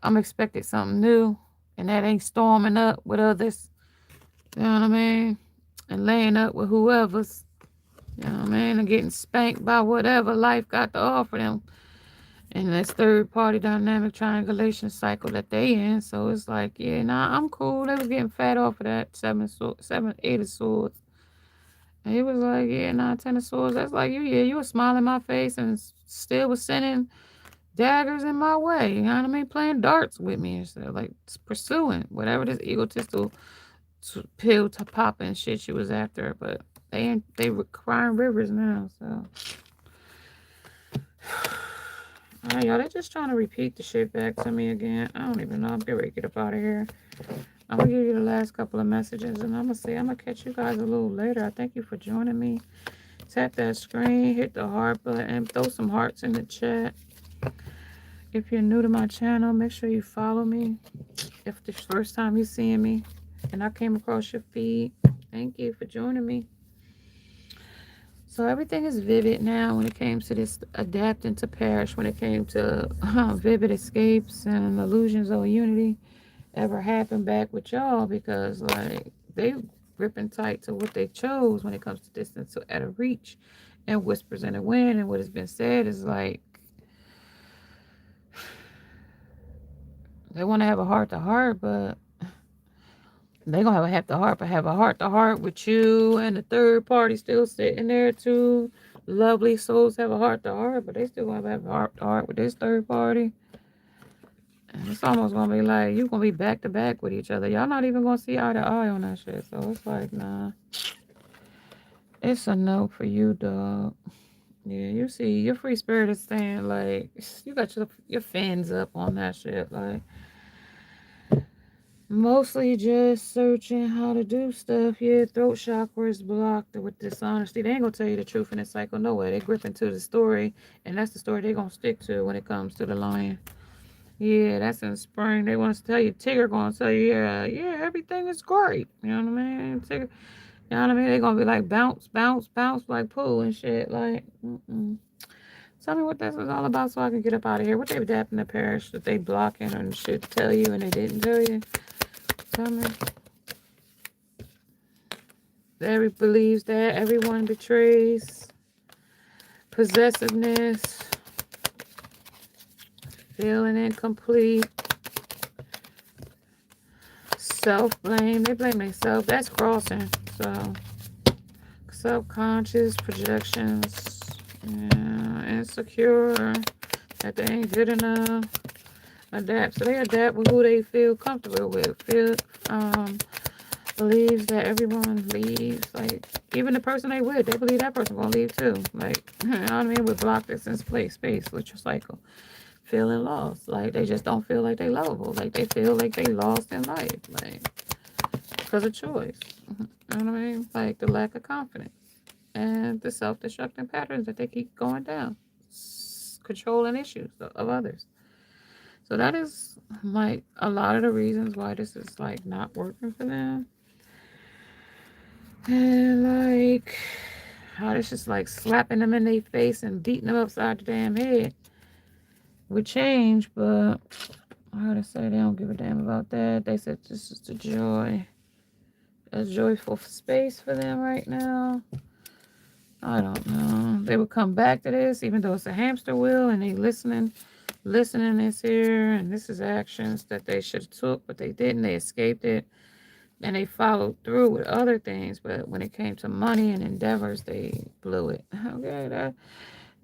I'm expecting something new, and that ain't storming up with others. You know what I mean? And laying up with whoever's. You know what I mean? And getting spanked by whatever life got to offer them. And this third party dynamic triangulation cycle that they in. So it's like, yeah, nah, I'm cool. They was getting fat off of that seven, eight of swords. And he was like, yeah, nah, 10 of swords. That's like you, yeah, you was smiling in my face and still was sending daggers in my way. You know what I mean? Playing darts with me and stuff, like pursuing whatever this egotistical pill to pop and shit she was after. But they were crying rivers now. So, all right, y'all, they just trying to repeat the shit back to me again. I don't even know. I'm getting ready to get up out of here. I'm gonna give you the last couple of messages, and I'm gonna catch you guys a little later. I thank you for joining me. Tap that screen, hit the heart button, and throw some hearts in the chat. If you're new to my channel, make sure you follow me. If this first time you're seeing me and I came across your feed, thank you for joining me. So everything is vivid now when it came to this adapting to perish, when it came to vivid escapes and illusions of unity ever happened back with y'all, because like they gripping tight to what they chose when it comes to distance to at a reach and whispers in the wind. And what has been said is like they want to have a heart to heart, but they gonna have to heart, but have a heart to heart with you and the third party still sitting there too. Lovely souls have a heart to heart, but they still gonna have a heart to heart with this third party. And it's almost gonna be like you gonna be back to back with each other. Y'all not even gonna see eye to eye on that shit. So it's like, nah, it's a no for you, dog. Yeah, you see, your free spirit is saying like you got your fins up on that shit, like. Mostly just searching how to do stuff. Yeah, throat chakra is blocked with dishonesty. They ain't gonna tell you the truth in this cycle. No way. They grip into the story, and that's the story they gonna stick to when it comes to the lion. Yeah, that's in spring. They want to tell you, Tigger gonna tell you, yeah, everything is great. You know what I mean? Tigger, you know what I mean? They gonna be like bounce, bounce, bounce like pool and shit. Like, tell me what this is all about so I can get up out of here. What they adapting the parish that they blocking and should tell you and they didn't tell you. Tell me. Every believes that everyone betrays, possessiveness, feeling incomplete, self-blame. They blame themselves. That's crossing. So subconscious projections, yeah, insecure that they ain't good enough. Adapt. So they adapt with who they feel comfortable with. Believes that everyone leaves. Like even the person they with, they believe that person gonna leave too. Like you know what I mean? With block distance, space, with your cycle. Feeling lost. Like they just don't feel like they lovable. Like they feel like they lost in life. Like because of choice. You know what I mean? Like the lack of confidence and the self-destructing patterns that they keep going down. Controlling issues of others. So that is like a lot of the reasons why this is like not working for them. And like how this just like slapping them in their face and beating them upside the damn head would change, but I heard it say they don't give a damn about that. They said this is the joy, a joyful space for them right now. I don't know. They would come back to this, even though it's a hamster wheel, and they listening is here, and this is actions that they should have took, but they didn't. They escaped it, and they followed through with other things. But when it came to money and endeavors, they blew it. Okay,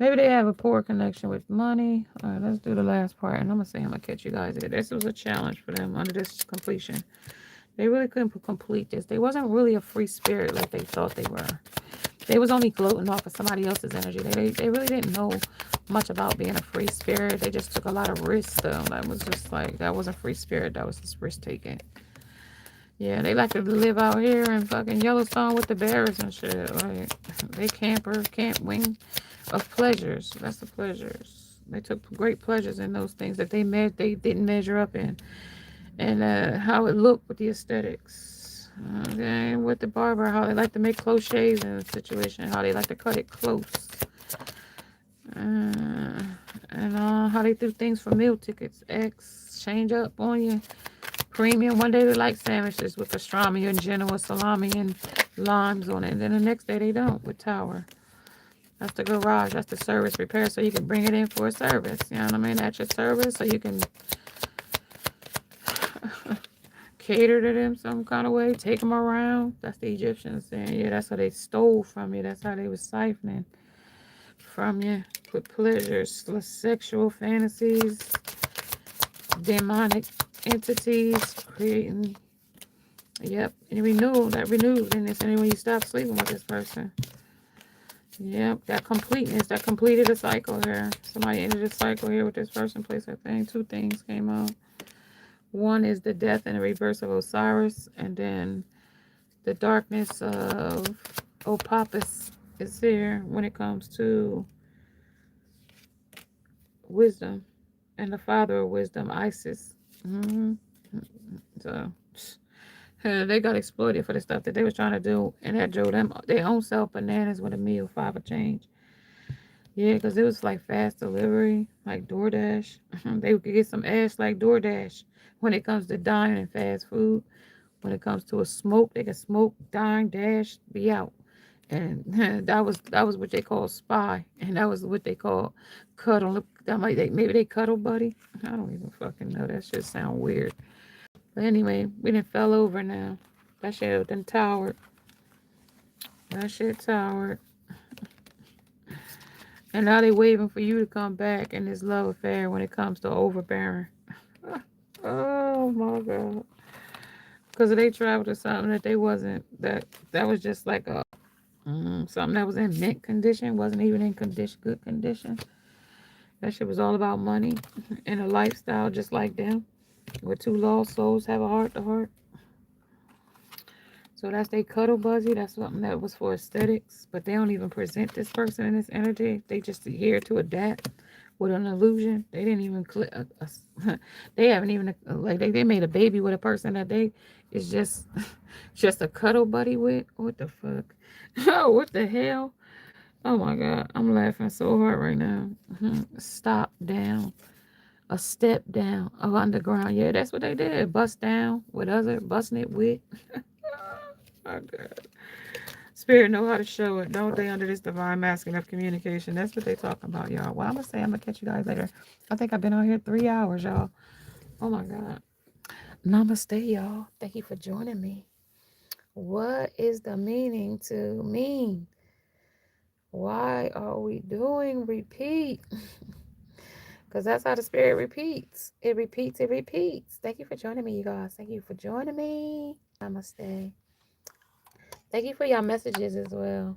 maybe they have a poor connection with money. All right, let's do the last part, and I'm gonna catch you guys here. This was a challenge for them under this completion. They really couldn't complete this. They wasn't really a free spirit like they thought they were. They was only gloating off of somebody else's energy. They really didn't know much about being a free spirit. They just took a lot of risks though. That was just like that wasn't free spirit. That was just risk taking. Yeah, they like to live out here in fucking Yellowstone with the bears and shit. Like they camp wing of pleasures. That's the pleasures. They took great pleasures in those things that they didn't measure up in, and how it looked with the aesthetics. Okay, with the barber, how they like to make cliches in a situation, how they like to cut it close, and how they do things for meal tickets, exchange up on you. Premium. One day they like sandwiches with pastrami and Genoa salami and limes on it. And then the next day they don't with Tower. That's the garage. That's the service repair. So you can bring it in for a service. You know what I mean? At your service. So you can cater to them some kind of way. Take them around. That's the Egyptians saying, yeah, that's how they stole from you. That's how they was siphoning from you. With pleasures, sexual fantasies, demonic entities, creating. Yep. And renewal. That renewed. And it's only when you stop sleeping with this person. Yep, that completeness, that completed a cycle here. Somebody ended a cycle here with this person, place, or thing. Two things came out. One is the death and the rebirth of Osiris, and then the darkness of Opapus is here when it comes to wisdom and the father of wisdom, Isis. Mm-hmm. So they got exploited for the stuff that they was trying to do, and that drove them their own self bananas with a meal, five a change. Yeah, because it was like fast delivery, like DoorDash. They could get some ass like DoorDash when it comes to dining and fast food. When it comes to a smoke, they can smoke, dine, dash, be out. And that was what they call spy, and that was what they call cuddle. That might maybe they cuddle buddy. I don't even fucking know. That shit sound weird. But anyway, we done fell over now. That shit done towered. That shit towered. And now they waiting for you to come back in this love affair when it comes to overbearing. Oh my God. Because they traveled to something that they wasn't, that was just like a something that was in mint condition, wasn't even in good condition. That shit was all about money and a lifestyle just like them. Where two lost souls have a heart to heart. So that's they cuddle buzzy. That's something that was for aesthetics. But they don't even present this person in this energy. They just here to adapt with an illusion. They didn't even click. They haven't even like they made a baby with a person that they is just just a cuddle buddy with. What the fuck? Oh, what the hell? Oh my God, I'm laughing so hard right now. Stop down. A step down of underground. Yeah, that's what they did. Bust down with other busting it with. Oh God. Spirit know how to show it, don't they? Under this divine masking of communication. That's what they talking about, y'all. Well, I'm gonna say I'm gonna catch you guys later. I think I've been on here 3 hours, y'all. Oh my God. Namaste, y'all. Thank you for joining me. What is the meaning to mean? Why are we doing repeat? Because that's how the spirit repeats. It repeats, it repeats. Thank you for joining me, you guys. Thank you for joining me. Namaste. Thank you for your messages as well.